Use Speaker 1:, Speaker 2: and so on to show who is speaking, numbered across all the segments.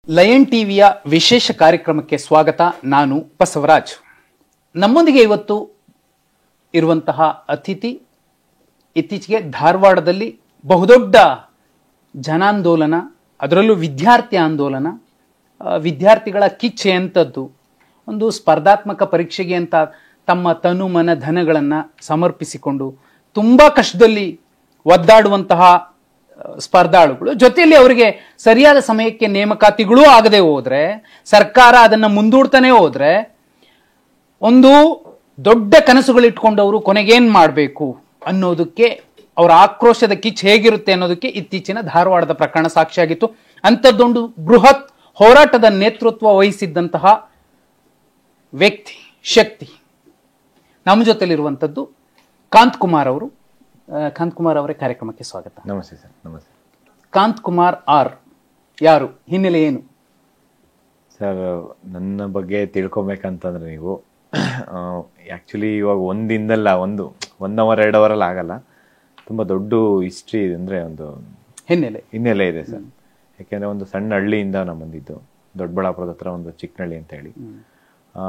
Speaker 1: Lion ಟಿವಿಯ ವಿಶೇಷ ಕಾರ್ಯಕ್ರಮಕ್ಕೆ ಸ್ವಾಗತ. ನಾನು ಬಸವರಾಜ್. ನಮ್ಮೊಂದಿಗೆ ಇವತ್ತು ಇರುವಂತಹ ಅತಿಥಿ ಇತ್ತೀಚೆಗೆ ಧಾರವಾಡದಲ್ಲಿ ಬಹುದೊಡ್ಡ ಜನಾಂದೋಲನ, ಅದರಲ್ಲೂ ವಿದ್ಯಾರ್ಥಿ ಆಂದೋಲನ, ವಿದ್ಯಾರ್ಥಿಗಳ ಕಿಚ್ಚೆ ಅಂತದ್ದು, ಒಂದು ಸ್ಪರ್ಧಾತ್ಮಕ ಪರೀಕ್ಷೆಗೆ ಅಂತ ತಮ್ಮ ತನು ಮನ ಧನಗಳನ್ನು ಸಮರ್ಪಿಸಿಕೊಂಡು ತುಂಬ ಕಷ್ಟದಲ್ಲಿ ಒದ್ದಾಡುವಂತಹ ಸ್ಪರ್ಧಾಳುಗಳು, ಜೊತೆಯಲ್ಲಿ ಅವರಿಗೆ ಸರಿಯಾದ ಸಮಯಕ್ಕೆ ನೇಮಕಾತಿಗಳೂ ಆಗದೆ ಹೋದ್ರೆ, ಸರ್ಕಾರ ಅದನ್ನು ಮುಂದೂಡ್ತಾನೆ ಹೋದ್ರೆ, ಒಂದು ದೊಡ್ಡ ಕನಸುಗಳಿಟ್ಕೊಂಡವರು ಕೊನೆಗೇನ್ ಮಾಡಬೇಕು ಅನ್ನೋದಕ್ಕೆ ಅವರ ಆಕ್ರೋಶದ ಕಿಚ್ಚು ಹೇಗಿರುತ್ತೆ ಅನ್ನೋದಕ್ಕೆ ಇತ್ತೀಚಿನ ಧಾರವಾಡದ ಪ್ರಕರಣ ಸಾಕ್ಷಿಯಾಗಿತ್ತು. ಅಂಥದ್ದೊಂದು ಬೃಹತ್ ಹೋರಾಟದ ನೇತೃತ್ವ ವಹಿಸಿದ್ದಂತಹ ವ್ಯಕ್ತಿ, ಶಕ್ತಿ ನಮ್ಮ ಜೊತೆಲಿರುವಂಥದ್ದು ಕಾಂತ್ ಕುಮಾರ್ ಅವರು. ಕಾಂತ್ ಕುಮಾರ್ ಅವರೇ, ಕಾರ್ಯಕ್ರಮಕ್ಕೆ ಸ್ವಾಗತ.
Speaker 2: ನಮಸ್ತೆ ಸರ್. ನಮಸ್ತೆ.
Speaker 1: ಕಾಂತ್ ಕುಮಾರ್ ಆರ್ ಯಾರು, ಹಿನ್ನೆಲೆ ಏನು?
Speaker 2: ಸರ್, ನನ್ನ ಬಗ್ಗೆ ತಿಳ್ಕೊಬೇಕಂತಂದ್ರೆ ನೀವು ಆ್ಯಕ್ಚುಲಿ ಇವಾಗ ಒಂದಿಂದಲ್ಲ, ಒನ್ ಅವರ್ 2 ಅವರಲ್ಲಿ ಆಗಲ್ಲ. ತುಂಬ ದೊಡ್ಡ ಹಿಸ್ಟ್ರಿ, ಅಂದರೆ ಒಂದು ಹಿನ್ನೆಲೆ ಇದೆ ಸರ್. ಯಾಕೆಂದರೆ ಒಂದು ಸಣ್ಣ ಹಳ್ಳಿಯಿಂದ ನಾನು ಬಂದಿದ್ದು, ದೊಡ್ಡಬಳ್ಳಾಪುರದ ಹತ್ರ ಒಂದು ಚಿಕ್ಕನಹಳ್ಳಿ ಅಂತ ಹೇಳಿ.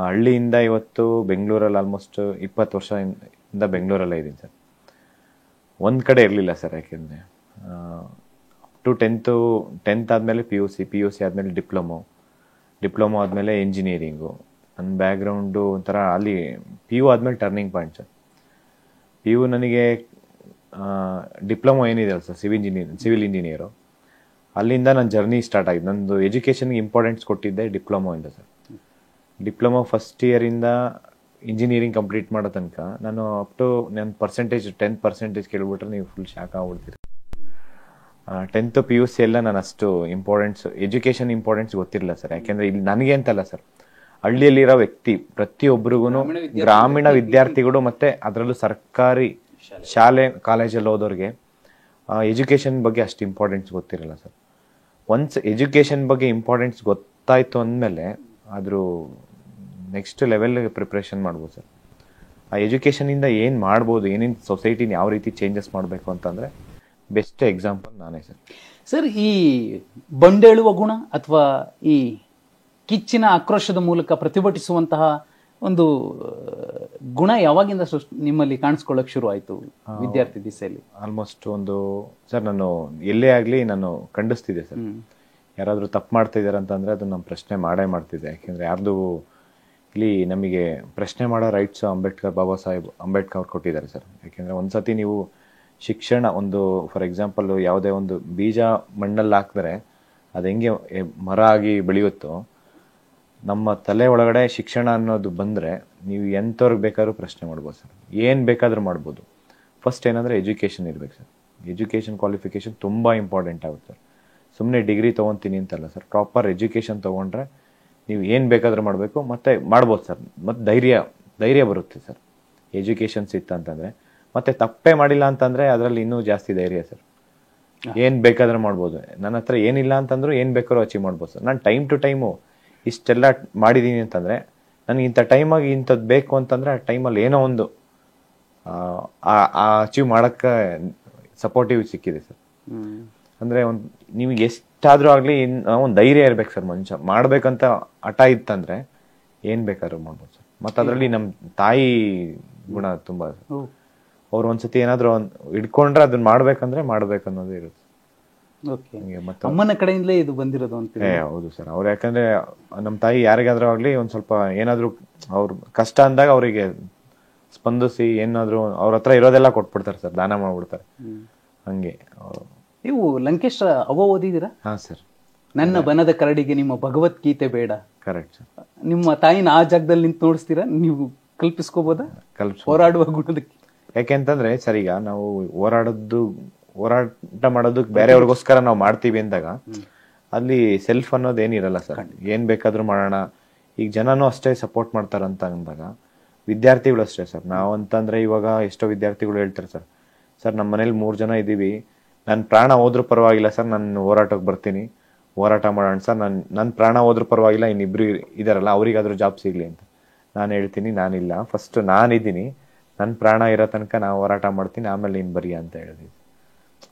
Speaker 2: ಹಳ್ಳಿಯಿಂದ ಇವತ್ತು ಬೆಂಗಳೂರಲ್ಲಿ ಆಲ್ಮೋಸ್ಟ್ 20 ವರ್ಷದಿಂದ ಬೆಂಗಳೂರಲ್ಲೇ ಇದ್ದೀನಿ ಸರ್. ಒಂದು ಕಡೆ ಇರಲಿಲ್ಲ ಸರ್. ಯಾಕೆಂದರೆ ಟು ಟೆಂತ್ ಆದಮೇಲೆ ಪಿ ಯು ಸಿ ಆದಮೇಲೆ ಡಿಪ್ಲೊಮೊ ಆದಮೇಲೆ ಇಂಜಿನಿಯರಿಂಗು. ನನ್ನ ಬ್ಯಾಕ್ಗ್ರೌಂಡು ಒಂಥರ ಅಲ್ಲಿ ಪಿ ಯು ಆದಮೇಲೆ turning point sir. P U ನನಗೆ ಡಿಪ್ಲೊಮೊ ಏನಿದೆ ಅಲ್ಲ ಸರ್, ಸಿವಿಲ್ ಇಂಜಿನಿಯರು, ಅಲ್ಲಿಂದ ನನ್ನ ಜರ್ನಿ ಸ್ಟಾರ್ಟ್ ಆಗಿದೆ. ನಂದು ಎಜುಕೇಷನ್ಗೆ ಇಂಪಾರ್ಟೆನ್ಸ್ ಕೊಟ್ಟಿದ್ದೆ ಡಿಪ್ಲೊಮೊಯಿಂದ ಸರ್. ಡಿಪ್ಲೊಮೊ ಫಸ್ಟ್ ಇಯರಿಂದ ಇಂಜಿನಿಯರಿಂಗ್ ಕಂಪ್ಲೀಟ್ ಮಾಡೋ ತನಕ ನಾನು ಅಪ್ ಟು ನನ್ನ 10% ಕೇಳ್ಬಿಟ್ರೆ ನೀವು ಫುಲ್ ಶಾಕ್ ಆಗ್ಬಿಡ್ತೀರಿ. 10th PUC ಎಲ್ಲ ನಾನು ಅಷ್ಟು ಎಜುಕೇಷನ್ ಇಂಪಾರ್ಟೆನ್ಸ್ ಗೊತ್ತಿರಲಿಲ್ಲ ಸರ್. ಯಾಕೆಂದರೆ ಇಲ್ಲಿ ನನಗೆ ಅಂತಲ್ಲ ಸರ್, ಹಳ್ಳಿಯಲ್ಲಿರೋ ವ್ಯಕ್ತಿ ಪ್ರತಿಯೊಬ್ಬರಿಗೂ, ಗ್ರಾಮೀಣ ವಿದ್ಯಾರ್ಥಿಗಳು ಮತ್ತು ಅದರಲ್ಲೂ ಸರ್ಕಾರಿ ಶಾಲೆ ಕಾಲೇಜಲ್ಲಿ ಹೋದವ್ರಿಗೆ ಎಜುಕೇಷನ್ ಬಗ್ಗೆ ಅಷ್ಟು ಇಂಪಾರ್ಟೆನ್ಸ್ ಗೊತ್ತಿರಲ್ಲ ಸರ್. ಒನ್ಸ್ ಎಜುಕೇಷನ್ ಬಗ್ಗೆ ಇಂಪಾರ್ಟೆನ್ಸ್ ಗೊತ್ತಾಯಿತು ಅಂದಮೇಲೆ ಅದ್ರ ನೆಕ್ಸ್ಟ್ ಲೆವೆಲ್ಗೆ ಪ್ರಿಪ್ರೇಷನ್ ಮಾಡ್ಬೋದು ಸರ್. ಆ ಎಜುಕೇಷನಿಂದ ಏನು ಮಾಡ್ಬೋದು, ಏನೇನು ಸೊಸೈಟಿನ ಯಾವ ರೀತಿ ಚೇಂಜಸ್ ಮಾಡಬೇಕು ಅಂತಂದರೆ ಬೆಸ್ಟ್ ಎಕ್ಸಾಂಪಲ್ ನಾನೇ ಸರ್.
Speaker 1: ಸರ್, ಈ ಬಂಡೇಳುವ ಗುಣ ಅಥವಾ ಈ ಕಿಚ್ಚಿನ ಆಕ್ರೋಶದ ಮೂಲಕ ಪ್ರತಿಭಟಿಸುವಂತಹ ಒಂದು ಗುಣ ಯಾವಾಗಿಂದ ನಿಮ್ಮಲ್ಲಿ ಕಾಣಿಸ್ಕೊಳ್ಳೋಕೆ ಶುರು ಆಯಿತು ವಿದ್ಯಾರ್ಥಿ ದಿಸೆಯಲ್ಲಿ?
Speaker 2: ಆಲ್ಮೋಸ್ಟ್ ಸರ್, ನಾನು ಎಲ್ಲೇ ಆಗಲಿ ನಾನು ಖಂಡಿಸ್ತಿದ್ದೆ ಸರ್. ಯಾರಾದರೂ ತಪ್ಪು ಮಾಡ್ತಾ ಇದ್ದಾರೆ ಅಂತಂದರೆ ಅದನ್ನು ನಾನು ಪ್ರಶ್ನೆ ಮಾಡ್ತಿದ್ದೆ. ಯಾಕೆಂದರೆ ಯಾರ್ದು ಇಲ್ಲಿ ನಮಗೆ ಪ್ರಶ್ನೆ ಮಾಡೋ ರೈಟ್ಸ್ ಬಾಬಾ ಸಾಹೇಬ್ ಅಂಬೇಡ್ಕರ್ ಅವ್ರು ಕೊಟ್ಟಿದ್ದಾರೆ ಸರ್. ಯಾಕೆಂದರೆ ಒಂದು ಸತಿ ನೀವು ಶಿಕ್ಷಣ, ಫಾರ್ ಎಕ್ಸಾಂಪಲ್ ಯಾವುದೇ ಒಂದು ಬೀಜ ಮಣ್ಣಲ್ಲಿ ಹಾಕಿದ್ರೆ ಅದು ಹೆಂಗೆ ಮರ ಆಗಿ ಬೆಳೆಯುತ್ತೋ, ನಮ್ಮ ತಲೆ ಒಳಗಡೆ ಶಿಕ್ಷಣ ಅನ್ನೋದು ಬಂದರೆ ನೀವು ಎಂಥವ್ರಿಗೆ ಬೇಕಾದ್ರೂ ಪ್ರಶ್ನೆ ಮಾಡ್ಬೋದು ಸರ್, ಏನು ಬೇಕಾದರೂ ಮಾಡ್ಬೋದು. ಫಸ್ಟ್ ಏನಂದರೆ ಎಜುಕೇಷನ್ ಇರಬೇಕು ಸರ್. ಎಜುಕೇಷನ್ ಕ್ವಾಲಿಫಿಕೇಷನ್ ತುಂಬ ಇಂಪಾರ್ಟೆಂಟ್ ಆಗುತ್ತೆ ಸರ್. ಸುಮ್ಮನೆ ಡಿಗ್ರಿ ತೊಗೊತೀನಿ ಅಂತಲ್ಲ ಸರ್, ಪ್ರಾಪರ್ ಎಜುಕೇಷನ್ ತೊಗೊಂಡ್ರೆ ನೀವು ಏನು ಬೇಕಾದರೂ ಮಾಡಬೇಕು, ಮತ್ತು ಮಾಡ್ಬೋದು ಸರ್. ಮತ್ತು ಧೈರ್ಯ ಬರುತ್ತೆ ಸರ್ ಎಜುಕೇಷನ್ಸ್ ಇತ್ತಂತಂದರೆ. ಮತ್ತು ತಪ್ಪೇ ಮಾಡಿಲ್ಲ ಅಂತಂದರೆ ಅದರಲ್ಲಿ ಇನ್ನೂ ಜಾಸ್ತಿ ಧೈರ್ಯ ಸರ್. ಏನು ಬೇಕಾದರೂ ಮಾಡ್ಬೋದು. ನನ್ನ ಹತ್ರ ಏನಿಲ್ಲ ಅಂತಂದ್ರೂ ಏನು ಬೇಕಾದ್ರೂ ಅಚೀವ್ ಮಾಡ್ಬೋದು ಸರ್. ನಾನು ಟೈಮ್ ಟು ಟೈಮು ಇಷ್ಟೆಲ್ಲ ಮಾಡಿದ್ದೀನಿ ಅಂತಂದರೆ ನನಗೆ ಇಂಥ ಟೈಮಾಗಿ ಇಂಥದ್ದು ಬೇಕು ಅಂತಂದರೆ ಆ ಟೈಮಲ್ಲಿ ಏನೋ ಒಂದು ಅಚೀವ್ ಮಾಡೋಕ್ಕೆ ಸಪೋರ್ಟಿವ್ ಸಿಕ್ಕಿದೆ ಸರ್. ಅಂದರೆ ನಿಮಗೆ ಎಷ್ಟಾದರೂ ಆಗಲಿ ಒಂದು ಧೈರ್ಯ ಇರ್ಬೇಕು ಸರ್. ಮನುಷ್ಯ ಮಾಡಬೇಕಂತ ಹಠ ಇತ್ತಂದರೆ ಏನು ಬೇಕಾದ್ರೂ ಮಾಡ್ಬೋದು ಸರ್. ಮತ್ತು ಅದರಲ್ಲಿ ನಮ್ಮ ತಾಯಿ ಗುಣ ತುಂಬ ಸರ್. ಅವ್ರು ಒಂದ್ಸತಿ ಏನಾದರೂ ಹಿಡ್ಕೊಂಡ್ರೆ ಅದನ್ನ ಮಾಡ್ಬೇಕಂದ್ರೆ ಮಾಡ್ಬೇಕನ್ನೋದು ಇರುತ್ತೆ.
Speaker 1: ಅಮ್ಮನ ಕಡೆಯಿಂದಲೇ ಇದು ಬಂದಿರೋದು ಅಂತ?
Speaker 2: ಹೌದು ಸರ್. ಅವ್ರು ಯಾಕಂದ್ರೆ ನಮ್ಮ ತಾಯಿ ಯಾರಿಗಾದ್ರೂ ಆಗಲಿ ಒಂದು ಸ್ವಲ್ಪ ಏನಾದರೂ ಅವ್ರ ಕಷ್ಟ ಅಂದಾಗ ಅವರಿಗೆ ಸ್ಪಂದಿಸಿ ಏನಾದರೂ ಅವ್ರ ಹತ್ರ ಇರೋದೆಲ್ಲ ಕೊಟ್ಬಿಡ್ತಾರೆ ಸರ್, ದಾನ ಮಾಡ್ಬಿಡ್ತಾರೆ. ಹಂಗೆ
Speaker 1: ನೀವು ಲಂಕೇಶ್ವರ ಅವ್ವ ಓದಿದ್ದೀರಾ?
Speaker 2: ಹಾಂ ಸರ್.
Speaker 1: ನನ್ನ ಬನದ ಕರಡಿಗೆ ನಿಮ್ಮ ಭಗವದ್ಗೀತೆ ಬೇಡ.
Speaker 2: Correct sir.
Speaker 1: ನಿಮ್ಮ ತಾಯಿನ ಆ ಜಾಗದಲ್ಲಿ ನಿಂತು ನೋಡಿಸ್ತೀರಾ? ನೀವು ಕಲ್ಪಿಸ್ಕೋಬೋದಾ ಹೋರಾಡುವ ಗುಣದಕ್ಕೆ?
Speaker 2: ಯಾಕೆಂತಂದ್ರೆ ಸರ್, ಈಗ ನಾವು ಹೋರಾಟ ಮಾಡೋದಕ್ಕೆ ಬೇರೆಯವ್ರಿಗೋಸ್ಕರ ನಾವು ಮಾಡ್ತೀವಿ ಅಂದಾಗ ಅಲ್ಲಿ ಸೆಲ್ಫ್ ಅನ್ನೋದು ಏನಿರಲ್ಲ ಸರ್. ಏನ್ ಬೇಕಾದ್ರೂ ಮಾಡೋಣ. ಈಗ ಜನನೂ ಅಷ್ಟೇ ಸಪೋರ್ಟ್ ಮಾಡ್ತಾರಂತ ಅಂದಾಗ ವಿದ್ಯಾರ್ಥಿಗಳು ಅಷ್ಟೇ ಸರ್. ನಾವು ಅಂತಂದ್ರೆ ಇವಾಗ ಎಷ್ಟೋ ವಿದ್ಯಾರ್ಥಿಗಳು ಹೇಳ್ತಾರೆ ಸರ್ ನಮ್ಮ ಮನೇಲಿ 3 ಜನ ಇದ್ದೀವಿ, ನನ್ನ ಪ್ರಾಣ ಹೋದ್ರೂ ಪರವಾಗಿಲ್ಲ ಸರ್, ನಾನು ಹೋರಾಟಕ್ಕೆ ಬರ್ತೀನಿ, ಹೋರಾಟ ಮಾಡೋಣ ಸರ್, ನನ್ನ ಪ್ರಾಣ ಹೋದ್ರೂ ಪರವಾಗಿಲ್ಲ, ಇನ್ನಿಬ್ರು ಇದಾರಲ್ಲ ಅವರಿಗಾದ್ರೂ ಜಾಬ್ ಸಿಗ್ಲಿ ಅಂತ. ನಾನು ಹೇಳ್ತೀನಿ, ನಾನಿಲ್ಲ, ಫಸ್ಟ್ ನಾನಿದ್ದೀನಿ, ನನ್ನ ಪ್ರಾಣ ಇರೋ ತನಕ ನಾವು ಹೋರಾಟ ಮಾಡ್ತೀನಿ, ಆಮೇಲೆ ನೀನು ಬರೀ ಅಂತ ಹೇಳಿದ್ವಿ.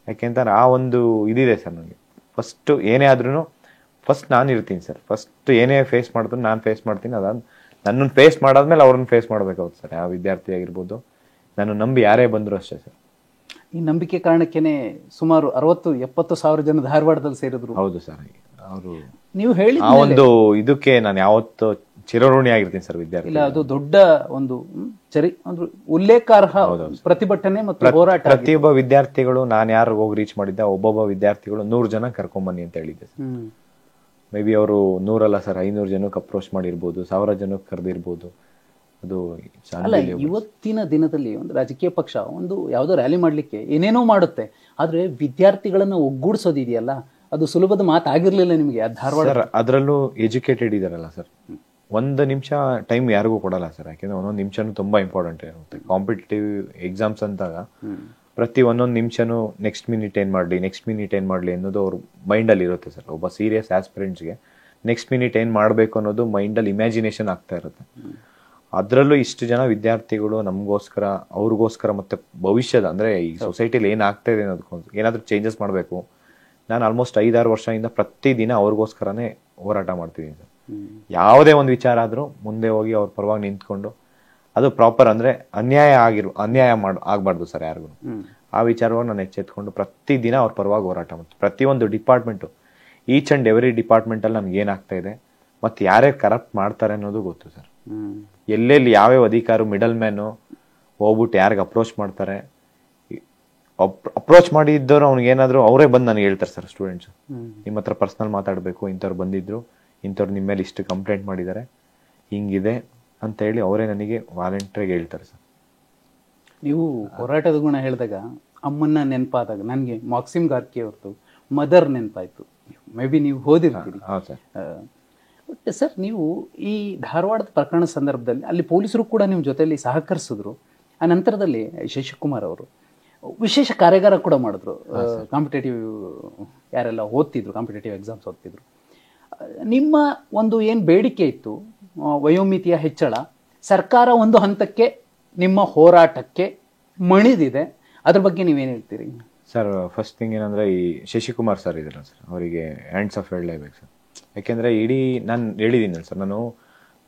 Speaker 2: ಯಾಕೆಂತಾರೆ ಆ ಒಂದು ಇದಿದೆ ಸರ್ ನನಗೆ. ಫಸ್ಟು ಏನೇ ಆದ್ರೂ ಫಸ್ಟ್ ನಾನು ಇರ್ತೀನಿ ಸರ್. ಫಸ್ಟ್ ಏನೇ ಫೇಸ್ ಮಾಡಿದ್ರು ನಾನು ಫೇಸ್ ಮಾಡ್ತೀನಿ. ನನ್ನನ್ನು ಫೇಸ್ ಮಾಡಾದ್ಮೇಲೆ ಅವ್ರನ್ನ ಫೇಸ್ ಮಾಡ್ಬೇಕಾಗುತ್ತೆ ಸರ್. ಯಾವ ವಿದ್ಯಾರ್ಥಿ ಆಗಿರ್ಬೋದು, ನಾನು ನಂಬಿ ಯಾರೇ ಬಂದ್ರು ಅಷ್ಟೇ ಸರ್.
Speaker 1: ಈ ನಂಬಿಕೆ ಕಾರಣಕ್ಕೇನೆ ಸುಮಾರು 60-70 ಸಾವಿರ ಜನ ಧಾರವಾಡದಲ್ಲಿ ಸೇರಿದ್ರು.
Speaker 2: ಹೌದು ಸರ್. ಅವರು
Speaker 1: ನೀವು ಹೇಳಿ
Speaker 2: ಆ ಒಂದು ಇದಕ್ಕೆ ನಾನು ಯಾವತ್ತು ಚಿರಋಣಿ ಆಗಿರ್ತೀನಿ ಸರ್ ವಿದ್ಯಾರ್ಥಿ.
Speaker 1: ಇಲ್ಲ, ಅದು ದೊಡ್ಡ ಒಂದು ಒಂದು ಉಲ್ಲೇಖಾರ್ಹ ಪ್ರತಿಭಟನೆ ಮತ್ತು ಹೋರಾಟ.
Speaker 2: ಪ್ರತಿಯೊಬ್ಬ ವಿದ್ಯಾರ್ಥಿಗಳು ನಾನು ಯಾರು ಹೋಗಿ ರೀಚ್ ಮಾಡಿದ್ದೆ, ಒಬ್ಬೊಬ್ಬ ವಿದ್ಯಾರ್ಥಿಗಳು 100 ಜನ ಕರ್ಕೊಂಬನ್ನಿ ಅಂತ ಹೇಳಿದ್ದೆ ಸರ್. ಮೇ ಬಿ ಅವರು 100 ಅಲ್ಲ ಸರ್, 500 ಜನಕ್ಕೆ ಅಪ್ರೋಚ್ ಮಾಡಿರ್ಬೋದು, 1000 ಜನಕ್ಕೆ ಕರೆದಿರ್ಬೋದು. ಅದು
Speaker 1: ಅಲ್ಲ, ಇವತ್ತಿನ ದಿನದಲ್ಲಿ ಒಂದು ರಾಜಕೀಯ ಪಕ್ಷ ಒಂದು ಯಾವುದೋ ರ್ಯಾಲಿ ಮಾಡ್ಲಿಕ್ಕೆ ಏನೇನೋ ಮಾಡುತ್ತೆ, ಆದ್ರೆ ವಿದ್ಯಾರ್ಥಿಗಳನ್ನ ಒಗ್ಗೂಡಿಸೋದಿದೆಯಲ್ಲ, ಅದು ಸುಲಭದ ಮಾತಾಗಿರ್ಲಿಲ್ಲ ನಿಮಗೆ. ಧಾರವಾಡ
Speaker 2: ಅದರಲ್ಲೂ ಎಜುಕೇಟೆಡ್ ಇದಾರಲ್ಲ ಸರ್, 1 ನಿಮಿಷ ಟೈಮ್ ಯಾರಿಗೂ ಕೊಡಲ್ಲ ಸರ್. ಯಾಕೆಂದ್ರೆ ಒಂದೊಂದು ನಿಮಿಷನೂ ತುಂಬಾ ಇಂಪಾರ್ಟೆಂಟ್ ಇರುತ್ತೆ. ಕಾಂಪಿಟೇಟಿವ್ ಎಕ್ಸಾಮ್ಸ್ ಅಂತಾಗ ಪ್ರತಿ ಒಂದೊಂದು ನಿಮಿಷನೂ ನೆಕ್ಸ್ಟ್ ಮಿನಿಟ್ ಏನ್ ಮಾಡ್ಲಿ ಅನ್ನೋದು ಅವ್ರ ಮೈಂಡಲ್ಲಿ ಇರುತ್ತೆ ಸರ್. ಒಬ್ಬ ಸೀರಿಯಸ್ ಆಸ್ಪಿರೆಂಟ್ಸ್ಗೆ ನೆಕ್ಸ್ಟ್ ಮಿನಿಟ್ ಏನ್ ಮಾಡ್ಬೇಕು ಅನ್ನೋದು ಮೈಂಡಲ್ಲಿ ಇಮ್ಯಾಜಿನೇಷನ್ ಆಗ್ತಾ ಇರುತ್ತೆ. ಅದರಲ್ಲೂ ಇಷ್ಟು ಜನ ವಿದ್ಯಾರ್ಥಿಗಳು ನಮಗೋಸ್ಕರ, ಅವ್ರಿಗೋಸ್ಕರ, ಮತ್ತೆ ಭವಿಷ್ಯದ ಅಂದ್ರೆ ಈ ಸೊಸೈಟಿಲಿ ಏನಾಗ್ತಾ ಇದೆ ಅನ್ನೋದಕ್ಕೋಸ್ಕರ ಏನಾದ್ರೂ ಚೇಂಜಸ್ ಮಾಡಬೇಕು. ನಾನು ಆಲ್ಮೋಸ್ಟ್ 5-6 ವರ್ಷದಿಂದ ಪ್ರತಿದಿನ ಅವ್ರಿಗೋಸ್ಕರನೇ ಹೋರಾಟ ಮಾಡ್ತಿದ್ದೀನಿ ಸರ್. ಯಾವುದೇ ಒಂದು ವಿಚಾರ ಆದ್ರೂ ಮುಂದೆ ಹೋಗಿ ಅವ್ರ ಪರವಾಗಿ ನಿಂತ್ಕೊಂಡು, ಅದು ಪ್ರಾಪರ್ ಅಂದ್ರೆ ಅನ್ಯಾಯ ಆಗ್ಬಾರ್ದು ಸರ್ ಯಾರಿಗೂ. ಆ ವಿಚಾರವಾಗಿ ನಾನು ಎಚ್ಚೆತ್ಕೊಂಡು ಪ್ರತಿದಿನ ಅವ್ರ ಪರವಾಗಿ ಹೋರಾಟ ಮಾಡ್ತೀನಿ. ಪ್ರತಿಯೊಂದು department, each and every department ಅಲ್ಲಿ ನಮ್ಗೆ ಏನಾಗ್ತಾ ಇದೆ ಮತ್ತೆ ಯಾರ್ಯಾರು ಕರಪ್ಟ್ ಮಾಡ್ತಾರೆ ಅನ್ನೋದು ಗೊತ್ತು ಸರ್. ಎಲ್ಲೆಲ್ಲಿ ಯಾವ್ಯಾವ ಅಧಿಕಾರಿ ಮಿಡಲ್ ಮ್ಯಾನು ಹೋಗ್ಬಿಟ್ಟು ಯಾರಿಗೆ ಅಪ್ರೋಚ್ ಮಾಡ್ತಾರೆ, ಅಪ್ರೋಚ್ ಮಾಡಿದ್ದವ್ರು ಅವ್ನಿಗೆ ಏನಾದ್ರು ಅವರೇ ಬಂದು ನನಗೆ ಹೇಳ್ತಾರೆ ಸರ್. ಸ್ಟೂಡೆಂಟ್ಸ್ ನಿಮ್ಮ ಹತ್ರ ಪರ್ಸನಲ್ ಮಾತಾಡಬೇಕು, ಇಂಥವ್ರು ಬಂದಿದ್ರು, ಇಂಥವ್ರು ನಿಮ್ಮ ಮೇಲೆ ಇಷ್ಟು ಕಂಪ್ಲೇಂಟ್ ಮಾಡಿದ್ದಾರೆ, ಹಿಂಗಿದೆ ಅಂತ ಹೇಳಿ ಅವರೇ ನನಗೆ ವಾಲಂಟಿಯರ್ಗೆ ಹೇಳ್ತಾರೆ ಸರ್.
Speaker 1: ನೀವು ಹೋರಾಟದ ಗುಣ ಹೇಳಿದಾಗ ಅಮ್ಮನ್ನ ನೆನಪಾದಾಗ ನನಗೆ ಮಾಕ್ಸಿಮ್ ಗಾರ್ಕಿ ಅವ್ರದ್ದು ಮದರ್ ನೆನಪಾಯ್ತು. ಮೇ ಬಿ ನೀವು ಓದಿರ್ತೀರಿ. ಬಟ್ ಸರ್, ನೀವು ಈ ಧಾರವಾಡದ ಪ್ರಕರಣ ಸಂದರ್ಭದಲ್ಲಿ ಅಲ್ಲಿ ಪೊಲೀಸರು ಕೂಡ ನಿಮ್ಮ ಜೊತೆಯಲ್ಲಿ ಸಹಕರಿಸಿದ್ರು. ಆ ನಂತರದಲ್ಲಿ ಶಶಿಕುಮಾರ್ ಅವರು ವಿಶೇಷ ಕಾರ್ಯಾಗಾರ ಕೂಡ ಮಾಡಿದ್ರು. ಕಾಂಪಿಟೇಟಿವ್ ಯಾರೆಲ್ಲ ಓದ್ತಿದ್ರು, ಕಾಂಪಿಟೇಟಿವ್ ಎಕ್ಸಾಮ್ಸ್ ಓದ್ತಿದ್ರು, ನಿಮ್ಮ ಒಂದು ಏನು ಬೇಡಿಕೆ ಇತ್ತು ವಯೋಮಿತಿಯ ಹೆಚ್ಚಳ, ಸರ್ಕಾರ ಒಂದು ಹಂತಕ್ಕೆ ನಿಮ್ಮ ಹೋರಾಟಕ್ಕೆ ಮಣಿದಿದೆ. ಅದ್ರ ಬಗ್ಗೆ ನೀವೇನು ಹೇಳ್ತೀರಿ
Speaker 2: ಸರ್? ಫಸ್ಟ್ ಥಿಂಗ್ ಏನಂದ್ರೆ, ಈ ಶಶಿಕುಮಾರ್ ಸರ್ ಇದ್ರಲ್ಲ ಸರ್, ಅವರಿಗೆ ಹ್ಯಾಂಡ್ಸ್ ಆಫ್ ಹೇಳಲೇಬೇಕು ಸರ್. ಯಾಕೆಂದ್ರೆ ನಾನು ಹೇಳಿದ್ದೀನಿ ಸರ್, ನಾನು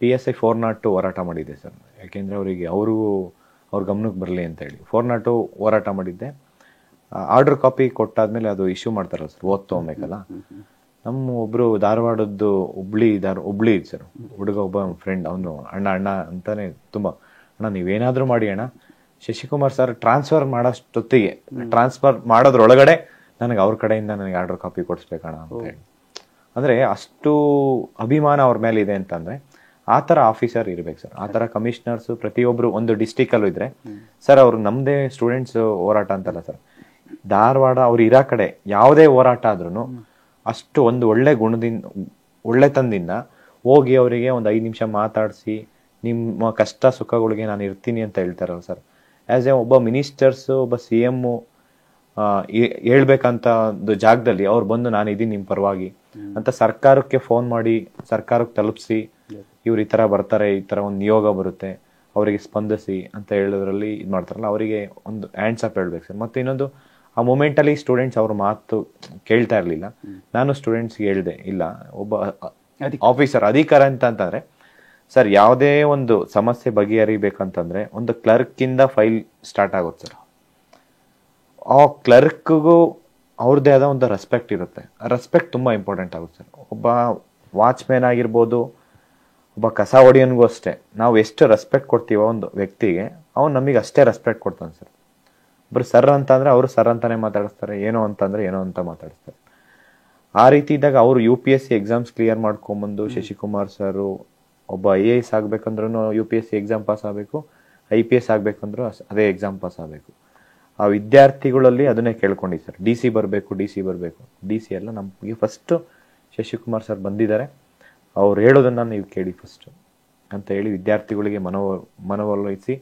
Speaker 2: PSI 402 ಹೋರಾಟ ಮಾಡಿದ್ದೆ ಸರ್. ಯಾಕೆಂದ್ರೆ ಅವ್ರ ಗಮನಕ್ಕೆ ಬರಲಿ ಅಂತ ಹೇಳಿ 402 ಹೋರಾಟ ಮಾಡಿದ್ದೆ. ಆರ್ಡರ್ ಕಾಪಿ ಕೊಟ್ಟಾದ್ಮೇಲೆ ಅದು ಇಶ್ಯೂ ಮಾಡ್ತಾರಲ್ಲ ಸರ್, ಓದ್ತೋಗ್ಬೇಕಲ್ಲ. ನಮ್ಮ ಒಬ್ರು ಧಾರವಾಡದ್ದು ಹುಬ್ಳಿ ಸರ್ ಹುಡುಗ, ಒಬ್ಬ ಫ್ರೆಂಡ್, ಅವನು ಅಣ್ಣ ಅಂತಾನೆ ತುಂಬಾ, ಅಣ್ಣ ನೀವೇನಾದ್ರೂ ಮಾಡಿ ಅಣ್ಣ, ಶಶಿಕುಮಾರ್ ಸರ್ ಟ್ರಾನ್ಸ್ಫರ್ ಮಾಡೋದ್ರೊಳಗಡೆ ನನಗೆ ಅವ್ರ ಕಡೆಯಿಂದ ನನಗೆ ಆರ್ಡರ್ ಕಾಪಿ ಕೊಡಿಸ್ಬೇಕಣ್ಣ ಅಂತ ಹೇಳಿ. ಅಂದ್ರೆ ಅಷ್ಟು ಅಭಿಮಾನ ಅವ್ರ ಮೇಲೆ ಇದೆ ಅಂತಂದ್ರೆ ಆ ತರ ಆಫೀಸರ್ ಇರ್ಬೇಕು ಸರ್. ಆ ತರ ಕಮಿಷನರ್ಸ್ ಪ್ರತಿಯೊಬ್ರು ಒಂದು ಡಿಸ್ಟಿಕ್ ಅಲ್ಲೂ ಇದ್ರೆ ಸರ್, ಅವ್ರು ನಮ್ದೇ ಸ್ಟೂಡೆಂಟ್ಸ್ ಹೋರಾಟ ಅಂತಲ್ಲ ಸರ್, ಧಾರವಾಡ ಅವ್ರು ಇರೋ ಕಡೆ ಯಾವುದೇ ಹೋರಾಟ ಆದ್ರೂ ಅಷ್ಟು ಒಂದು ಒಳ್ಳೆತನದಿಂದ ಹೋಗಿ ಅವರಿಗೆ ಒಂದು 5 ನಿಮಿಷ ಮಾತಾಡಿಸಿ, ನಿಮ್ಮ ಕಷ್ಟ ಸುಖಗಳಿಗೆ ನಾನು ಇರ್ತೀನಿ ಅಂತ ಹೇಳ್ತಾರಲ್ಲ ಸರ್. ಆಸ್ ಎ ಒಬ್ಬ ಮಿನಿಸ್ಟರ್ಸ್, ಒಬ್ಬ CM ಹೇಳ್ಬೇಕಂತ ಒಂದು ಜಾಗದಲ್ಲಿ ಅವ್ರು ಬಂದು ನಾನು ಇದೀನಿ ನಿಮ್ ಪರವಾಗಿ ಅಂತ ಸರ್ಕಾರಕ್ಕೆ ಫೋನ್ ಮಾಡಿ, ಸರ್ಕಾರಕ್ಕೆ ತಲುಪಿಸಿ, ಇವ್ರು ಈ ತರ ಬರ್ತಾರೆ, ಈ ತರ ಒಂದು ನಿಯೋಗ ಬರುತ್ತೆ, ಅವರಿಗೆ ಸ್ಪಂದಿಸಿ ಅಂತ ಹೇಳೋದ್ರಲ್ಲಿ ಇದು ಮಾಡ್ತಾರಲ್ಲ, ಅವರಿಗೆ ಒಂದು ಹ್ಯಾಂಡ್ಸ್ ಅಪ್ ಹೇಳ್ಬೇಕು ಸರ್. ಮತ್ತೆ ಇನ್ನೊಂದು, ಆ ಮೂಮೆಂಟ್ ಅಲ್ಲಿ ಸ್ಟೂಡೆಂಟ್ಸ್ ಅವ್ರ ಮಾತು ಕೇಳ್ತಾ ಇರ್ಲಿಲ್ಲ. ನಾನು ಸ್ಟೂಡೆಂಟ್ಸ್ಗೆ ಹೇಳ್ದೆ, ಇಲ್ಲ ಒಬ್ಬ ಆಫೀಸರ್, ಅಧಿಕಾರ ಅಂತಂದ್ರೆ ಸರ್, ಯಾವುದೇ ಒಂದು ಸಮಸ್ಯೆ ಬಗೆಹರಿಬೇಕಂತಂದ್ರೆ ಒಂದು ಕ್ಲರ್ಕ್ ಇಂದ ಫೈಲ್ ಸ್ಟಾರ್ಟ್ ಆಗುತ್ತೆ ಸರ್. ಆ ಕ್ಲರ್ಕ್ಗೂ ಅವ್ರದ್ದೇ ಆದ ಒಂದು ರೆಸ್ಪೆಕ್ಟ್ ಇರುತ್ತೆ. ಆ ರೆಸ್ಪೆಕ್ಟ್ ತುಂಬಾ ಇಂಪಾರ್ಟೆಂಟ್ ಆಗುತ್ತೆ ಸರ್. ಒಬ್ಬ ವಾಚ್ಮ್ಯಾನ್ ಆಗಿರ್ಬೋದು, ಒಬ್ಬ ಕಸ ಹೊಡಿಯೋನ್ಗೂ ಅಷ್ಟೇ, ನಾವು ಎಷ್ಟು ರೆಸ್ಪೆಕ್ಟ್ ಕೊಡ್ತೀವೋ ಒಂದು ವ್ಯಕ್ತಿಗೆ, ಅವ್ನು ನಮಗೆ ಅಷ್ಟೇ ರೆಸ್ಪೆಕ್ಟ್ ಕೊಡ್ತಾನೆ ಸರ್. ಒಬ್ರು ಸರ್ ಅಂತ ಅಂದ್ರೆ ಅವರು ಸರ್ ಅಂತಾನೆ ಮಾತಾಡಿಸ್ತಾರೆ, ಏನೋ ಅಂತಂದ್ರೆ ಏನೋ ಅಂತ ಮಾತಾಡಿಸ್ತಾರೆ. ಆ ರೀತಿ ಇದ್ದಾಗ ಅವರು UPSC ಎಕ್ಸಾಮ್ಸ್ ಕ್ಲಿಯರ್ ಮಾಡ್ಕೊಂಬಂದು, ಶಶಿಕುಮಾರ್ ಸರ್ ಒಬ್ಬ IAS ಆಗ್ಬೇಕಂದ್ರೂ UPSC ಎಕ್ಸಾಮ್ ಪಾಸ್ ಆಗಬೇಕು, IPS ಆಗ್ಬೇಕಂದ್ರೂ ಅದೇ ಎಕ್ಸಾಮ್ ಪಾಸ್ ಆಗಬೇಕು. ಆ ವಿದ್ಯಾರ್ಥಿಗಳಲ್ಲಿ ಅದನ್ನೇ ಕೇಳ್ಕೊಂಡಿದ್ದೆ ಸರ್, DC ಬರಬೇಕು. DC ಎಲ್ಲ ನಮಗೆ ಫಸ್ಟ್ ಶಶಿಕುಮಾರ್ ಸರ್ ಬಂದಿದ್ದಾರೆ, ಅವ್ರು ಹೇಳೋದನ್ನ ನೀವು ಕೇಳಿ ಫಸ್ಟ್ ಅಂತ ಹೇಳಿ ವಿದ್ಯಾರ್ಥಿಗಳಿಗೆ ಮನವೊಲಿಸಿ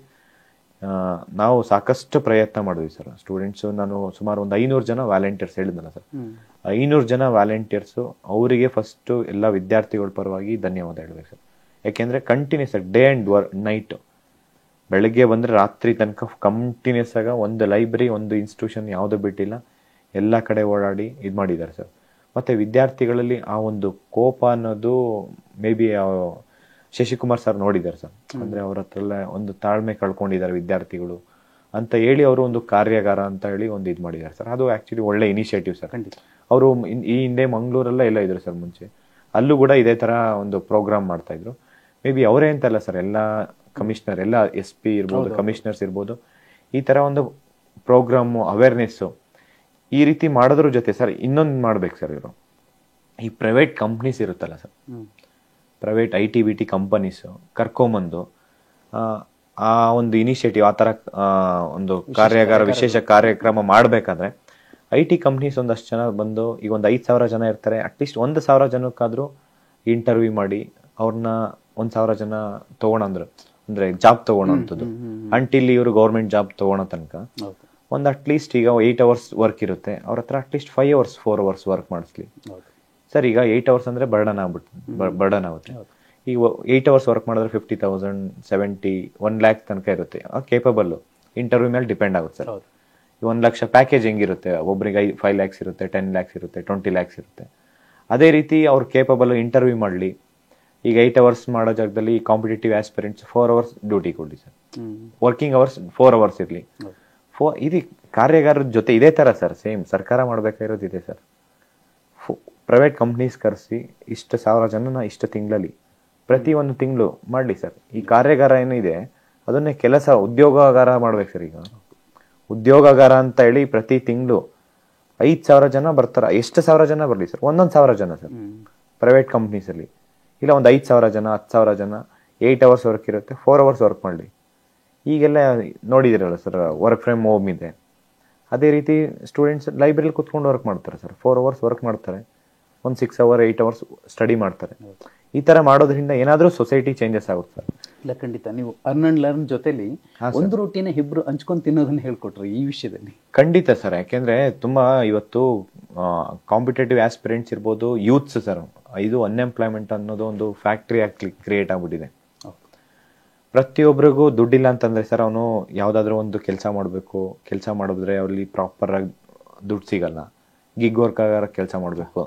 Speaker 2: ನಾವು ಸಾಕಷ್ಟು ಪ್ರಯತ್ನ ಮಾಡಿದ್ವಿ ಸರ್. ಸ್ಟೂಡೆಂಟ್ಸ್ ನಾನು ಸುಮಾರು ಒಂದು 500 ಜನ ವ್ಯಾಲೆಂಟಿಯರ್ಸ್ ಹೇಳಿದ್ನಲ್ಲ ಸರ್, 500 ಜನ ವ್ಯಾಲೆಂಟಿಯರ್ಸು, ಅವರಿಗೆ ಫಸ್ಟ್ ಎಲ್ಲ ವಿದ್ಯಾರ್ಥಿಗಳ ಪರವಾಗಿ ಧನ್ಯವಾದ ಹೇಳ್ಬೇಕು ಸರ್. ಯಾಕೆಂದ್ರೆ ಕಂಟಿನ್ಯೂಸ್ ಆಗಿ ಡೇ ಅಂಡ್ ನೈಟ್, ಬೆಳಗ್ಗೆ ಬಂದ್ರೆ ರಾತ್ರಿ ತನಕ ಕಂಟಿನ್ಯೂಸ್ ಆಗ ಒಂದು ಲೈಬ್ರರಿ, ಒಂದು ಇನ್ಸ್ಟಿಟ್ಯೂಷನ್ ಯಾವ್ದು ಬಿಟ್ಟಿಲ್ಲ, ಎಲ್ಲ ಕಡೆ ಓಡಾಡಿ ಇದು ಮಾಡಿದ್ದಾರೆ ಸರ್. ಮತ್ತು ವಿದ್ಯಾರ್ಥಿಗಳಲ್ಲಿ ಆ ಒಂದು ಕೋಪ ಅನ್ನೋದು ಮೇ ಬಿ ಶಶಿಕುಮಾರ್ ಸರ್ ನೋಡಿದ್ದಾರೆ ಸರ್. ಅಂದರೆ ಅವ್ರ ಹತ್ರ ಎಲ್ಲ ಒಂದು ತಾಳ್ಮೆ ಕಳ್ಕೊಂಡಿದ್ದಾರೆ ವಿದ್ಯಾರ್ಥಿಗಳು ಅಂತ ಹೇಳಿ ಅವರು ಒಂದು ಕಾರ್ಯಾಗಾರ ಅಂತ ಹೇಳಿ ಒಂದು ಇದು ಮಾಡಿದ್ದಾರೆ ಸರ್. ಅದು ಆ್ಯಕ್ಚುಲಿ ಒಳ್ಳೆ ಇನಿಷಿಯೇಟಿವ್ ಸರ್. ಅವರು ಈ ಹಿಂದೆ ಮಂಗಳೂರಲ್ಲ ಎಲ್ಲ ಇದ್ರು ಸರ್ ಮುಂಚೆ, ಅಲ್ಲೂ ಕೂಡ ಇದೇ ಥರ ಒಂದು ಪ್ರೋಗ್ರಾಮ್ ಮಾಡ್ತಾಯಿದ್ರು. ಮೇ ಬಿ ಅವರೇ ಅಂತಲ್ಲ ಸರ್, ಎಲ್ಲ ಕಮಿಷನರ್, ಎಲ್ಲ SP ಇರ್ಬೋದು, ಕಮಿಷನರ್ಸ್ ಇರ್ಬೋದು, ಈ ಥರ ಒಂದು ಪ್ರೋಗ್ರಾಮು ಅವೇರ್ನೆಸ್ಸು ಈ ರೀತಿ ಮಾಡೋದ್ರ ಜೊತೆ ಸರ್ ಇನ್ನೊಂದು ಮಾಡ್ಬೇಕು ಸರ್ ಇವರು. ಈ ಪ್ರೈವೇಟ್ ಕಂಪ್ನೀಸ್ ಇರುತ್ತಲ್ಲ ಸರ್, ಪ್ರೈವೇಟ್ IT-BT ಕಂಪನೀಸು ಕರ್ಕೊಂಬಂದು ಆ ಒಂದು ಇನಿಷಿಯೇಟಿವ್, ಆ ಥರ ಒಂದು ಕಾರ್ಯಾಗಾರ, ವಿಶೇಷ ಕಾರ್ಯಕ್ರಮ ಮಾಡಬೇಕಾದ್ರೆ IT ಕಂಪ್ನೀಸ್ ಒಂದಷ್ಟು ಜನ ಬಂದು, ಈಗ ಒಂದು 5,000 ಜನ ಇರ್ತಾರೆ, ಅಟ್ಲೀಸ್ಟ್ 1,000 ಜನಕ್ಕಾದರೂ ಇಂಟರ್ವ್ಯೂ ಮಾಡಿ ಅವ್ರನ್ನ 1,000 ಜನ ತೊಗೊಳಂದ್ರು, ಅಂದರೆ ಜಾಬ್ ತೊಗೊಳೋಂಥದ್ದು. ಅಂಟಿಲ್ ಇವರು ಗೌರ್ಮೆಂಟ್ ಜಾಬ್ ತೊಗೊಳೋ ತನಕ ಒಂದು ಅಟ್ಲೀಸ್ಟ್ ಈಗ 8 hours ವರ್ಕ್ ಇರುತ್ತೆ, ಅವ್ರ ಹತ್ರ ಅಟ್ಲೀಸ್ಟ್ 5 hours 4 hours ವರ್ಕ್ ಮಾಡಿಸ್ಲಿ ಸರ್. ಈಗ 8 hours ಅಂದರೆ ಬರ್ಡನ್ ಆಗುತ್ತೆ. ಈಗ 8 hours ವರ್ಕ್ ಮಾಡಿದ್ರೆ 50,000, 70, 1 lakh ತನಕ ಇರುತ್ತೆ. ಕೇಪಬಲ್ ಇಂಟರ್ವ್ಯೂ ಮೇಲೆ ಡಿಪೆಂಡ್ ಆಗುತ್ತೆ ಸರ್. 1 ಲಕ್ಷ ಪ್ಯಾಕೇಜ್ ಹೆಂಗಿರುತ್ತೆ, ಒಬ್ಬರಿಗೆ 5 lakhs ಇರುತ್ತೆ, 10 lakhs ಇರುತ್ತೆ, 20 lakhs ಇರುತ್ತೆ. ಅದೇ ರೀತಿ ಅವ್ರು ಕೇಪಬಲ್ ಇಂಟರ್ವ್ಯೂ ಮಾಡಲಿ. ಈಗ 8 hours ಮಾಡೋ ಜಾಗದಲ್ಲಿ ಕಾಂಪಿಟೇಟಿವ್ ಆಸ್ಪಿರೆಂಟ್ಸ್ 4 hours ಡ್ಯೂಟಿ ಕೊಡಲಿ ಸರ್. ವರ್ಕಿಂಗ್ ಅವರ್ಸ್ 4 hours ಇರಲಿ. ಇದು ಕಾರ್ಯಾಗಾರದ ಜೊತೆ ಇದೇ ಥರ ಸರ್, ಸೇಮ್ ಸರ್ಕಾರ ಮಾಡಬೇಕಾಗಿರೋದು ಇದೆ ಸರ್. ಪ್ರೈವೇಟ್ ಕಂಪ್ನೀಸ್ ಕರೆಸಿ ಇಷ್ಟು 1,000 ಜನನ ಇಷ್ಟು ತಿಂಗಳಲ್ಲಿ ಪ್ರತಿ ಒಂದು ತಿಂಗಳು ಮಾಡಲಿ ಸರ್. ಈ ಕಾರ್ಯಾಗಾರ ಏನಿದೆ ಅದನ್ನೇ ಉದ್ಯೋಗಾಗಾರ ಮಾಡ್ಬೇಕು ಸರ್. ಈಗ ಉದ್ಯೋಗಾಗಾರ ಅಂತ ಹೇಳಿ ಪ್ರತಿ ತಿಂಗಳು 5,000 ಜನ ಬರ್ತಾರ, ಎಷ್ಟು 1,000 ಜನ ಬರಲಿ ಸರ್, 1,000 ಜನ ಸರ್ ಪ್ರೈವೇಟ್ ಕಂಪ್ನೀಸಲ್ಲಿ. ಇಲ್ಲ ಒಂದು 5,000 ಜನ, 10,000 ಜನ, 8 hours ವರ್ಕ್ ಇರುತ್ತೆ, 4 hours ವರ್ಕ್ ಮಾಡಲಿ. ಈಗೆಲ್ಲ ನೋಡಿದಿರಲ್ಲ ಸರ್, ವರ್ಕ್ ಫ್ರಮ್ ಹೋಮ್ ಇದೆ. ಅದೇ ರೀತಿ ಸ್ಟೂಡೆಂಟ್ಸ್ ಲೈಬ್ರರಿಲಿ ಕುತ್ಕೊಂಡು ವರ್ಕ್ ಮಾಡ್ತಾರೆ ಸರ್, 4 hours ವರ್ಕ್ ಮಾಡ್ತಾರೆ, ಒಂದು 6 hours 8 hours ಸ್ಟಡಿ ಮಾಡ್ತಾರೆ. ಈ ತರ ಮಾಡೋದ್ರಿಂದ ಏನಾದರೂ ಸೊಸೈಟಿ ಚೇಂಜಸ್ ಆಗುತ್ತೆ ಸರ್.
Speaker 1: ಇಲ್ಲ, ಖಂಡಿತ. ನೀವು ಅರ್ನ್ ಅಂಡ್ ಲರ್ನ್ ಜೊತೆಲಿ ಒಂದು ರೂಟಿನ ಇಬ್ರು ಹಂಚ್ಕೊಂಡು ತಿನ್ನೋದನ್ನ ಹೇಳ್ಕೊಟ್ರು ಈ ವಿಷಯದಲ್ಲಿ.
Speaker 2: ಖಂಡಿತ ಸರ್, ಯಾಕೆಂದ್ರೆ ತುಂಬಾ ಇವತ್ತು ಕಾಂಪಿಟೇಟಿವ್ ಆಸ್ಪಿರೆಂಟ್ಸ್ ಇರ್ಬೋದು, ಯೂತ್ಸ್ ಸರ್, ಇದು ಅನ್ಎಂಪ್ಲಾಯ್ಮೆಂಟ್ ಅನ್ನೋದು ಒಂದು ಫ್ಯಾಕ್ಟ್ರಿ ಕ್ರಿಯೇಟ್ ಆಗ್ಬಿಟ್ಟಿದೆ. ಪ್ರತಿಯೊಬ್ಬರಿಗೂ ದುಡ್ಡಿಲ್ಲ ಅಂತಂದ್ರೆ ಸರ್, ಅವನು ಯಾವುದಾದ್ರೂ ಒಂದು ಕೆಲಸ ಮಾಡಬೇಕು. ಕೆಲಸ ಮಾಡಿದ್ರೆ ಅವ್ರಲ್ಲಿ ಪ್ರಾಪರ್ ಆಗಿ ದುಡ್ಡು ಸಿಗಲ್ಲ. ಗಿಗ್ ವರ್ಕ್ ಆಗಾರ ಕೆಲಸ ಮಾಡಬೇಕು,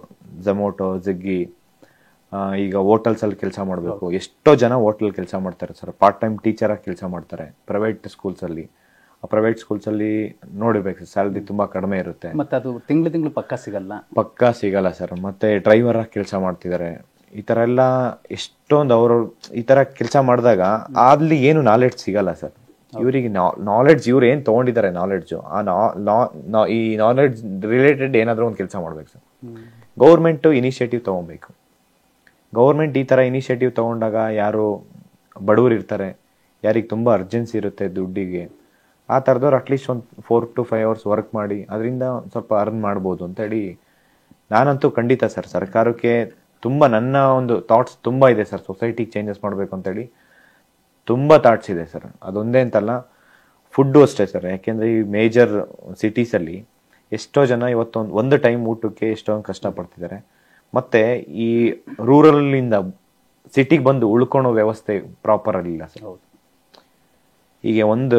Speaker 2: ಝೊಮ್ಯಾಟೊ, ಸ್ವಿಗ್ಗಿ, ಈಗ ಹೋಟೆಲ್ಸಲ್ಲಿ ಕೆಲಸ ಮಾಡಬೇಕು. ಎಷ್ಟೋ ಜನ ಹೋಟೆಲ್ ಕೆಲಸ ಮಾಡ್ತಾರೆ ಸರ್, ಪಾರ್ಟ್ ಟೈಮ್ ಟೀಚರ್ ಆಗಿ ಕೆಲಸ ಮಾಡ್ತಾರೆ ಪ್ರೈವೇಟ್ ಸ್ಕೂಲ್ಸಲ್ಲಿ. ಆ ಪ್ರೈವೇಟ್ ಸ್ಕೂಲ್ಸಲ್ಲಿ ನೋಡಿರ್ಬೇಕು, ಸ್ಯಾಲ್ರಿ ತುಂಬ ಕಡಿಮೆ ಇರುತ್ತೆ,
Speaker 1: ಮತ್ತೆ ಅದು ತಿಂಗಳು ಪಕ್ಕ ಸಿಗಲ್ಲ ಸರ್. ಮತ್ತೆ ಡ್ರೈವರ್ ಆಗಿ ಕೆಲಸ ಮಾಡ್ತಿದ್ದಾರೆ. ಈ ಥರ ಎಲ್ಲ ಎಷ್ಟೊಂದು ಅವರು ಈ ಥರ ಕೆಲಸ ಮಾಡಿದಾಗ ಅಲ್ಲಿ ಏನು ನಾಲೆಡ್ಜ್ ಸಿಗಲ್ಲ ಸರ್ ಇವರಿಗೆ. ನಾಲೆಡ್ಜ್ ಇವ್ರು ಏನು ತೊಗೊಂಡಿದ್ದಾರೆ ನಾಲೆಡ್ಜು, ಈ ನಾಲೆಡ್ಜ್ ರಿಲೇಟೆಡ್ ಏನಾದರೂ ಒಂದು ಕೆಲಸ ಮಾಡ್ಬೇಕು ಸರ್. ಗೌರ್ಮೆಂಟು ಇನಿಷಿಯೇಟಿವ್ ತೊಗೊಬೇಕು. ಗೌರ್ಮೆಂಟ್ ಈ ಥರ ಇನಿಷಿಯೇಟಿವ್ ತೊಗೊಂಡಾಗ ಯಾರು ಬಡವರು ಇರ್ತಾರೆ, ಯಾರಿಗೆ ತುಂಬ ಅರ್ಜೆನ್ಸಿ ಇರುತ್ತೆ ದುಡ್ಡಿಗೆ, ಆ ಥರದವ್ರು ಅಟ್ಲೀಸ್ಟ್ ಒಂದು 4 to 5 hours ವರ್ಕ್ ಮಾಡಿ ಅದರಿಂದ ಸ್ವಲ್ಪ ಅರ್ನ್ ಮಾಡ್ಬೋದು ಅಂತೇಳಿ ನಾನಂತೂ ಖಂಡಿತ ಸರ್ ಸರ್ಕಾರಕ್ಕೆ ತುಂಬ ನನ್ನ ಒಂದು ಥಾಟ್ಸ್ ತುಂಬ ಇದೆ ಸರ್. ಸೊಸೈಟಿಗೆ ಚೇಂಜಸ್ ಮಾಡಬೇಕು ಅಂತೇಳಿ ತುಂಬ ಥಾಟ್ಸ್ ಇದೆ ಸರ್. ಅದೊಂದೇ ಅಂತಲ್ಲ, ಫುಡ್ಡು ಅಷ್ಟೇ ಸರ್. ಯಾಕೆಂದರೆ ಈ ಮೇಜರ್ ಸಿಟೀಸಲ್ಲಿ ಎಷ್ಟೋ ಜನ ಇವತ್ತು ಒಂದು ಟೈಮ್ ಊಟಕ್ಕೆ ಎಷ್ಟೊಂದು ಕಷ್ಟಪಡ್ತಿದ್ದಾರೆ. ಮತ್ತು ಈ ರೂರಲಿಂದ ಸಿಟಿಗೆ ಬಂದು ಉಳ್ಕೊಳೋ ವ್ಯವಸ್ಥೆ ಪ್ರಾಪರ್ ಆಗಿಲ್ಲ ಸರ್. ಈಗ ಒಂದು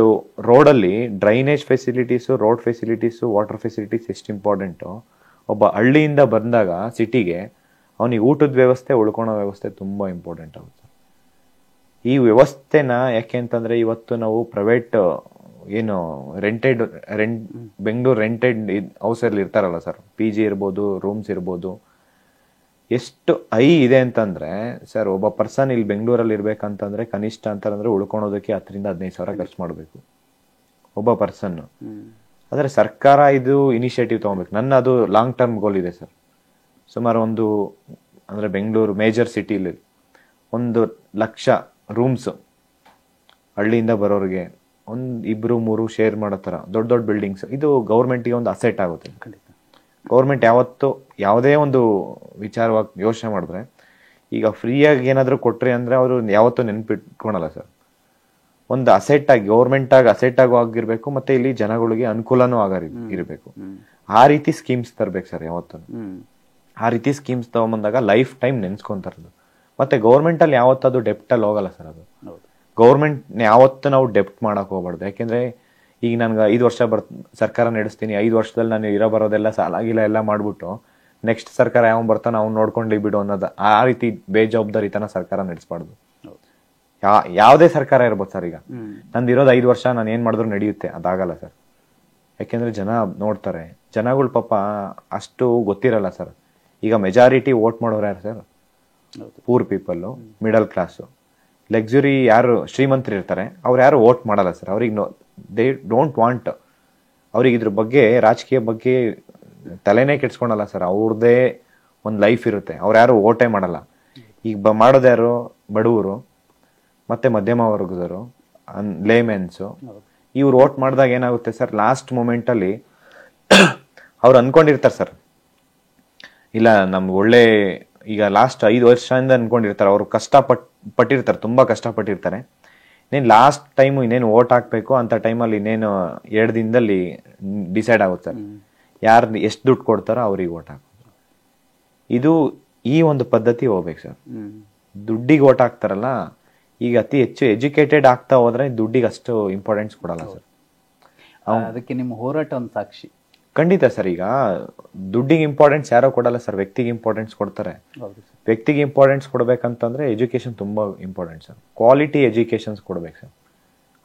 Speaker 1: ರೋಡಲ್ಲಿ drainage facilities, road facilities, water facilities ಎಷ್ಟು ಇಂಪಾರ್ಟೆಂಟು. ಒಬ್ಬ ಹಳ್ಳಿಯಿಂದ ಬಂದಾಗ ಸಿಟಿಗೆ ಅವನಿಗೆ ಊಟದ ವ್ಯವಸ್ಥೆ, ಉಳ್ಕೊಳೋ ವ್ಯವಸ್ಥೆ ತುಂಬ ಇಂಪಾರ್ಟೆಂಟ್ ಆಗುತ್ತೆ. ಈ ವ್ಯವಸ್ಥೆನ ಯಾಕೆ ಅಂತಂದರೆ ಇವತ್ತು ನಾವು ಪ್ರೈವೇಟ್ ಏನು ಬೆಂಗಳೂರು ರೆಂಟೆಡ್ ಹೌಸಲ್ಲಿ ಇರ್ತಾರಲ್ಲ ಸರ್, PG ಇರ್ಬೋದು, ರೂಮ್ಸ್ ಇರ್ಬೋದು, ಎಷ್ಟು ಇದೆ ಅಂತಂದರೆ ಸರ್, ಒಬ್ಬ ಪರ್ಸನ್ ಇಲ್ಲಿ ಬೆಂಗಳೂರಲ್ಲಿ ಇರ್ಬೇಕಂತಂದರೆ ಕನಿಷ್ಠ ಅಂತಂದರೆ ಉಳ್ಕೊಳೋದಕ್ಕೆ 10,000 to 15,000 ಖರ್ಚು ಮಾಡಬೇಕು ಒಬ್ಬ ಪರ್ಸನ್ನು. ಆದರೆ ಸರ್ಕಾರ ಇದು ಇನಿಷಿಯೇಟಿವ್ ತೊಗೊಬೇಕು. ನನ್ನ ಅದು ಲಾಂಗ್ ಟರ್ಮ್ ಗೋಲ್ ಇದೆ ಸರ್. ಸುಮಾರು ಒಂದು ಅಂದರೆ ಬೆಂಗಳೂರು ಮೇಜರ್ ಸಿಟಿಲಿ 1,00,000 ರೂಮ್ಸು ಹಳ್ಳಿಯಿಂದ ಬರೋರಿಗೆ, 1-2-3 ಶೇರ್ ಮಾಡೋ ಥರ ದೊಡ್ಡ ದೊಡ್ಡ ಬಿಲ್ಡಿಂಗ್ಸ್. ಇದು ಗೌರ್ಮೆಂಟಿಗೆ ಒಂದು ಅಸೆಟ್ ಆಗುತ್ತೆ. ಗೌರ್ಮೆಂಟ್ ಯಾವತ್ತು ಯಾವುದೇ ಒಂದು ವಿಚಾರವಾಗಿ ಯೋಚನೆ ಮಾಡಿದ್ರೆ, ಈಗ ಫ್ರೀಯಾಗಿ ಏನಾದರೂ ಕೊಟ್ರಿ ಅಂದರೆ ಅವರು ಯಾವತ್ತೂ ನೆನಪಿಟ್ಕೊಳಲ್ಲ ಸರ್. ಒಂದು ಅಸೆಟ್ಟಾಗಿ ಗೌರ್ಮೆಂಟಾಗಿ ಅಸೆಟ್ಟಾಗೂ ಆಗಿರಬೇಕು, ಮತ್ತು ಇಲ್ಲಿ ಜನಗಳಿಗೆ ಅನುಕೂಲನೂ ಇರಬೇಕು. ಆ ರೀತಿ ಸ್ಕೀಮ್ಸ್ ತರಬೇಕು ಸರ್ ಯಾವತ್ತೂ. ಆ ರೀತಿ ಸ್ಕೀಮ್ಸ್ ತೊಗೊಂಬಂದಾಗ ಲೈಫ್ ಟೈಮ್ ನೆನ್ಸ್ಕೊಂತಾರದು. ಮತ್ತು ಗೌರ್ಮೆಂಟಲ್ಲಿ ಯಾವತ್ತೂ ಅದು ಡೆಪ್ಟಲ್ಲಿ ಹೋಗಲ್ಲ ಸರ್. ಅದು ಗೌರ್ಮೆಂಟ್ ಯಾವತ್ತೂ ನಾವು ಡೆಪ್ಟ್ ಮಾಡೋಕೆ ಹೋಗ್ಬಾರ್ದು. ಯಾಕೆಂದರೆ ಈಗ ನನಗೆ 5 ವರ್ಷ ಸರ್ಕಾರ ನಡೆಸ್ತೀನಿ, 5 ವರ್ಷದಲ್ಲಿ ನಾನು ಬರೋದೆಲ್ಲ ಸಾಲಾಗಿಲ್ಲ ಎಲ್ಲ ಮಾಡಿಬಿಟ್ಟು
Speaker 2: ನೆಕ್ಸ್ಟ್ ಸರ್ಕಾರ ಯಾವ ಬರ್ತಾನೋ ಅವ್ನು ನೋಡ್ಕೊಂಡು ಬಿಡು ಅನ್ನೋದು ಆ ರೀತಿ ಬೇಜವಾಬ್ದಾರಿತನ ಸರ್ಕಾರ ನಡೆಸಬಾರ್ದು. ಯಾವುದೇ ಸರ್ಕಾರ ಇರ್ಬೋದು ಸರ್. ಈಗ ನಂದು ಇರೋದು 5 ವರ್ಷ, ನಾನು ಏನ್ ಮಾಡಿದ್ರು ನಡೆಯುತ್ತೆ, ಅದಾಗಲ್ಲ ಸರ್. ಯಾಕೆಂದ್ರೆ ಜನ ನೋಡ್ತಾರೆ, ಜನಗಳು ಪಾಪ ಅಷ್ಟು ಗೊತ್ತಿರಲ್ಲ ಸರ್. ಈಗ ಮೆಜಾರಿಟಿ ವೋಟ್ ಮಾಡೋರು ಯಾರು sir? Poor people, middle class, luxury ಯಾರು ಶ್ರೀಮಂತರು ಇರ್ತಾರೆ ಅವ್ರು ಯಾರು ವೋಟ್ ಮಾಡಲ್ಲ ಸರ್. ಅವ್ರಿಗೆ ದೇ ಡೋಂಟ್ ವಾಂಟ್, ಅವ್ರಿಗೆ ಇದ್ರ ಬಗ್ಗೆ ರಾಜಕೀಯ ಬಗ್ಗೆ ತಲೆನೇ ಕೆಡ್ಸ್ಕೊಳಲ್ಲ ಸರ್. ಅವ್ರದ್ದೇ ಒಂದು ಲೈಫ್ ಇರುತ್ತೆ, ಅವ್ರು ಯಾರು ವೋಟೇ ಮಾಡಲ್ಲ. ಈಗ ಮಾಡೋದು ಯಾರು? ಬಡವರು ಮತ್ತೆ ಮಧ್ಯಮ ವರ್ಗದವರು, ಲೇಮೆನ್ಸು. ಇವ್ರು ವೋಟ್ ಮಾಡಿದಾಗ ಏನಾಗುತ್ತೆ ಸರ್, ಲಾಸ್ಟ್ ಮೂಮೆಂಟ್ ಅಲ್ಲಿ ಅವ್ರು ಅನ್ಕೊಂಡಿರ್ತಾರೆ ಸರ್, ಇಲ್ಲ ನಮ್ಗೆ ಒಳ್ಳೆ, ಈಗ ಲಾಸ್ಟ್ 5 ವರ್ಷದಿಂದ ಅನ್ಕೊಂಡಿರ್ತಾರೆ, ಅವ್ರು ಪಟ್ಟಿರ್ತಾರೆ, ತುಂಬಾ ಕಷ್ಟಪಟ್ಟಿರ್ತಾರೆ. ಇನ್ನೇನು ಲಾಸ್ಟ್ ಟೈಮು ಇನ್ನೇನು ವೋಟ್ ಹಾಕ್ಬೇಕು ಅಂತ ಟೈಮಲ್ಲಿ ಇನ್ನೇನು 2 ದಿನದಲ್ಲಿ ಡಿಸೈಡ್ ಆಗುತ್ತೆ ಸರ್, ಯಾರು ಎಷ್ಟು ದುಡ್ಡು ಕೊಡ್ತಾರೋ ಅವ್ರಿಗೆ ವೋಟ್ ಹಾಕೋದು. ಇದು ಈ ಒಂದು ಪದ್ಧತಿ ಹೋಗ್ಬೇಕು ಸರ್. ದುಡ್ಡಿಗೆ ವೋಟ್ ಹಾಕ್ತಾರಲ್ಲ, ಈಗ ಅತಿ ಹೆಚ್ಚು ಎಜುಕೇಟೆಡ್ ಆಗ್ತಾ ಹೋದ್ರೆ ದುಡ್ಡಿಗೆ ಅಷ್ಟು ಇಂಪಾರ್ಟೆನ್ಸ್ ಕೊಡಲ್ಲ ಸರ್.
Speaker 1: ಅದಕ್ಕೆ ನಿಮ್ಮ ಹೋರಾಟ ಒಂದು ಸಾಕ್ಷಿ.
Speaker 2: ಖಂಡಿತ ಸರ್. ಈಗ ದುಡ್ಡಿಗೆ ಇಂಪಾರ್ಟೆನ್ಸ್ ಯಾರೋ ಕೊಡಲ್ಲ ಸರ್, ವ್ಯಕ್ತಿಗೆ ಇಂಪಾರ್ಟೆನ್ಸ್ ಕೊಡ್ತಾರೆ. ವ್ಯಕ್ತಿಗೆ ಇಂಪಾರ್ಟೆನ್ಸ್ ಕೊಡ್ಬೇಕಂತಂದ್ರೆ ಎಜುಕೇಶನ್ ತುಂಬಾ ಇಂಪಾರ್ಟೆಂಟ್ ಸರ್. ಕ್ವಾಲಿಟಿ ಎಜುಕೇಶನ್ಸ್ ಕೊಡ್ಬೇಕು ಸರ್.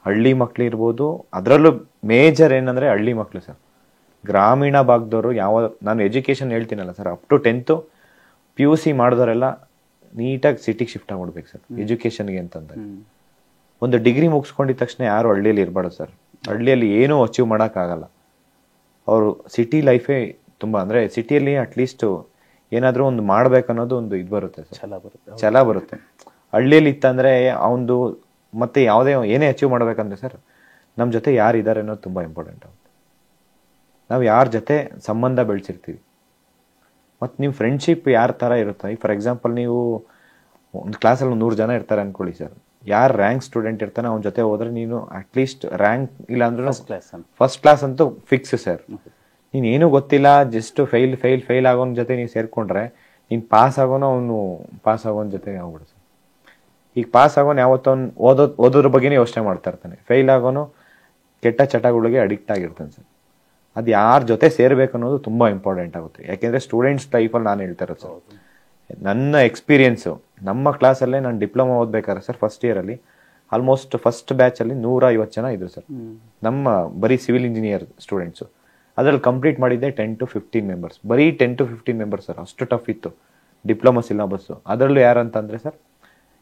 Speaker 2: ಹಳ್ಳಿ ಮಕ್ಳು ಇರ್ಬೋದು, ಅದರಲ್ಲೂ ಮೇಜರ್ ಏನಂದ್ರೆ ಹಳ್ಳಿ ಮಕ್ಳು ಸರ್. ಗ್ರಾಮೀಣ ಭಾಗದವರು ನಾನು ಎಜುಕೇಶನ್ ಹೇಳ್ತೀನಲ್ಲ sir, up to 10th PUC ಮಾಡಿದವರೆಲ್ಲ ನೀಟಾಗಿ ಸಿಟಿಗೆ ಶಿಫ್ಟ್ ಆಗ್ಬಿಡ್ಬೇಕು ಸರ್ ಎಜುಕೇಶನ್ಗೆ ಅಂತಂದ್ರೆ. ಒಂದು ಡಿಗ್ರಿ ಮುಗಿಸ್ಕೊಂಡಿದ ತಕ್ಷಣ ಯಾರು ಹಳ್ಳಿಯಲ್ಲಿ ಇರಬಾರ್ದು ಸರ್. ಹಳ್ಳಿಯಲ್ಲಿ ಏನೂ ಅಚೀವ್ ಮಾಡೋಕ್ಕಾಗಲ್ಲ. ಅವರು ಸಿಟಿ ಲೈಫೇ ತುಂಬಾ, ಅಂದ್ರೆ ಸಿಟಿಯಲ್ಲಿ ಅಟ್ಲೀಸ್ಟ್ ಏನಾದ್ರೂ ಒಂದು ಮಾಡ್ಬೇಕನ್ನೋದು ಒಂದು ಇದು ಬರುತ್ತೆ ಸರ್, ಛಲ ಬರುತ್ತೆ. ಹಳ್ಳಿಯಲ್ಲಿ ಇತ್ತಂದ್ರೆ ಅವನು ಮತ್ತೆ ಏನೇ ಅಚೀವ್ ಮಾಡ್ಬೇಕಂದ್ರೆ ಸರ್, ನಮ್ಮ ಜೊತೆ ಯಾರು ಇದ್ದಾರೆ ಅನ್ನೋದು ತುಂಬಾ ಇಂಪಾರ್ಟೆಂಟ್ ಆಗುತ್ತೆ. ನಾವು ಯಾರ ಜೊತೆ ಸಂಬಂಧ ಬೆಳೆಸಿರ್ತೀವಿ, ಮತ್ತು ನಿಮ್ಮ ಫ್ರೆಂಡ್ಶಿಪ್ ಯಾರ ಥರ ಇರುತ್ತೆ. ಫಾರ್ ಎಕ್ಸಾಂಪಲ್, ನೀವು ಒಂದು ಕ್ಲಾಸಲ್ಲಿ 100 ಜನ ಇರ್ತಾರೆ ಅನ್ಕೊಳ್ಳಿ ಸರ್, ಯಾರು ರ್ಯಾಂಕ್ ಸ್ಟೂಡೆಂಟ್ ಇರ್ತಾನೆ ಅವ್ನ ಜೊತೆ ಹೋದ್ರೆ ನೀನು ಅಟ್ಲೀಸ್ಟ್ ರ್ಯಾಂಕ್ ಇಲ್ಲ ಅಂದ್ರೆ ಫಸ್ಟ್ ಕ್ಲಾಸ್ ಅಂತೂ ಫಿಕ್ಸ್ ಸರ್. ನೀನ್ ಏನು ಗೊತ್ತಿಲ್ಲ, ಜಸ್ಟ್ ಫೇಲ್ ಆಗೋನ್ ಜೊತೆ ನೀವು ಸೇರ್ಕೊಂಡ್ರೆ ನೀನ್ ಪಾಸ್ ಆಗೋನು ಅವನು ಪಾಸ್ ಆಗೋನ್ ಜೊತೆ ಆಗ್ಬಿಡು ಸರ್. ಈಗ ಪಾಸ್ ಆಗೋನು ಯಾವತ್ತವನು ಓದೋದ್ರ ಬಗ್ಗೆನೇ ಯೋಚನೆ ಮಾಡ್ತಾ ಇರ್ತಾನೆ, ಫೇಲ್ ಆಗೋನು ಕೆಟ್ಟ ಚಟಗಳಿಗೆ ಅಡಿಕ್ಟ್ ಆಗಿರ್ತಾನೆ ಸರ್. ಅದು ಯಾರ ಜೊತೆ ಸೇರ್ಬೇಕು ಅನ್ನೋದು ತುಂಬಾ ಇಂಪಾರ್ಟೆಂಟ್ ಆಗುತ್ತೆ. ಯಾಕೆಂದ್ರೆ ಸ್ಟೂಡೆಂಟ್ಸ್ ಲೈಫಲ್ಲಿ ನಾನು ಹೇಳ್ತಾ ಇರೋದು ಸರ್, ನನ್ನ ಎಕ್ಸ್ಪೀರಿಯನ್ಸು ನಮ್ಮ ಕ್ಲಾಸಲ್ಲೇ ನಾನು ಡಿಪ್ಲೊಮಾ ಓದ್ಬೇಕಾದ್ರೆ ಸರ್, ಫಸ್ಟ್ ಇಯರ್ ಅಲ್ಲಿ ಆಲ್ಮೋಸ್ಟ್ ಫಸ್ಟ್ ಬ್ಯಾಚ್ ಅಲ್ಲಿ 150 ಜನ ಇದ್ರು ಸರ್, ನಮ್ಮ ಬರೀ ಸಿವಿಲ್ ಇಂಜಿನಿಯರ್ ಸ್ಟೂಡೆಂಟ್ಸು. ಅದ್ರಲ್ಲಿ ಕಂಪ್ಲೀಟ್ ಮಾಡಿದ್ದೆ 10 to 15 ಮೆಂಬರ್ಸ್, ಬರೀ 10 to 15 ಮೆಂಬರ್ಸ್ ಸರ್. ಅಷ್ಟು ಟಫ್ ಇತ್ತು ಡಿಪ್ಲೊಮಾ ಸಿಲೆಬಸ್ಸು. ಅದರಲ್ಲೂ ಯಾರಂತಂದ್ರೆ ಸರ್,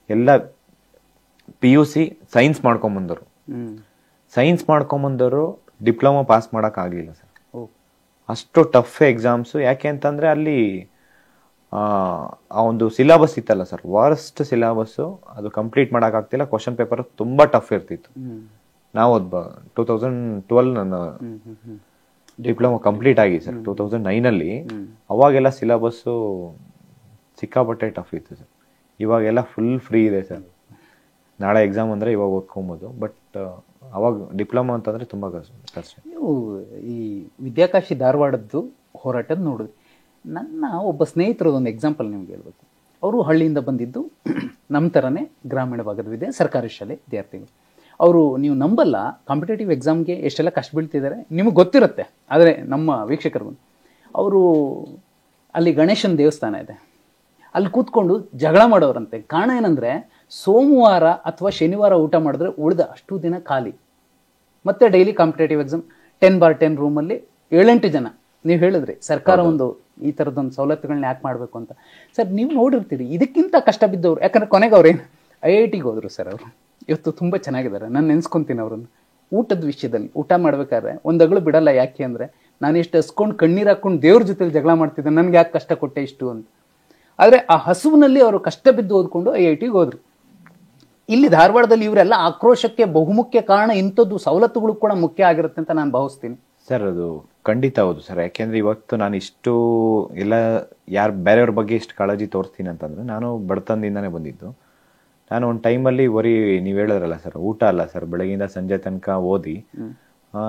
Speaker 2: ಎಲ್ಲ PUC science ಮಾಡ್ಕೊಂಬಂದವರು, science ಮಾಡ್ಕೊಂಬಂದವರು diploma pass ಮಾಡಕ್ ಆಗ್ಲಿಲ್ಲ ಸರ್. ಅಷ್ಟು ಟಫ್ ಎಕ್ಸಾಮ್ಸು. ಯಾಕೆ ಅಂತಂದ್ರೆ ಅಲ್ಲಿ ಆ ಒಂದು ಸಿಲೆಬಸ್ ಇತ್ತಲ್ಲ ಸರ್, ವರ್ಸ್ಟ್ ಸಿಲೆಬಸ್ಸು, ಅದು ಕಂಪ್ಲೀಟ್ ಮಾಡಕ್ ಆಗ್ತಿಲ್ಲ. ಕ್ವಶನ್ ಪೇಪರ್ ತುಂಬಾ ಟಫ್ ಇರ್ತಿತ್ತು. ನಾವು 2012 ನನ್ನ ಡಿಪ್ಲೊಮಾ ಕಂಪ್ಲೀಟ್ ಆಗಿ ಸರ್ 2009 ಅಲ್ಲಿ. ಅವಾಗೆಲ್ಲ ಸಿಲೆಬಸ್ಸು ಸಿಕ್ಕಾಪಟ್ಟೆ ಟಫ್ ಇತ್ತು ಸರ್. ಇವಾಗೆಲ್ಲ ಫುಲ್ ಫ್ರೀ ಇದೆ ಸರ್. ನಾಳೆ ಎಕ್ಸಾಮ್ ಅಂದ್ರೆ ಇವಾಗ ಓದ್ಕೊಬೋದು. ಬಟ್ ಅವಾಗ ಡಿಪ್ಲೊಮಾ ಅಂತಂದ್ರೆ ತುಂಬಾ ಕಷ್ಟ.
Speaker 1: ನೀವು ಈ ವಿದ್ಯಾಕಾಶಿ ಧಾರವಾಡದ್ದು ಹೋರಾಟದ ನೋಡಿದ್ರಿ. ನನ್ನ ಒಬ್ಬ ಸ್ನೇಹಿತರದ್ದು ಒಂದು ಎಕ್ಸಾಂಪಲ್ ನಿಮ್ಗೆ ಹೇಳ್ಬೇಕು. ಅವರು ಹಳ್ಳಿಯಿಂದ ಬಂದಿದ್ದು, ನಮ್ಮ ಥರನೇ ಗ್ರಾಮೀಣ ಭಾಗದ ಸರ್ಕಾರಿ ಶಾಲೆ ವಿದ್ಯಾರ್ಥಿಗಳು. ಅವರು, ನೀವು ನಂಬಲ್ಲ, ಕಾಂಪಿಟೇಟಿವ್ ಎಕ್ಸಾಮ್ಗೆ ಎಷ್ಟೆಲ್ಲ ಕಷ್ಟ ಬೀಳ್ತಿದ್ದಾರೆ ನಿಮಗೆ ಗೊತ್ತಿರುತ್ತೆ. ಆದರೆ ನಮ್ಮ ವೀಕ್ಷಕರಿಗೂ, ಅವರು ಅಲ್ಲಿ ಗಣೇಶನ ದೇವಸ್ಥಾನ ಇದೆ, ಅಲ್ಲಿ ಕೂತ್ಕೊಂಡು ಜಗಳ ಮಾಡೋರಂತೆ. ಕಾರಣ ಏನಂದರೆ, ಸೋಮವಾರ ಅಥವಾ ಶನಿವಾರ ಊಟ ಮಾಡಿದ್ರೆ ಉಳಿದ ಅಷ್ಟು ದಿನ ಖಾಲಿ. ಮತ್ತೆ ಡೈಲಿ ಕಾಂಪಿಟೇಟಿವ್ ಎಕ್ಸಾಮ್ 10x10 ರೂಮಲ್ಲಿ 7-8 ಜನ. ನೀವು ಹೇಳಿದ್ರಿ ಸರ್ಕಾರ ಒಂದು ಈ ಥರದೊಂದು ಸವಲತ್ತುಗಳನ್ನ ಯಾಕೆ ಮಾಡಬೇಕು ಅಂತ. ಸರ್, ನೀವು ನೋಡಿರ್ತೀರಿ ಇದಕ್ಕಿಂತ ಕಷ್ಟ ಬಿದ್ದವ್ರು. ಯಾಕಂದ್ರೆ ಕೊನೆಗೆ ಅವ್ರೇನು IITಗೆ ಹೋದ್ರು ಸರ್. ಅವರು ಇವತ್ತು ತುಂಬ ಚೆನ್ನಾಗಿದ್ದಾರೆ. ನಾನು ನೆನೆಸ್ಕೊತೀನಿ ಅವ್ರನ್ನ. ಊಟದ ವಿಷಯದಲ್ಲಿ ಊಟ ಮಾಡ್ಬೇಕಾದ್ರೆ ಒಂದಗಳು ಬಿಡಲ್ಲ. ಯಾಕೆ ಅಂದರೆ, ನಾನು ಎಷ್ಟು ಹಸ್ಕೊಂಡು ಕಣ್ಣೀರು ಹಾಕೊಂಡು ದೇವ್ರ ಜೊತೆಲಿ ಜಗಳ ಮಾಡ್ತಿದ್ದೆ, ನನ್ಗೆ ಯಾಕೆ ಕಷ್ಟ ಕೊಟ್ಟೆ ಇಷ್ಟು ಅಂತ. ಆದರೆ ಆ ಹಸುವಿನಲ್ಲಿ ಅವರು ಕಷ್ಟ ಬಿದ್ದು ಓದ್ಕೊಂಡು IITಗೆ ಹೋದ್ರು. ಇಲ್ಲಿ ಧಾರವಾಡದಲ್ಲಿ ಇವರೆಲ್ಲ ಆಕ್ರೋಶಕ್ಕೆ ಬಹುಮುಖ್ಯ ಕಾರಣ ಇಂಥದ್ದು ಸವಲತ್ತುಗಳು ಕೂಡ ಮುಖ್ಯ ಆಗಿರುತ್ತೆ ಅಂತ ನಾನು ಭಾವಿಸ್ತೀನಿ
Speaker 2: ಸರ್. ಅದು ಖಂಡಿತ ಹೌದು ಸರ್. ಯಾಕೆಂದ್ರೆ ಇವತ್ತು ನಾನು ಇಷ್ಟು ಎಲ್ಲ ಯಾರು ಬೇರೆಯವ್ರ ಬಗ್ಗೆ ಇಷ್ಟು ಕಾಳಜಿ ತೋರಿಸ್ತೀನಿ ಅಂತಂದ್ರೆ, ನಾನು ಬಡತನದಿಂದಾನೇ ಬಂದಿದ್ದು. ನಾನು ಒಂದು ಟೈಮಲ್ಲಿ ಬರೀ ನೀವು ಹೇಳಿದ್ರಲ್ಲ ಸರ್, ಊಟ ಅಲ್ಲ ಸರ್, ಬೆಳಗಿಂದ ಸಂಜೆ ತನಕ ಓದಿ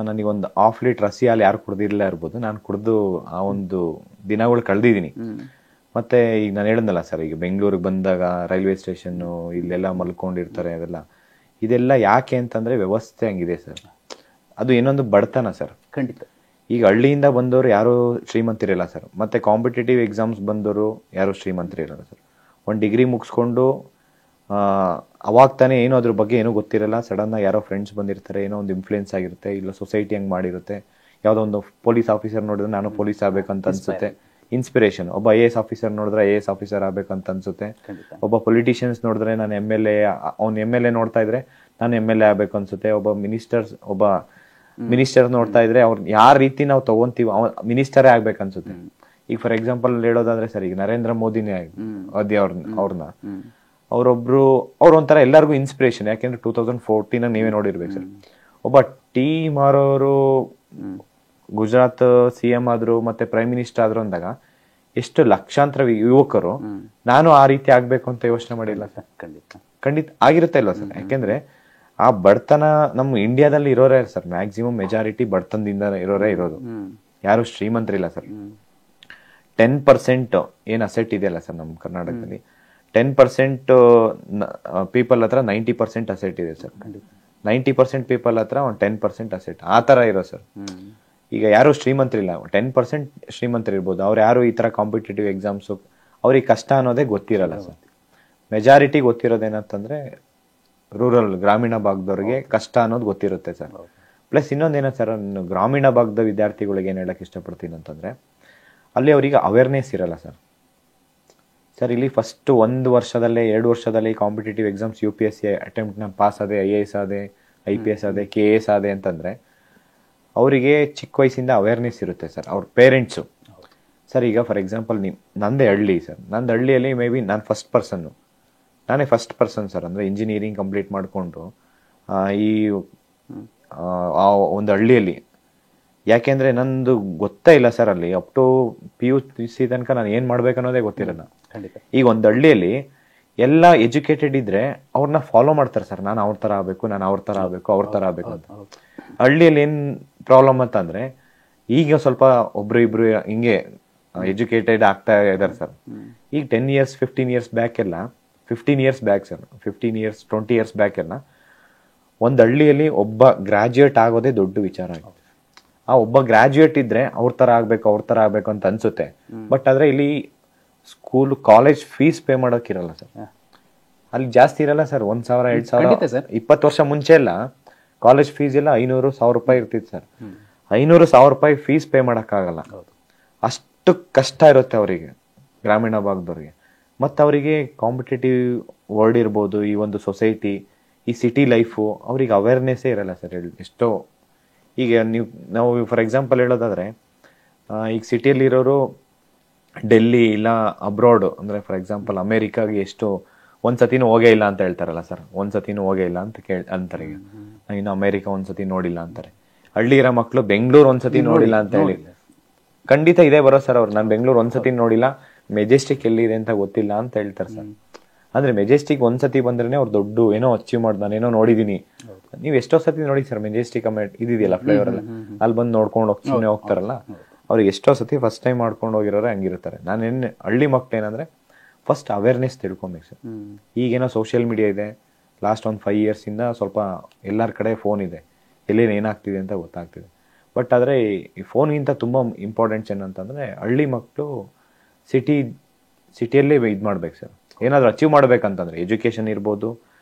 Speaker 2: ನನಗೊಂದು ½ ಲೀಟರ್ ಹಸಿ ಹಾಲು ಯಾರು ಕುಡ್ದಿರ್ಲೇ ಇರ್ಬೋದು, ನಾನು ಕುಡ್ದು ಆ ಒಂದು ದಿನಗಳು ಕಳೆದಿದ್ದೀನಿ. ಮತ್ತೆ ಈಗ ನಾನು ಹೇಳಿದ್ನಲ್ಲ ಸರ್, ಈಗ ಬೆಂಗಳೂರಿಗೆ ಬಂದಾಗ ರೈಲ್ವೆ ಸ್ಟೇಷನ್ನು ಇಲ್ಲೆಲ್ಲ ಮಲ್ಕೊಂಡಿರ್ತಾರೆ. ಇದೆಲ್ಲ ಯಾಕೆ ಅಂತಂದ್ರೆ ವ್ಯವಸ್ಥೆ ಹಂಗಿದೆ ಸರ್. ಅದು ಏನೊಂದು ಬಡತನ ಸರ್.
Speaker 1: ಖಂಡಿತ.
Speaker 2: ಈಗ ಹಳ್ಳಿಯಿಂದ ಬಂದವರು ಯಾರು ಶ್ರೀಮಂತರಿಲ್ಲ ಸರ್, ಮತ್ತೆ ಕಾಂಪಿಟೇಟಿವ್ ಎಕ್ಸಾಮ್ಸ್ ಬಂದವರು ಯಾರು ಶ್ರೀಮಂತರಿರಲ್ಲ ಸರ್. ಒಂದು ಡಿಗ್ರಿ ಮುಗಿಸ್ಕೊಂಡು ಅವಾಗ ತಾನೇ ಏನೋ ಅದ್ರ ಬಗ್ಗೆ ಏನೂ ಗೊತ್ತಿರಲ್ಲ, ಸಡನ್ ಆಗಿ ಯಾರೋ ಫ್ರೆಂಡ್ಸ್ ಬಂದಿರ್ತಾರೆ, ಏನೋ ಒಂದು ಇನ್ಫ್ಲೂಯೆನ್ಸ್ ಆಗಿರುತ್ತೆ, ಇಲ್ಲ ಸೊಸೈಟಿ ಹಂಗೆ ಮಾಡಿರುತ್ತೆ, ಯಾವುದೋ ಒಂದು ಪೊಲೀಸ್ ಆಫೀಸರ್ ನೋಡಿದ್ರೆ ನಾನು ಪೊಲೀಸ್ ಆಗ್ಬೇಕಂತ ಅನ್ಸುತ್ತೆ, ಇನ್ಸ್ಪಿರೇಷನ್. ಒಬ್ಬ IAS ಆಫೀಸರ್ ನೋಡಿದ್ರೆ IAS ಆಫೀಸರ್ ಆಗ್ಬೇಕಂತ ಅನ್ಸುತ್ತೆ. ಒಬ್ಬ ಪೊಲಿಟಿಷಿಯನ್ಸ್ ನೋಡಿದ್ರೆ ನಾನು ಅವ್ನು MLA ನೋಡ್ತಾ ಇದ್ರೆ ನಾನು MLA ಆಗ್ಬೇಕು ಅನ್ಸುತ್ತೆ. ಒಬ್ಬ ಮಿನಿಸ್ಟರ್ ನೋಡ್ತಾ ಇದ್ರೆ ಅವ್ರು ಯಾವ ರೀತಿ ನಾವು ತಗೊಂತೀವಿ ಮಿನಿಸ್ಟರೇ ಆಗ್ಬೇಕು ಅನ್ಸುತ್ತೆ. ಈಗ ಫಾರ್ ಎಕ್ಸಾಂಪಲ್ ಹೇಳೋದಾದ್ರೆ ಸರ್, ಈಗ ನರೇಂದ್ರ ಮೋದಿನೇ ಅವ್ರನ್ನ ಅವ್ರೊಂಥರ ಎಲ್ಲರಿಗೂ ಇನ್ಸ್ಪಿರೇಷನ್. ಯಾಕೆಂದ್ರೆ 2014 ನೀವೇ ನೋಡಿರ್ಬೇಕು ಸರ್, ಒಬ್ಬ ಟೀ ಮಾರೋರು ಗುಜರಾತ್ CM ಆದ್ರು ಮತ್ತೆ ಪ್ರೈಮ್ ಮಿನಿಸ್ಟರ್ ಆದ್ರು ಅಂದಾಗ ಎಷ್ಟು ಲಕ್ಷಾಂತರ ಯುವಕರು ನಾನು ಆ ರೀತಿ ಆಗ್ಬೇಕು ಅಂತ ಯೋಚನೆ ಮಾಡಿಲ್ಲ ಸರ್. ಖಂಡಿತ ಆಗಿರುತ್ತೆ ಅಲ್ವಾ ಸರ್? ಯಾಕೆಂದ್ರೆ ಆ ಬಡತನ ನಮ್ಮ ಇಂಡಿಯಾದಲ್ಲಿ ಇರೋರೇ ಸರ್, ಮ್ಯಾಕ್ಸಿಮಮ್ ಮೆಜಾರಿಟಿ ಬಡತನದಿಂದ ಇರೋದು, ಯಾರು ಶ್ರೀಮಂತರಿಲ್ಲ ಸರ್. 10% ಏನ್ ಅಸೆಟ್ ಇದೆಯಲ್ಲ ಸರ್ ನಮ್ಮ ಕರ್ನಾಟಕದಲ್ಲಿ, 10% ಪೀಪಲ್ ಹತ್ರ 90% ಅಸೆಟ್ ಇದೆ ಸರ್. 90% ಪೀಪಲ್ ಹತ್ರ ಒಂದು 10% ಅಸೆಟ್, ಆ ತರ ಇರೋ ಸರ್. ಈಗ ಯಾರು ಶ್ರೀಮಂತರಿಲ್ಲ, 10% ಶ್ರೀಮಂತರು ಇರ್ಬೋದು, ಅವ್ರು ಯಾರು ಈ ತರ ಕಾಂಪಿಟೇಟಿವ್ ಎಕ್ಸಾಮ್ಸ್ ಅವ್ರಿಗೆ ಕಷ್ಟ ಅನ್ನೋದೇ ಗೊತ್ತಿರಲ್ಲ ಸರ್. ಮೆಜಾರಿಟಿ ಗೊತ್ತಿರೋದೇನಂತಂದ್ರೆ ರೂರಲ್ ಗ್ರಾಮೀಣ ಭಾಗದವ್ರಿಗೆ ಕಷ್ಟ ಅನ್ನೋದು ಗೊತ್ತಿರುತ್ತೆ ಸರ್. ಪ್ಲಸ್ ಇನ್ನೊಂದೇನೋ ಸರ್, ಗ್ರಾಮೀಣ ಭಾಗದ ವಿದ್ಯಾರ್ಥಿಗಳಿಗೆ ಏನ್ ಹೇಳಕ್ ಇಷ್ಟಪಡ್ತೀನಿ ಅಂತಂದ್ರೆ, ಅಲ್ಲಿ ಅವರಿಗೆ ಅವೇರ್ನೆಸ್ ಇರಲ್ಲ ಸರ್. ಸರ್ ಇಲ್ಲಿ ಫಸ್ಟ್ 1 ವರ್ಷದಲ್ಲೇ 2 ವರ್ಷದಲ್ಲಿ ಕಾಂಪಿಟೇಟಿವ್ ಎಕ್ಸಾಮ್ಸ್ UPSC ಅಟೆಂಪ್ಟ್ ನ ಪಾಸ್ ಆದೆ, IAS ಆದೆ, IPS ಆದೆ, KS ಆದೆ ಅಂತಂದ್ರೆ ಅವರಿಗೆ ಚಿಕ್ಕ ವಯಸ್ಸಿಂದ ಅವೇರ್ನೆಸ್ ಇರುತ್ತೆ ಸರ್. ಅವ್ರ ಪೇರೆಂಟ್ಸು ಸರ್, ಈಗ ಫಾರ್ ಎಕ್ಸಾಂಪಲ್ ನಂದೇ ಹಳ್ಳಿ ಸರ್, ನಂದು ಹಳ್ಳಿಯಲ್ಲಿ ಮೇ ಬಿ ನಾನೇ ಫಸ್ಟ್ ಪರ್ಸನ್ ಸರ್. ಅಂದ್ರೆ ಇಂಜಿನಿಯರಿಂಗ್ ಕಂಪ್ಲೀಟ್ ಮಾಡಿಕೊಂಡು ಈ ಒಂದು ಹಳ್ಳಿಯಲ್ಲಿ, ಯಾಕೆಂದ್ರೆ ನಂದು ಗೊತ್ತೇ ಇಲ್ಲ ಸರ್, ಅಲ್ಲಿ ಅಪ್ ಟು PUC ತನಕ ನಾನು ಏನ್ ಮಾಡ್ಬೇಕನ್ನೋದೇ ಗೊತ್ತಿರಲ್ಲ. ಈಗ ಒಂದು ಹಳ್ಳಿಯಲ್ಲಿ ಎಲ್ಲ ಎಜುಕೇಟೆಡ್ ಇದ್ರೆ ಅವ್ರನ್ನ ಫಾಲೋ ಮಾಡ್ತಾರೆ ಸರ್, ನಾನು ಅವ್ರ ತರ ಆಗ್ಬೇಕು, ನಾನು ಅವ್ರ ತರ ಆಗ್ಬೇಕು ಅಂತ. ಹಳ್ಳಿಯಲ್ಲಿ ಏನ್ ಪ್ರಾಬ್ಲಮ್ ಅಂತ ಅಂದ್ರೆ, ಈಗ ಸ್ವಲ್ಪ ಒಬ್ರು ಇಬ್ರು ಹಿಂಗೆ ಎಜುಕೇಟೆಡ್ ಆಗ್ತಾ ಇದಾರೆ ಸರ್. ಈಗ 10 years 15 years ಬ್ಯಾಕ್ ಎಲ್ಲ 15 years back sir, 15 years 20 years back ಎಲ್ಲ ಒಂದ್ ಹಳ್ಳಿಯಲ್ಲಿ ಒಬ್ಬ ಗ್ರಾಜುಯೇಟ್ ಆಗೋದೇ ದೊಡ್ಡ ವಿಚಾರ ಆಗಿದೆ. ಆ ಒಬ್ಬ ಗ್ರಾಜುಯೇಟ್ ಇದ್ರೆ ಅವ್ರ ತರ ಆಗ್ಬೇಕು ಅಂತ ಅನ್ಸುತ್ತೆ. ಬಟ್ ಆದ್ರೆ ಇಲ್ಲಿ ಸ್ಕೂಲ್ ಕಾಲೇಜ್ ಫೀಸ್ ಪೇ ಮಾಡೋಕಿರಲ್ಲ ಸರ್. ಅಲ್ಲಿ ಜಾಸ್ತಿ ಇರಲ್ಲ ಸರ್, 1,000 2,000. 20 ವರ್ಷ ಮುಂಚೆ ಎಲ್ಲ ಕಾಲೇಜ್ ಫೀಸ್ ಎಲ್ಲ 500-1,000 ರೂಪಾಯಿ ಇರ್ತಿತ್ತು ಸರ್. 500-1,000 ರೂಪಾಯಿ ಫೀಸ್ ಪೇ ಮಾಡಕ್ಕಾಗಲ್ಲ, ಅಷ್ಟು ಕಷ್ಟ ಇರುತ್ತೆ ಅವರಿಗೆ, ಗ್ರಾಮೀಣ ಭಾಗದವ್ರಿಗೆ. ಮತ್ತು ಅವರಿಗೆ ಕಾಂಪಿಟೇಟಿವ್ ವರ್ಲ್ಡ್ ಇರ್ಬೋದು, ಈ ಒಂದು ಸೊಸೈಟಿ, ಈ ಸಿಟಿ ಲೈಫು ಅವ್ರಿಗೆ ಅವೇರ್ನೆಸ್ಸೇ ಇರಲ್ಲ ಸರ್. ಎಷ್ಟೋ ಈಗ ನಾವು ಫಾರ್ ಎಕ್ಸಾಂಪಲ್ ಹೇಳೋದಾದ್ರೆ, ಈಗ ಸಿಟಿಯಲ್ಲಿ ಇರೋರು ಡೆಲ್ಲಿ ಇಲ್ಲ ಅಬ್ರಾಡ್ ಅಂದ್ರೆ ಫಾರ್ ಎಕ್ಸಾಂಪಲ್ ಅಮೇರಿಕಾಗೆ ಎಷ್ಟು ಒಂದ್ಸತಿನೂ ಹೋಗೇ ಇಲ್ಲ ಅಂತ ಹೇಳ್ತಾರಲ್ಲ ಸರ್, ಒಂದ್ಸತಿನೂ ಹೋಗೇ ಇಲ್ಲ ಅಂತ ಅಂತಾರೆ. ಇನ್ನು ಅಮೇರಿಕಾ ಒಂದ್ಸತಿ ನೋಡಿಲ್ಲ ಅಂತಾರೆ. ಹಳ್ಳಿ ಇರೋ ಮಕ್ಳು ಬೆಂಗಳೂರು ಒಂದ್ಸತಿ ನೋಡಿಲ್ಲ ಅಂತ ಹೇಳಿ ಖಂಡಿತ ಇದೇ ಬರೋ ಸರ್ ಅವ್ರು, ನಾನು ಬೆಂಗಳೂರು ಒಂದ್ಸತಿ ನೋಡಿಲ್ಲ, ಮೆಜೆಸ್ಟಿಕ್ ಎಲ್ಲಿದೆ ಅಂತ ಗೊತ್ತಿಲ್ಲ ಅಂತ ಹೇಳ್ತಾರೆ ಸರ್. ಅಂದ್ರೆ ಮೆಜೆಸ್ಟಿಕ್ ಒಂದ್ಸತಿ ಬಂದ್ರೆ ಅವ್ರು ದೊಡ್ಡ ಏನೋ ಅಚೀವ್ ಮಾಡ್ದಾನೆ, ಏನೋ ನೋಡಿದೀನಿ. ನೀವು ಎಷ್ಟೋ ಸತಿ ನೋಡಿ ಸರ್, ಮೆಜೆಸ್ಟಿಕ್ ಇದೆಯಲ್ಲ ಫ್ಲೈಓವರ್ ಅಲ್ಲ, ಅಲ್ಲಿ ಬಂದು ನೋಡ್ಕೊಂಡು ಹೋಗ್ತಾರಲ್ಲ, ಅವ್ರಿಗೆ ಎಷ್ಟೋ ಸತಿ ಫಸ್ಟ್ ಟೈಮ್ ಮಾಡ್ಕೊಂಡು ಹೋಗಿರೋರೆ ಹಂಗಿರ್ತಾರೆ. ನಾನು ಹಳ್ಳಿ ಮಕ್ಳು ಏನಂದ್ರೆ ಫಸ್ಟ್ ಅವೇರ್ನೆಸ್ ತಿಳ್ಕೊಬೇಕು ಸರ್. ಈಗೇನೋ ಸೋಷಿಯಲ್ ಮೀಡಿಯಾ ಇದೆ, ಲಾಸ್ಟ್ ಒಂದು 5 years ಇಂದ ಸ್ವಲ್ಪ ಎಲ್ಲರ ಕಡೆ ಫೋನ್ ಇದೆ, ಎಲ್ಲೇನು ಏನಾಗ್ತಿದೆ ಅಂತ ಗೊತ್ತಾಗ್ತಿದೆ. ಬಟ್ ಆದರೆ ಈ ಫೋನ್ಗಿಂತ ತುಂಬ ಇಂಪಾರ್ಟೆಂಟ್ಸ್ ಏನಂತಂದರೆ, ಹಳ್ಳಿ ಮಕ್ಕಳು ಸಿಟಿಯಲ್ಲೇ ಇದು ಮಾಡ್ಬೇಕು ಸರ್. ಏನಾದರೂ ಅಚೀವ್ ಮಾಡ್ಬೇಕಂತಂದ್ರೆ ಎಜುಕೇಷನ್ ಇರ್ಬೋದು,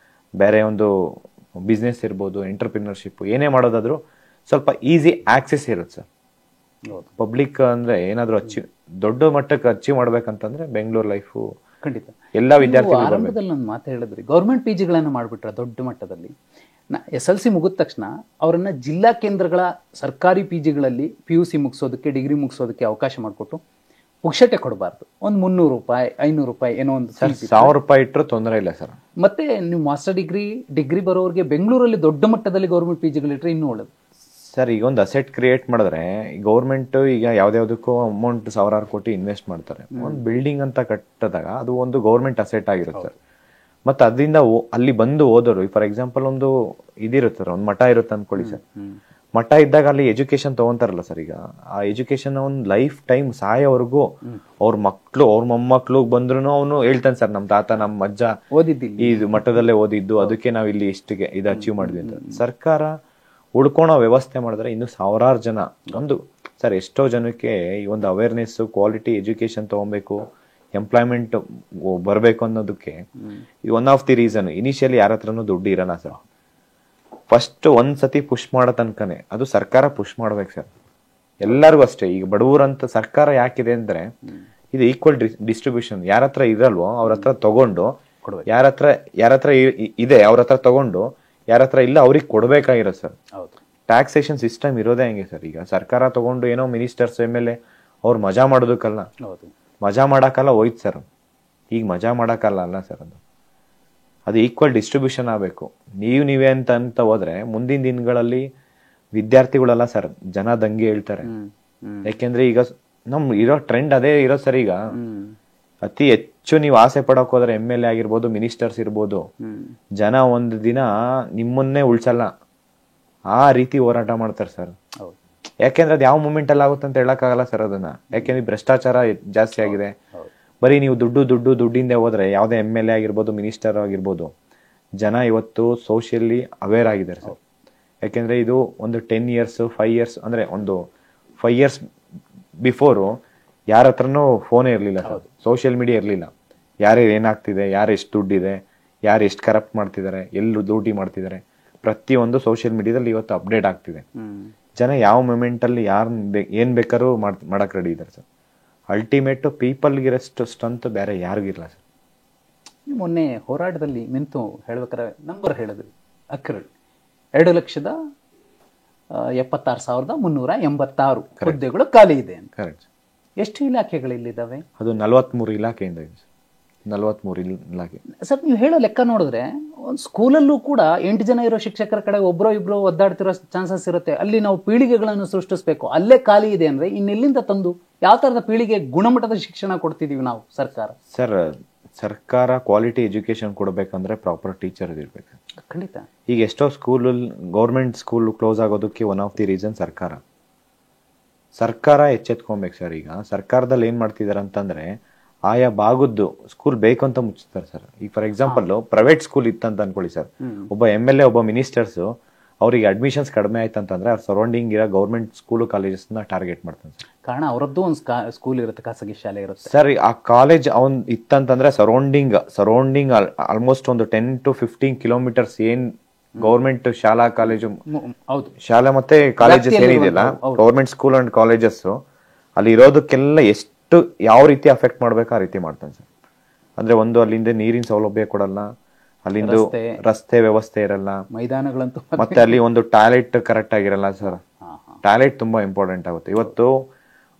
Speaker 2: ಬೇರೆ ಒಂದು ಬಿಸ್ನೆಸ್ ಇರ್ಬೋದು, ಎಂಟರ್ಪ್ರಿನರ್ಶಿಪ್ ಏನೇ ಮಾಡೋದಾದ್ರೂ ಸ್ವಲ್ಪ ಈಸಿ ಆಕ್ಸೆಸ್ ಇರುತ್ತೆ ಸರ್. ಪಬ್ಲಿಕ್ ಅಂದ್ರೆ ಏನಾದರೂ ದೊಡ್ಡ ಮಟ್ಟಕ್ಕೆ ಅಚೀವ್ ಮಾಡ್ಬೇಕಂತಂದ್ರೆ ಬೆಂಗಳೂರು ಲೈಫು
Speaker 1: ಖಂಡಿತ.
Speaker 2: ಎಲ್ಲ ವಿದ್ಯಾರ್ಥಿಗಳು
Speaker 1: ಆರಂಭದಲ್ಲಿ ಒಂದು ಮಾತು ಹೇಳಿದ್ರಿ, ಗೌರ್ಮೆಂಟ್ PGಗಳನ್ನು ಮಾಡಿಬಿಟ್ರೆ ದೊಡ್ಡ ಮಟ್ಟದಲ್ಲಿ. SLC ಮುಗಿದ ತಕ್ಷಣ ಅವರನ್ನ ಜಿಲ್ಲಾ ಕೇಂದ್ರಗಳ ಸರ್ಕಾರಿ PGಗಳಲ್ಲಿ PUC ಮುಗಿಸೋದಕ್ಕೆ, ಡಿಗ್ರಿ ಮುಗಿಸೋದಕ್ಕೆ ಅವಕಾಶ ಮಾಡಿಕೊಟ್ಟು ಪುಕ್ಷಟೆ ಕೊಡಬಾರ್ದು. ಒಂದು 300 ರೂಪಾಯಿ 500 ರೂಪಾಯಿ ಏನೋ ಒಂದು
Speaker 2: 1,000 ರೂಪಾಯಿ ಇಟ್ಟರು ತೊಂದರೆ ಇಲ್ಲ ಸರ್.
Speaker 1: ಮತ್ತೆ ನೀವು ಮಾಸ್ಟರ್ ಡಿಗ್ರಿ ಬರೋರಿಗೆ ಬೆಂಗಳೂರಲ್ಲಿ ದೊಡ್ಡ ಮಟ್ಟದಲ್ಲಿ ಗೌರ್ಮೆಂಟ್ PGಗಳಿಟ್ರೆ ಇನ್ನೂ ಒಳ್ಳೇದು
Speaker 2: ಸರ್. ಈಗ ಒಂದು ಅಸೆಟ್ ಕ್ರಿಯೇಟ್ ಮಾಡಿದ್ರೆ ಗೌರ್ಮೆಂಟ್ ಈಗ ಯಾವ್ದಾವ್ದಕ್ಕೂ ಅಮೌಂಟ್ 1,000 ಕೋಟಿ ಇನ್ವೆಸ್ಟ್ ಮಾಡ್ತಾರೆ. ಒಂದು ಬಿಲ್ಡಿಂಗ್ ಅಂತ ಕಟ್ಟಿದಾಗ ಅದು ಒಂದು ಗೌರ್ಮೆಂಟ್ ಅಸೆಟ್ ಆಗಿರುತ್ತೆ. ಮತ್ತೆ ಅದರಿಂದ ಅಲ್ಲಿ ಬಂದು ಓದೋರು, ಫಾರ್ ಎಕ್ಸಾಂಪಲ್ ಒಂದು ಇದಿರುತ್ತೆ ಸರ್, ಒಂದು ಮಠ ಇರುತ್ತೆ ಅನ್ಕೊಳ್ಳಿ ಸರ್. ಮಠ ಇದ್ದಾಗ ಅಲ್ಲಿ ಎಜುಕೇಶನ್ ತಗೊಂತಾರಲ್ಲ ಸರ್. ಈಗ ಆ ಎಜುಕೇಶನ್ ಒಂದು ಲೈಫ್ ಟೈಮ್ ಸಾಯೋವರೆಗೂ ಅವ್ರ ಮಕ್ಳು ಅವ್ರ ಮೊಮ್ಮಕ್ಳು ಬಂದ್ರು ಅವನು ಹೇಳ್ತಾನೆ ಸರ್, ನಮ್ ತಾತ ನಮ್ಮ ಅಜ್ಜ
Speaker 1: ಓದಿದ್ದಿಲ್ಲ,
Speaker 2: ಈ ಮಠದಲ್ಲೇ ಓದಿದ್ದು, ಅದಕ್ಕೆ ನಾವ್ ಇಲ್ಲಿ ಇಷ್ಟಿಗೆ ಇದು ಅಚೀವ್ ಮಾಡಿದ್ವಿ ಅಂತ. ಸರ್ಕಾರ ಉಳ್ಕೊಳೋ ವ್ಯವಸ್ಥೆ ಮಾಡಿದ್ರೆ ಇನ್ನು ಸಾವಿರಾರು ಜನ ಒಂದು ಸರ್ ಎಷ್ಟೋ ಜನಕ್ಕೆ ಈ ಒಂದು ಅವೇರ್ನೆಸ್ ಕ್ವಾಲಿಟಿ ಎಜುಕೇಶನ್ ತಗೊಬೇಕು ಎಂಪ್ಲಾಯ್ಮೆಂಟ್ ಬರಬೇಕು ಅನ್ನೋದಕ್ಕೆ ಇದು one of the reason. Initially ಯಾರ ಹತ್ರನೂ ದುಡ್ಡು ಇರಲ್ಲ ಸರ್. ಫಸ್ಟ್ ಒಂದ್ಸತಿ ಪುಷ್ ಮಾಡೋ ತನಕನೇ ಅದು ಸರ್ಕಾರ ಪುಷ್ ಮಾಡ್ಬೇಕು ಸರ್. ಎಲ್ಲರಿಗೂ ಅಷ್ಟೇ. ಈಗ ಬಡವರಂತ ಸರ್ಕಾರ ಯಾಕಿದೆ ಅಂದ್ರೆ ಇದು ಈಕ್ವಲ್ ಡಿಸ್ಟ್ರಿಬ್ಯೂಷನ್. ಯಾರ ಹತ್ರ ಇರಲ್ವೋ ಅವ್ರ ಹತ್ರ ತಗೊಂಡು ಯಾರ ಹತ್ರ ಇದೆ ಅವ್ರ ಹತ್ರ ತಗೊಂಡು ಯಾರ ಹತ್ರ ಇಲ್ಲ ಅವ್ರಿಗೆ ಕೊಡ್ಬೇಕಾಗಿರೋ ಸರ್. ಟ್ಯಾಕ್ಸೇಷನ್ ಸಿಸ್ಟಮ್ ಇರೋದೇ ಹಂಗೆ ಸರ್. ಈಗ ಸರ್ಕಾರ ತಗೊಂಡು ಏನೋ ಮಿನಿಸ್ಟರ್ಸ್ MLA ಅವ್ರು ಮಜಾ ಮಾಡೋದಕ್ಕಲ್ಲ, ಮಜಾ ಮಾಡಕ್ಕಲ್ಲ ಹೋಯ್ತು ಸರ್. ಈಗ ಮಜಾ ಮಾಡಕ್ಕಲ್ಲ ಅಲ್ಲ ಸರ್. ಅದು ಈಕ್ವಲ್ ಡಿಸ್ಟ್ರಿಬ್ಯೂಷನ್ ಆಗಬೇಕು. ನೀವೇ ಅಂತ ಹೋದ್ರೆ ಮುಂದಿನ ದಿನಗಳಲ್ಲಿ ವಿದ್ಯಾರ್ಥಿಗಳೆಲ್ಲ ಸರ್ ಜನ ದಂಗೆ ಹೇಳ್ತಾರೆ. ಯಾಕೆಂದ್ರೆ ಈಗ ನಮ್ ಇರೋ ಟ್ರೆಂಡ್ ಅದೇ ಇರೋ ಸರ್. ಈಗ ಅತಿ ಹೆಚ್ಚು ನೀವು ಆಸೆ ಪಡಕ್ ಹೋದ್ರೆ MLA ಆಗಿರ್ಬೋದು, ಮಿನಿಸ್ಟರ್ಸ್ ಇರ್ಬೋದು, ಜನ ಒಂದು ದಿನ ನಿಮ್ಮನ್ನೇ ಉಳ್ಸಲ್ಲ ಆ ರೀತಿ ಹೋರಾಟ ಮಾಡ್ತಾರೆ ಸರ್. ಯಾಕೆಂದ್ರೆ ಅದು ಯಾವ ಮೂಮೆಂಟ್ ಅಲ್ಲಿ ಆಗುತ್ತೆ ಅಂತ ಹೇಳಕ್ಕಾಗಲ್ಲ ಸರ್ ಅದನ್ನ. ಯಾಕೆಂದ್ರೆ ಭ್ರಷ್ಟಾಚಾರ ಜಾಸ್ತಿ ಆಗಿದೆ. ಬರೀ ನೀವು ದುಡ್ಡಿಂದ ಹೋದ್ರೆ ಯಾವ್ದೇ MLA ಆಗಿರ್ಬೋದು, ಮಿನಿಸ್ಟರ್ ಆಗಿರ್ಬೋದು, ಜನ ಇವತ್ತು ಸೋಷಿಯಲಿ ಅವೇರ್ ಆಗಿದ್ದಾರೆ ಸರ್. ಯಾಕೆಂದ್ರೆ ಇದು ಒಂದು 10 years 5 years ಅಂದ್ರೆ ಒಂದು 5 years ಬಿಫೋರು ಯಾರ ಹತ್ರನೂ ಫೋನೇ ಇರ್ಲಿಲ್ಲ ಸರ್, ಸೋಷಿಯಲ್ ಮೀಡಿಯಾ ಇರ್ಲಿಲ್ಲ. ಯಾರು ಏನಾಗ್ತಿದೆ, ಯಾರು ಎಷ್ಟು ದುಡ್ಡಿದೆ, ಯಾರು ಎಷ್ಟು ಕರಪ್ಟ್ ಮಾಡ್ತಿದ್ದಾರೆ, ಎಲ್ಲೂ ಲೂಟಿ ಮಾಡ್ತಿದ್ದಾರೆ, ಪ್ರತಿಯೊಂದು ಸೋಷಿಯಲ್ ಮೀಡಿಯಾದಲ್ಲಿ ಇವತ್ತು ಅಪ್ಡೇಟ್ ಆಗ್ತಿದೆ. ಜನ ಯಾವ ಮೂಮೆಂಟ್ ಅಲ್ಲಿ ಏನ್ ಬೇಕಾದ್ರೂ ಮಾಡಕ್ ರೆಡಿ ಇದ್ದಾರೆ ಸರ್. ಅಲ್ಟಿಮೇಟ್ ಪೀಪಲ್ಗಿರಷ್ಟು ಸ್ಟ್ರೆಂತ್ ಬೇರೆ ಯಾರಿಗಿರಲ್ಲ ಸರ್.
Speaker 1: ಮೊನ್ನೆ ಹೋರಾಟದಲ್ಲಿ ನಿಂತು ಹೇಳ್ಬೇಕಾರೆ ನಂಬರ್ ಹೇಳಿದ್ರಿ ಅಕ್ರಲ್ 2,76,386 ಹುದ್ದೆಗಳು ಖಾಲಿ ಇದೆ ಅಂತ.
Speaker 2: ಕರೆಕ್ಟ್.
Speaker 1: ಎಷ್ಟು ಇಲಾಖೆಗಳಿಲ್ಲಿದ್ದಾವೆ?
Speaker 2: ಅದು 43 ಇಲಾಖೆಯಿಂದ ಇದೆ. 43 ಇಲಾಖೆ
Speaker 1: ಸರ್. ನೀವು ಹೇಳೋ ಲೆಕ್ಕ ನೋಡಿದ್ರೆ ಒಂದು ಸ್ಕೂಲಲ್ಲೂ ಕೂಡ 8 ಜನ ಇರೋ ಶಿಕ್ಷಕರ ಕಡೆ ಒಬ್ಬರೋ ಇಬ್ಬರು ಒದ್ದಾಡ್ತಿರೋ ಚಾನ್ಸಸ್ ಇರುತ್ತೆ. ಅಲ್ಲಿ ನಾವು ಪೀಳಿಗೆಗಳನ್ನು ಸೃಷ್ಟಿಸಬೇಕು. ಅಲ್ಲೇ ಖಾಲಿ ಇದೆ ಅಂದ್ರೆ ಇನ್ನೆಲ್ಲಿಂದ ತಂದು ಯಾವ ತರದ ಪೀಳಿಗೆ ಗುಣಮಟ್ಟದ ಶಿಕ್ಷಣ ಕೊಡ್ತಿದೀವಿ ನಾವು ಸರ್ಕಾರ?
Speaker 2: ಸರ್ ಸರ್ಕಾರ ಕ್ವಾಲಿಟಿ ಎಜುಕೇಶನ್ ಕೊಡಬೇಕಂದ್ರೆ ಪ್ರಾಪರ್ ಟೀಚರ್ ಇರ್ಬೇಕು.
Speaker 1: ಖಂಡಿತ.
Speaker 2: ಈಗ ಎಷ್ಟೋ ಸ್ಕೂಲ್ ಗೌರ್ಮೆಂಟ್ ಸ್ಕೂಲ್ ಕ್ಲೋಸ್ ಆಗೋದಕ್ಕೆ ಒನ್ ಆಫ್ ದಿ ರೀಸನ್ ಸರ್ಕಾರ ಎಚ್ಚೆತ್ಕೊಬೇಕು ಸರ್. ಈಗ ಸರ್ಕಾರದಲ್ಲಿ ಏನ್ ಮಾಡ್ತಿದಾರೆ ಅಂತಂದ್ರೆ ಆಯಾ ಭಾಗದ್ದು ಸ್ಕೂಲ್ ಬೇಕು ಅಂತ ಮುಚ್ತಾರೆ ಸರ್. ಈಗ ಫಾರ್ ಎಕ್ಸಾಂಪಲ್ ಪ್ರೈವೇಟ್ ಸ್ಕೂಲ್ ಇತ್ತಂತ ಅನ್ಕೊಳ್ಳಿ ಸರ್, ಒಬ್ಬ MLA ಒಬ್ಬ ಮಿನಿಸ್ಟರ್ಸ್ ಅವ್ರಿಗೆ ಅಡ್ಮಿಷನ್ಸ್ ಕಡಿಮೆ ಆಯ್ತಂತಂದ್ರೆ ಅವ್ರ ಸರೌಂಡಿಂಗ್ ಇರೋ ಗೌರ್ಮೆಂಟ್ ಸ್ಕೂಲ್ ಕಾಲೇಜಸ್ ನ ಟಾರ್ಗೆಟ್ ಮಾಡ್ತಾನೆ ಸರ್.
Speaker 1: ಕಾರಣ ಅವರದ್ದು ಒಂದು ಸ್ಕೂಲ್ ಇರುತ್ತೆ, ಖಾಸಗಿ ಶಾಲೆ ಇರುತ್ತೆ
Speaker 2: ಸರ್. ಆ ಕಾಲೇಜ್ ಅವನ್ ಇತ್ತಂತಂದ್ರೆ ಸರೌಂಡಿಂಗ್ ಆಲ್ಮೋಸ್ಟ್ ಒಂದು 10 to 15 ಕಿಲೋಮೀಟರ್ಸ್ ಏನ್ ಗೌರ್ಮೆಂಟ್ ಶಾಲಾ ಕಾಲೇಜು, ಶಾಲಾ ಮತ್ತೆ ಕಾಲೇಜಸ್ ಏನಿದೆಯಲ್ಲ, ಗೌರ್ಮೆಂಟ್ ಸ್ಕೂಲ್ ಅಂಡ್ ಕಾಲೇಜಸ್ ಅಲ್ಲಿ ಇರೋದಕ್ಕೆಲ್ಲ ಎಷ್ಟು ಯಾವ ರೀತಿ ಅಫೆಕ್ಟ್ ಮಾಡ್ಬೇಕು ಆ ರೀತಿ ಮಾಡ್ತಾನೆ ಸರ್. ಅಂದ್ರೆ ಒಂದು ಅಲ್ಲಿಂದ ನೀರಿನ ಸೌಲಭ್ಯ ಕೊಡಲ್ಲ, ಅಲ್ಲಿಂದ ರಸ್ತೆ ವ್ಯವಸ್ಥೆ ಇರಲ್ಲ,
Speaker 1: ಮೈದಾನಗಳಂತೂ,
Speaker 2: ಮತ್ತೆ ಅಲ್ಲಿ ಒಂದು ಟಾಯ್ಲೆಟ್ ಕರೆಕ್ಟ್ ಆಗಿರಲ್ಲ ಸರ್. ಟಾಯ್ಲೆಟ್ ತುಂಬಾ ಇಂಪಾರ್ಟೆಂಟ್ ಆಗುತ್ತೆ. ಇವತ್ತು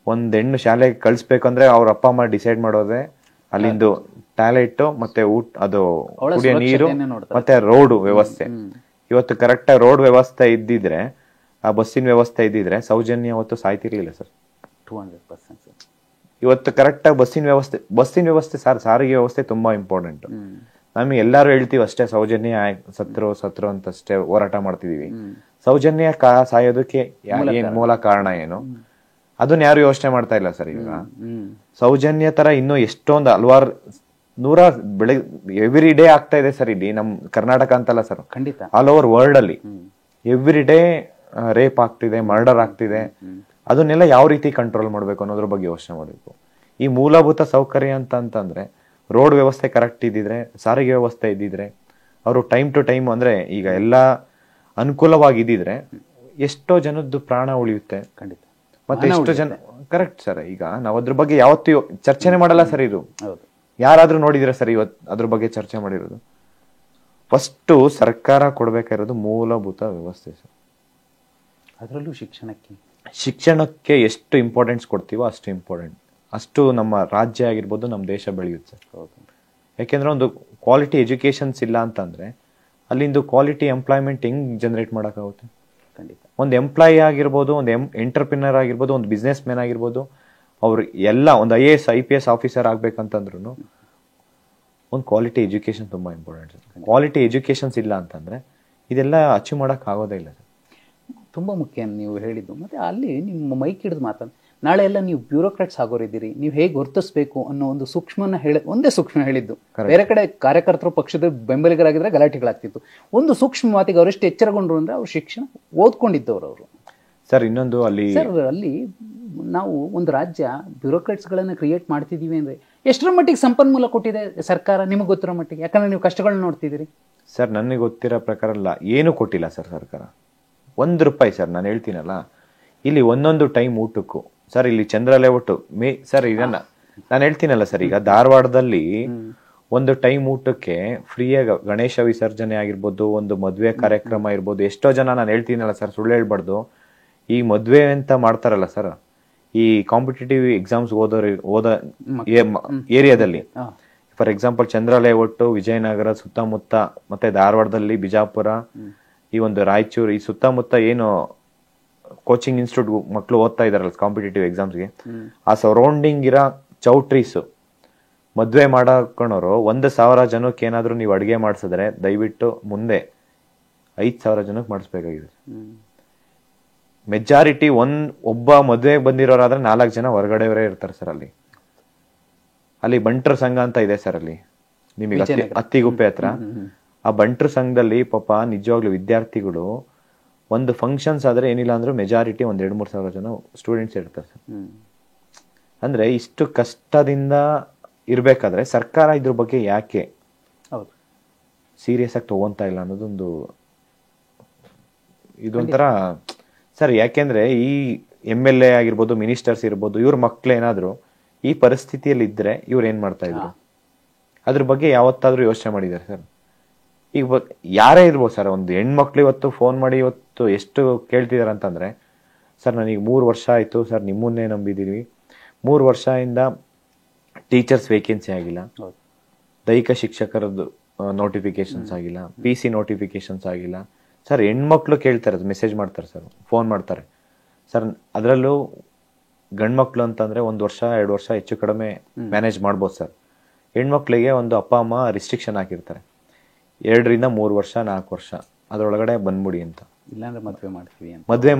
Speaker 2: ಒಂದ್ ಹೆಣ್ಣು ಶಾಲೆಗೆ ಕಳ್ಸ್ಬೇಕಂದ್ರೆ ಅವ್ರ ಅಪ್ಪ ಅಮ್ಮ ಡಿಸೈಡ್ ಮಾಡೋದೇ ಅಲ್ಲಿಂದು ಟಾಯ್ಲೆಟ್ ಮತ್ತೆ ಅದು ಕುಡಿಯೋ ನೀರು ಮತ್ತೆ ರೋಡ್ ವ್ಯವಸ್ಥೆ. ಇವತ್ತು ಕರೆಕ್ಟ್ ಆಗಿ ರೋಡ್ ವ್ಯವಸ್ಥೆ ಇದ್ದಿದ್ರೆ, ಆ ಬಸ್ಸಿನ ವ್ಯವಸ್ಥೆ ಇದ್ದಿದ್ರೆ ಸೌಜನ್ಯ ಅವತ್ತು ಸಾಯ್ತಿರ್ಲಿಲ್ಲ ಸರ್.
Speaker 1: 200%
Speaker 2: ಇವತ್ತು ಕರೆಕ್ಟ್ ಆಗಿ ಬಸ್ಸಿನ ವ್ಯವಸ್ಥೆ ಸಾರಿಗೆ ವ್ಯವಸ್ಥೆ ತುಂಬಾ ಇಂಪಾರ್ಟೆಂಟ್. ನಮಗೆ ಎಲ್ಲಾರು ಹೇಳ್ತೀವಿ ಅಷ್ಟೇ, ಸೌಜನ್ಯ ಸತ್ರು ಅಂತ ಅಷ್ಟೇ ಹೋರಾಟ ಮಾಡ್ತಿದೀವಿ. ಸೌಜನ್ಯ ಸಾಯೋದಕ್ಕೆ ಏನ್ ಮೂಲ ಕಾರಣ ಏನು ಅದನ್ನ ಯಾರು ಯೋಚನೆ ಮಾಡ್ತಾ ಇಲ್ಲ ಸರ್. ಈಗ ಸೌಜನ್ಯ ತರ ಇನ್ನೂ ಎಷ್ಟೊಂದು ಹಲವಾರು ಎವ್ರಿ ಡೇ ಆಗ್ತಾ ಇದೆ ಸರ್. ಇಲ್ಲಿ ನಮ್ ಕರ್ನಾಟಕ ಅಂತಲ್ಲ ಸರ್,
Speaker 1: ಖಂಡಿತ
Speaker 2: ಆಲ್ ಓವರ್ ವರ್ಲ್ಡ್ ಅಲ್ಲಿ ಎವ್ರಿ ಡೇ ರೇಪ್ ಆಗ್ತಿದೆ, ಮರ್ಡರ್ ಆಗ್ತಿದೆ. ಅದನ್ನೆಲ್ಲ ಯಾವ ರೀತಿ ಕಂಟ್ರೋಲ್ ಮಾಡ್ಬೇಕು ಅನ್ನೋದ್ರ ಬಗ್ಗೆ ಯೋಚನೆ ಮಾಡ್ಬೇಕು. ಈ ಮೂಲಭೂತ ಸೌಕರ್ಯ ಅಂತಂದ್ರೆ ರೋಡ್ ವ್ಯವಸ್ಥೆ ಕರೆಕ್ಟ್ ಇದ್ದಿದ್ರೆ, ಸಾರಿಗೆ ವ್ಯವಸ್ಥೆ ಇದ್ದಿದ್ರೆ, ಅವರು ಟೈಮ್ ಟು ಟೈಮ್ ಅಂದ್ರೆ ಈಗ ಎಲ್ಲಾ ಅನುಕೂಲವಾಗಿದ್ದಿದ್ರೆ ಎಷ್ಟೋ ಜನದ್ದು ಪ್ರಾಣ ಉಳಿಯುತ್ತೆ.
Speaker 1: ಖಂಡಿತ.
Speaker 2: ಮತ್ತೆ ಎಷ್ಟೋ ಜನ ಕರೆಕ್ಟ್ ಸರ್. ಈಗ ನಾವ್ ಅದ್ರ ಬಗ್ಗೆ ಯಾವತ್ತೂ ಚರ್ಚೆನೆ ಮಾಡಲ್ಲ ಸರ್. ಇದು ಯಾರಾದ್ರೂ ನೋಡಿದಿರ ಸರ್ ಇವತ್ತು ಅದ್ರ ಬಗ್ಗೆ ಚರ್ಚೆ ಮಾಡಿರೋದು? ಫಸ್ಟ್ ಸರ್ಕಾರ ಕೊಡ್ಬೇಕಾಗಿರೋದು ಮೂಲಭೂತ ವ್ಯವಸ್ಥೆ ಸರ್.
Speaker 1: ಅದರಲ್ಲೂ
Speaker 2: ಶಿಕ್ಷಣಕ್ಕೆ ಎಷ್ಟು ಇಂಪಾರ್ಟೆನ್ಸ್ ಕೊಡ್ತೀವೋ ಅಷ್ಟು ಇಂಪಾರ್ಟೆಂಟ್, ಅಷ್ಟು ನಮ್ಮ ರಾಜ್ಯ ಆಗಿರ್ಬೋದು, ನಮ್ಮ ದೇಶ ಬೆಳೆಯುತ್ತೆ ಸರ್. ಯಾಕೆಂದ್ರೆ ಒಂದು ಕ್ವಾಲಿಟಿ ಎಜುಕೇಶನ್ಸ್ ಇಲ್ಲ ಅಂತಂದ್ರೆ ಅಲ್ಲಿಂದು ಕ್ವಾಲಿಟಿ ಎಂಪ್ಲಾಯ್ಮೆಂಟ್ ಹೆಂಗ್ ಜನರೇಟ್ ಮಾಡೋಕ್ಕಾಗುತ್ತೆ?
Speaker 1: ಖಂಡಿತ.
Speaker 2: ಒಂದು ಎಂಪ್ಲಾಯಿ ಆಗಿರ್ಬೋದು, ಒಂದು ಎಂಟರ್ಪ್ರಿನರ್ ಆಗಿರ್ಬೋದು, ಒಂದು ಬಿಸ್ನೆಸ್ ಮ್ಯಾನ್ ಆಗಿರ್ಬೋದು, ಅವ್ರು ಎಲ್ಲ ಒಂದು IAS IPS ಆಫೀಸರ್ ಆಗ್ಬೇಕಂತಂದ್ರು ಒಂದು ಕ್ವಾಲಿಟಿ ಎಜುಕೇಶನ್ ತುಂಬಾ ಇಂಪಾರ್ಟೆಂಟ್. ಕ್ವಾಲಿಟಿ ಎಜುಕೇಶನ್ಸ್ ಇಲ್ಲ ಅಂತಂದ್ರೆ ಇದೆಲ್ಲ ಅಚೀವ್ ಮಾಡಕ್ ಆಗೋದೇ ಇಲ್ಲ ಸರ್.
Speaker 1: ತುಂಬಾ ಮುಖ್ಯ ನೀವು ಹೇಳಿದ್ದು. ಮತ್ತೆ ಅಲ್ಲಿ ನಿಮ್ಮ ಮೈಕ್ ಹಿಡಿದು ನಾಳೆ ಎಲ್ಲ ನೀವು ಬ್ಯೂರೋಕ್ರಾಟ್ಸ್ ಆಗೋರಿದ್ದೀರಿ, ನೀವು ಹೇಗೆ ವರ್ತಿಸ್ಬೇಕು ಅನ್ನೋ ಒಂದು ಒಂದೇ ಸೂಕ್ಷ್ಮ ಹೇಳಿದ್ದು. ಬೇರೆ ಕಡೆ ಕಾರ್ಯಕರ್ತರು ಪಕ್ಷದ ಬೆಂಬಲಿಗರಾಗಿದ್ರೆ ಗಲಾಟೆಗಳಾಗ್ತಿತ್ತು. ಒಂದು ಸೂಕ್ಷ್ಮ ಮಾತಿಗೆ ಅವರೆಷ್ಟು ಎಚ್ಚರಗೊಂಡ್ರು ಅಂದ್ರೆ ಅವ್ರ ಶಿಕ್ಷಣ ಓದ್ಕೊಂಡಿದ್ದವ್ರು ಅವರು.
Speaker 2: ಸರ್ ಇನ್ನೊಂದು
Speaker 1: ಅಲ್ಲಿ ನಾವು ಒಂದು ರಾಜ್ಯ ಬ್ಯೂರೋಕ್ರಾಟ್ಸ್ಗಳನ್ನ ಕ್ರಿಯೇಟ್ ಮಾಡ್ತಿದೀವಿ ಅಂದ್ರೆ ಎಷ್ಟರ ಮಟ್ಟಿಗೆ ಸಂಪನ್ಮೂಲ ಕೊಟ್ಟಿದೆ ಸರ್ಕಾರ ನಿಮಗೆ ಗೊತ್ತಿರೋ ಮಟ್ಟಿಗೆ? ಯಾಕಂದ್ರೆ ನೀವು ಕಷ್ಟಗಳನ್ನ ನೋಡ್ತಿದ್ದೀರಿ.
Speaker 2: ಸರ್ ನನಗೆ ಗೊತ್ತಿರೋ ಪ್ರಕಾರ ಏನು ಕೊಟ್ಟಿಲ್ಲ ಸರ್ ಸರ್ಕಾರ, ₹1 ಸರ್. ನಾನು ಹೇಳ್ತೀನಲ್ಲ, ಇಲ್ಲಿ ಒಂದೊಂದು ಟೈಮ್ ಊಟಕ್ಕೂ ಸರ್, ಇಲ್ಲಿ ಚಂದ್ರ ಲೇಔಟ್ ಸರ್, ಈಗ ನಾನು ಹೇಳ್ತೀನಲ್ಲ ಸರ್, ಈಗ ಧಾರವಾಡದಲ್ಲಿ ಒಂದು ಟೈಮ್ ಊಟಕ್ಕೆ ಫ್ರೀಯಾಗಿ ಗಣೇಶ ವಿಸರ್ಜನೆ ಆಗಿರ್ಬೋದು, ಒಂದು ಮದುವೆ ಕಾರ್ಯಕ್ರಮ ಇರ್ಬೋದು, ಎಷ್ಟೋ ಜನ, ನಾನು ಹೇಳ್ತೀನಲ್ಲ ಸರ್, ಸುಳ್ಳು ಹೇಳ್ಬಾರ್ದು, ಈ ಮದುವೆ ಅಂತ ಮಾಡ್ತಾರಲ್ಲ ಸರ್, ಈ ಕಾಂಪಿಟೇಟಿವ್ ಎಕ್ಸಾಮ್ಸ್ ಓದ ಏರಿಯಾದಲ್ಲಿ, for example Chandra layout, Vijayanagara ಸುತ್ತಮುತ್ತ, ಮತ್ತೆ ಧಾರವಾಡದಲ್ಲಿ ಬಿಜಾಪುರ, ಈ ಒಂದು ರಾಯಚೂರು, ಈ ಸುತ್ತಮುತ್ತ ಏನು ಕೋಚಿಂಗ್ ಇನ್ಸ್ಟಿಟ್ಯೂಟ್ ಮಕ್ಕಳು ಓದ್ತಾ ಇದಾರಲ್ಲ ಕಾಂಪಿಟೇಟಿವ್ ಎಕ್ಸಾಮ್ಸ್ಗೆ, ಆ ಸರೌಂಡಿಂಗ್ ಇರೋ ಚೌಟ್ರೀಸು ಮದ್ವೆ ಮಾಡಕೊಂಡವರು 1,000 ಜನಕ್ಕೆ ಏನಾದ್ರು ನೀವು ಅಡುಗೆ ಮಾಡಿಸಿದ್ರೆ ದಯವಿಟ್ಟು ಮುಂದೆ 5,000 ಜನಕ್ಕೆ ಮಾಡಿಸ್ಬೇಕಾಗಿದೆ. ಮೆಜಾರಿಟಿ ಒಬ್ಬ ಮದ್ವೆಗೆ ಬಂದಿರೋರಾದ್ರೆ 4 ಜನ ಹೊರಗಡೆಯವರೇ ಇರ್ತಾರೆ ಸರ್. ಅಲ್ಲಿ ಬಂಟ್ರ ಸಂಘ ಅಂತ ಇದೆ ಸರ್, ಅಲ್ಲಿ ನಿಮಗೆ ಅತ್ತಿಗುಪ್ಪೆ ಹತ್ರ. ಆ ಬಂಟ್ರ ಸಂಘದಲ್ಲಿ ಪಾಪ ನಿಜವಾಗ್ಲೂ ವಿದ್ಯಾರ್ಥಿಗಳು ಒಂದು ಫಂಕ್ಷನ್ಸ್ ಆದ್ರೆ ಏನಿಲ್ಲ ಅಂದ್ರೂ ಮೆಜಾರಿಟಿ 2-3 ಸಾವಿರ ಜನ ಸ್ಟೂಡೆಂಟ್ಸ್ ಇರ್ತಾರೆ ಸರ್. ಅಂದ್ರೆ ಇಷ್ಟು ಕಷ್ಟದಿಂದ ಇರ್ಬೇಕಾದ್ರೆ ಸರ್ಕಾರ ಇದ್ರ ಬಗ್ಗೆ ಯಾಕೆ ಸೀರಿಯಸ್ ಆಗಿ ತಗೊಂತಾ ಇಲ್ಲ ಅನ್ನೋದೊಂದು ಇದೊಂಥರ ಸರ್. ಯಾಕೆಂದ್ರೆ ಈ MLA ಆಗಿರ್ಬೋದು, ಮಿನಿಸ್ಟರ್ಸ್ ಇರ್ಬೋದು, ಇವ್ರ ಮಕ್ಳೇನಾದ್ರು ಈ ಪರಿಸ್ಥಿತಿಯಲ್ಲಿ ಇದ್ರೆ ಇವ್ರು ಏನ್ ಮಾಡ್ತಾ ಇದ್ರು, ಅದ್ರ ಬಗ್ಗೆ ಯಾವತ್ತಾದ್ರೂ ಯೋಚನೆ ಮಾಡಿದ್ದಾರೆ ಸರ್? ಈಗ ಯಾರೇ ಇರ್ಬೋದು ಸರ್, ಒಂದು ಹೆಣ್ಮಕ್ಳು ಇವತ್ತು ಫೋನ್ ಮಾಡಿ ಇವತ್ತು ಎಷ್ಟು ಕೇಳ್ತಿದಾರೆ ಅಂತಂದ್ರೆ, ಸರ್ ನನಗೆ 3 ವರ್ಷ ಆಯ್ತು ಸರ್, ನಿಮ್ಮನ್ನೇ ನಂಬಿದೀವಿ, 3 ವರ್ಷದಿಂದ ಟೀಚರ್ಸ್ ವೇಕೆನ್ಸಿ ಆಗಿಲ್ಲ, ದೈಹಿಕ ಶಿಕ್ಷಕರದ್ದು ನೋಟಿಫಿಕೇಶನ್ಸ್ ಆಗಿಲ್ಲ, PC ನೋಟಿಫಿಕೇಶನ್ಸ್ ಆಗಿಲ್ಲ ಸರ್. ಹೆಣ್ಮಕ್ಳು ಕೇಳ್ತಾರೆ, ಮೆಸೇಜ್ ಮಾಡ್ತಾರೆ ಸರ್, ಫೋನ್ ಮಾಡ್ತಾರೆ ಸರ್. ಅದರಲ್ಲೂ ಗಂಡ್ಮಕ್ಳು ಅಂತಂದ್ರೆ 1 ವರ್ಷ 2 ವರ್ಷ ಹೆಚ್ಚು ಕಡಿಮೆ ಮ್ಯಾನೇಜ್ ಮಾಡ್ಬೋದು ಸರ್. ಹೆಣ್ಮಕ್ಳಿಗೆ ಒಂದು ಅಪ್ಪ ಅಮ್ಮ ರಿಸ್ಟ್ರಿಕ್ಷನ್ ಹಾಕಿರ್ತಾರೆ, 2-3 ವರ್ಷ 4 ವರ್ಷ ಅದರೊಳಗಡೆ ಬಂದ್ಬಿಡಿ ಅಂತ,
Speaker 1: ಇಲ್ಲಾಂದ್ರೆ
Speaker 2: ಮದ್ವೆ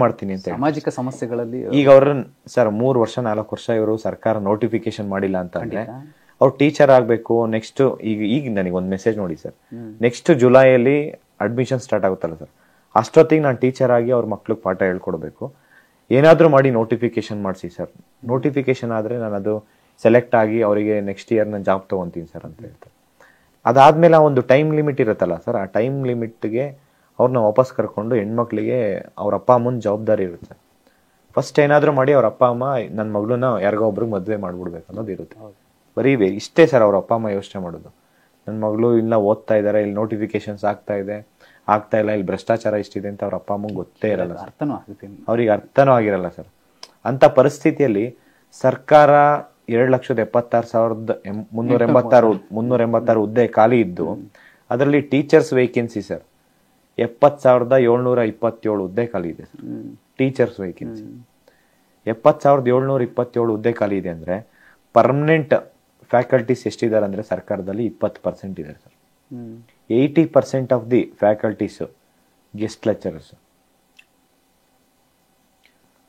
Speaker 2: ಮಾಡ್ತೀನಿ ಅಂತ.
Speaker 1: ಸಾಮಾಜಿಕ ಸಮಸ್ಯೆಗಳಲ್ಲಿ
Speaker 2: ಈಗ ಅವ್ರ ಸರ್ 3 ವರ್ಷ 4 ವರ್ಷ ಇವರು ಸರ್ಕಾರ ನೋಟಿಫಿಕೇಶನ್ ಮಾಡಿಲ್ಲ ಅಂತಂದ್ರೆ ಅವ್ರು ಟೀಚರ್ ಆಗ್ಬೇಕು. ನೆಕ್ಸ್ಟ್ ಈಗ ನನಗೆ ಒಂದು ಮೆಸೇಜ್ ನೋಡಿ ಸರ್, ನೆಕ್ಸ್ಟ್ ಜುಲೈಯಲ್ಲಿ ಅಡ್ಮಿಷನ್ ಸ್ಟಾರ್ಟ್ ಆಗುತ್ತಲ್ಲ ಸರ್, ಅಷ್ಟೊತ್ತಿಗೆ ನಾನು ಟೀಚರ್ ಆಗಿ ಅವ್ರ ಮಕ್ಳಿಗೆ ಪಾಠ ಹೇಳ್ಕೊಡ್ಬೇಕು, ಏನಾದ್ರೂ ಮಾಡಿ ನೋಟಿಫಿಕೇಶನ್ ಮಾಡಿಸಿ ಸರ್. ನೋಟಿಫಿಕೇಶನ್ ಆದ್ರೆ ನಾನು ಅದು ಸೆಲೆಕ್ಟ್ ಆಗಿ ಅವರಿಗೆ ನೆಕ್ಸ್ಟ್ ಇಯರ್ ನಾನು ಜಾಬ್ ತಗೊಂತೀನಿ ಸರ್ ಅಂತ ಹೇಳ್ತಾರೆ. ಅದಾದ್ಮೇಲೆ ಒಂದು ಟೈಮ್ ಲಿಮಿಟ್ ಇರುತ್ತಲ್ಲ ಸರ್, ಆ ಟೈಮ್ ಲಿಮಿಟ್ಗೆ ಅವ್ರನ್ನ ವಾಪಸ್ ಕರ್ಕೊಂಡು ಹೆಣ್ಮಕ್ಳಿಗೆ ಅವ್ರ ಅಪ್ಪ ಅಮ್ಮನ ಜವಾಬ್ದಾರಿ ಇರುತ್ತೆ. ಫಸ್ಟ್ ಏನಾದ್ರೂ ಮಾಡಿ ಅವ್ರ ಅಪ್ಪ ಅಮ್ಮ ನನ್ನ ಮಗಳನ್ನ ಯಾರಿಗೋ ಒಬ್ರಿಗೆ ಮದುವೆ ಮಾಡ್ಬಿಡ್ಬೇಕು ಅನ್ನೋದು ಇರುತ್ತೆ. ಬರೀ ಇಷ್ಟೇ ಸರ್ ಅವ್ರ ಅಪ್ಪ ಅಮ್ಮ ಯೋಚನೆ ಮಾಡೋದು. ನನ್ನ ಮಗಳು ಇಲ್ಲ ಓದ್ತಾ ಇದಾರೆ, ಇಲ್ಲಿ ನೋಟಿಫಿಕೇಶನ್ಸ್ ಆಗ್ತಾ ಇಲ್ಲ, ಇಲ್ಲಿ ಭ್ರಷ್ಟಾಚಾರ ಇಷ್ಟಿದೆ ಅಂತ ಅವ್ರ ಅಪ್ಪ ಅಮ್ಮಂಗೆ ಗೊತ್ತೇ ಇರಲ್ಲ, ಅವ್ರಿಗೆ ಅರ್ಥನೂ ಆಗಿರಲ್ಲ ಸರ್. ಅಂತ ಪರಿಸ್ಥಿತಿಯಲ್ಲಿ ಸರ್ಕಾರ 2,76,386 ಹುದ್ದೆ ಖಾಲಿ ಇದ್ದು ಅದರಲ್ಲಿ ಟೀಚರ್ಸ್ ವೇಕೆನ್ಸಿ ಸರ್ 70,727 ಹುದ್ದೆ ಖಾಲಿ ಇದೆ ಸರ್. ಟೀಚರ್ಸ್ ವೇಕೆನ್ಸಿ 70,727 ಹುದ್ದೆ ಖಾಲಿ ಇದೆ ಅಂದ್ರೆ ಪರ್ಮನೆಂಟ್ ಫ್ಯಾಕಲ್ಟೀಸ್ ಎಷ್ಟಿದ್ದಾರೆ ಅಂದ್ರೆ ಸರ್ಕಾರದಲ್ಲಿ 20% ಇದೆ sir. 80% of the faculties guest lecturers.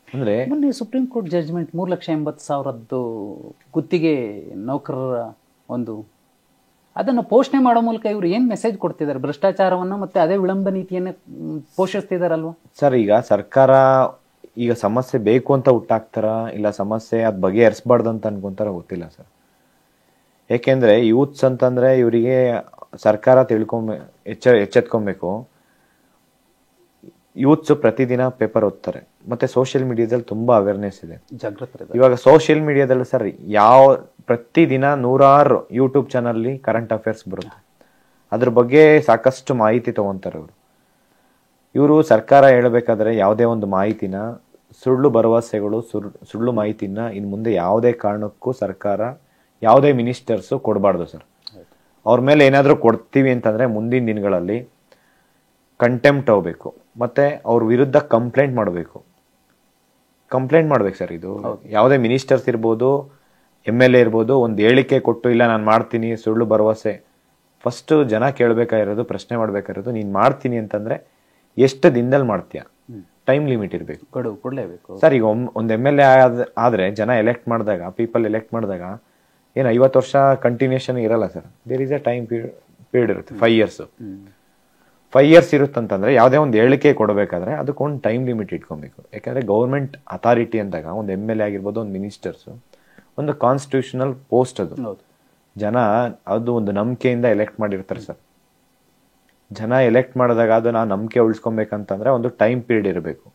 Speaker 2: ಅಂದ್ರೆ
Speaker 1: ಮೊನ್ನೆ ಸುಪ್ರೀಂ ಕೋರ್ಟ್ ಜಡ್ಜ್ಮೆಂಟ್ 3,80,000 ಗುತ್ತಿಗೆ ನೌಕರರ ಅದನ್ನು ಪೋಷಣೆ ಮಾಡೋ ಮೂಲಕ ಇವರು ಏನ್ ಮೆಸೇಜ್ ಕೊಡ್ತಿದ್ದಾರೆ? ಭ್ರಷ್ಟಾಚಾರವನ್ನು ಮತ್ತೆ ಅದೇ ವಿಳಂಬ ನೀತಿಯನ್ನ ಪೋಷಿಸ್ತಿದಾರಲ್ವಾ ಸರ್?
Speaker 2: ಈಗ ಸರ್ಕಾರ ಈಗ ಸಮಸ್ಯೆ ಬೇಕು ಅಂತ ಹುಟ್ಟಾಕ್ತಾರ, ಇಲ್ಲ ಸಮಸ್ಯೆ ಅದ್ ಬಗೆಹರಿಸಬಾರ್ದು ಅಂತ ಅನ್ಕೊಂತಾರ ಗೊತ್ತಿಲ್ಲ ಸರ್. ಯಾಕೆಂದ್ರೆ ಯೂತ್ಸ್ ಅಂತಂದ್ರೆ ಇವರಿಗೆ ಸರ್ಕಾರ ಎಚ್ಚೆತ್ಕೊಬೇಕು. ಯೂತ್ಸ್ ಪ್ರತಿದಿನ ಪೇಪರ್ ಓದ್ತಾರೆ, ಮತ್ತೆ ಸೋಷಿಯಲ್ ಮೀಡಿಯಾದಲ್ಲಿ ತುಂಬಾ ಅವೇರ್ನೆಸ್ ಇದೆ,
Speaker 1: ಜಾಗೃತಿ.
Speaker 2: ಇವಾಗ ಸೋಷಿಯಲ್ ಮೀಡಿಯಾದಲ್ಲಿ ಸರ್ ಪ್ರತಿದಿನ 100 ಯೂಟ್ಯೂಬ್ ಚಾನಲ್ ಕರೆಂಟ್ ಅಫೇರ್ಸ್ ಬರುತ್ತೆ, ಅದ್ರ ಬಗ್ಗೆ ಸಾಕಷ್ಟು ಮಾಹಿತಿ ತಗೊಂತಾರೆ ಇವರು. ಸರ್ಕಾರ ಹೇಳ್ಬೇಕಾದ್ರೆ ಯಾವುದೇ ಒಂದು ಮಾಹಿತಿನ, ಸುಳ್ಳು ಭರವಸೆಗಳು, ಸುಳ್ಳು ಮಾಹಿತಿನ ಇನ್ ಮುಂದೆ ಯಾವುದೇ ಕಾರಣಕ್ಕೂ ಸರ್ಕಾರ, ಯಾವುದೇ ಮಿನಿಸ್ಟರ್ಸ್ ಕೊಡಬಾರ್ದು ಸರ್. ಅವ್ರ ಮೇಲೆ ಏನಾದ್ರೂ ಕೊಡ್ತೀವಿ ಅಂತಂದ್ರೆ ಮುಂದಿನ ದಿನಗಳಲ್ಲಿ ಕಂಟೆಂಪ್ಟ್ ಹೋಗ್ಬೇಕು, ಮತ್ತೆ ಅವ್ರ ವಿರುದ್ಧ ಕಂಪ್ಲೇಂಟ್ ಮಾಡ್ಬೇಕು ಸರ್. ಇದು ಯಾವುದೇ ಮಿನಿಸ್ಟರ್ಸ್ ಇರ್ಬೋದು, MLA ಇರ್ಬೋದು, ಒಂದು ಹೇಳಿಕೆ ಕೊಟ್ಟು ಇಲ್ಲ ನಾನು ಮಾಡ್ತೀನಿ, ಸುಳ್ಳು ಭರವಸೆ. ಫಸ್ಟ್ ಜನ ಕೇಳ್ಬೇಕಾಗಿರೋದು, ಪ್ರಶ್ನೆ ಮಾಡ್ಬೇಕಾಗಿರೋದು, ನೀನ್ ಮಾಡ್ತೀನಿ ಅಂತಂದ್ರೆ ಎಷ್ಟು ದಿನದಲ್ಲಿ ಮಾಡ್ತೀಯ? ಟೈಮ್ ಲಿಮಿಟ್ ಇರಬೇಕು.
Speaker 1: ಗಡುವು ಕೊಡಲೇಬೇಕು
Speaker 2: ಸರ್ ಈಗ ಒಂದು ಎಮ್ ಎಲ್ ಎ ಆದರೆ ಜನ ಎಲೆಕ್ಟ್ ಮಾಡಿದಾಗ, ಪೀಪಲ್ ಎಲೆಕ್ಟ್ ಮಾಡಿದಾಗ ಏನು 50 ವರ್ಷ ಕಂಟಿನ್ಯೂಷನ್ ಇರಲ್ಲ sir. There is a time period ಇರುತ್ತೆ, 5 years. 5 years ಇರುತ್ತಂತಂದ್ರೆ ಯಾವುದೇ ಒಂದು ಹೇಳಿಕೆ ಕೊಡಬೇಕಾದ್ರೆ ಅದಕ್ಕೊಂದು ಟೈಮ್ ಲಿಮಿಟ್ ಇಟ್ಕೊಬೇಕು. ಯಾಕಂದ್ರೆ ಗೌರ್ಮೆಂಟ್ ಅಥಾರಿಟಿ ಅಂದಾಗ ಒಂದು ಎಮ್ ಎಲ್ ಎ ಆಗಿರ್ಬೋದು, ಒಂದು ಮಿನಿಸ್ಟರ್ಸ್, ಒಂದು ಕಾನ್ಸ್ಟಿಟ್ಯೂಷನಲ್ ಪೋಸ್ಟ್. ಅದು ಜನ ಅದು ಒಂದು ನಂಬಿಕೆಯಿಂದ ಎಲೆಕ್ಟ್ ಮಾಡಿರ್ತಾರೆ ಸರ್. ಜನ ಎಲೆಕ್ಟ್ ಮಾಡಿದಾಗ ಅದು ನಾವು ನಂಬಿಕೆ ಉಳಿಸ್ಕೊಬೇಕಂತಂದ್ರೆ ಒಂದು ಟೈಮ್ ಪೀರಿಯಡ್ ಇರಬೇಕು.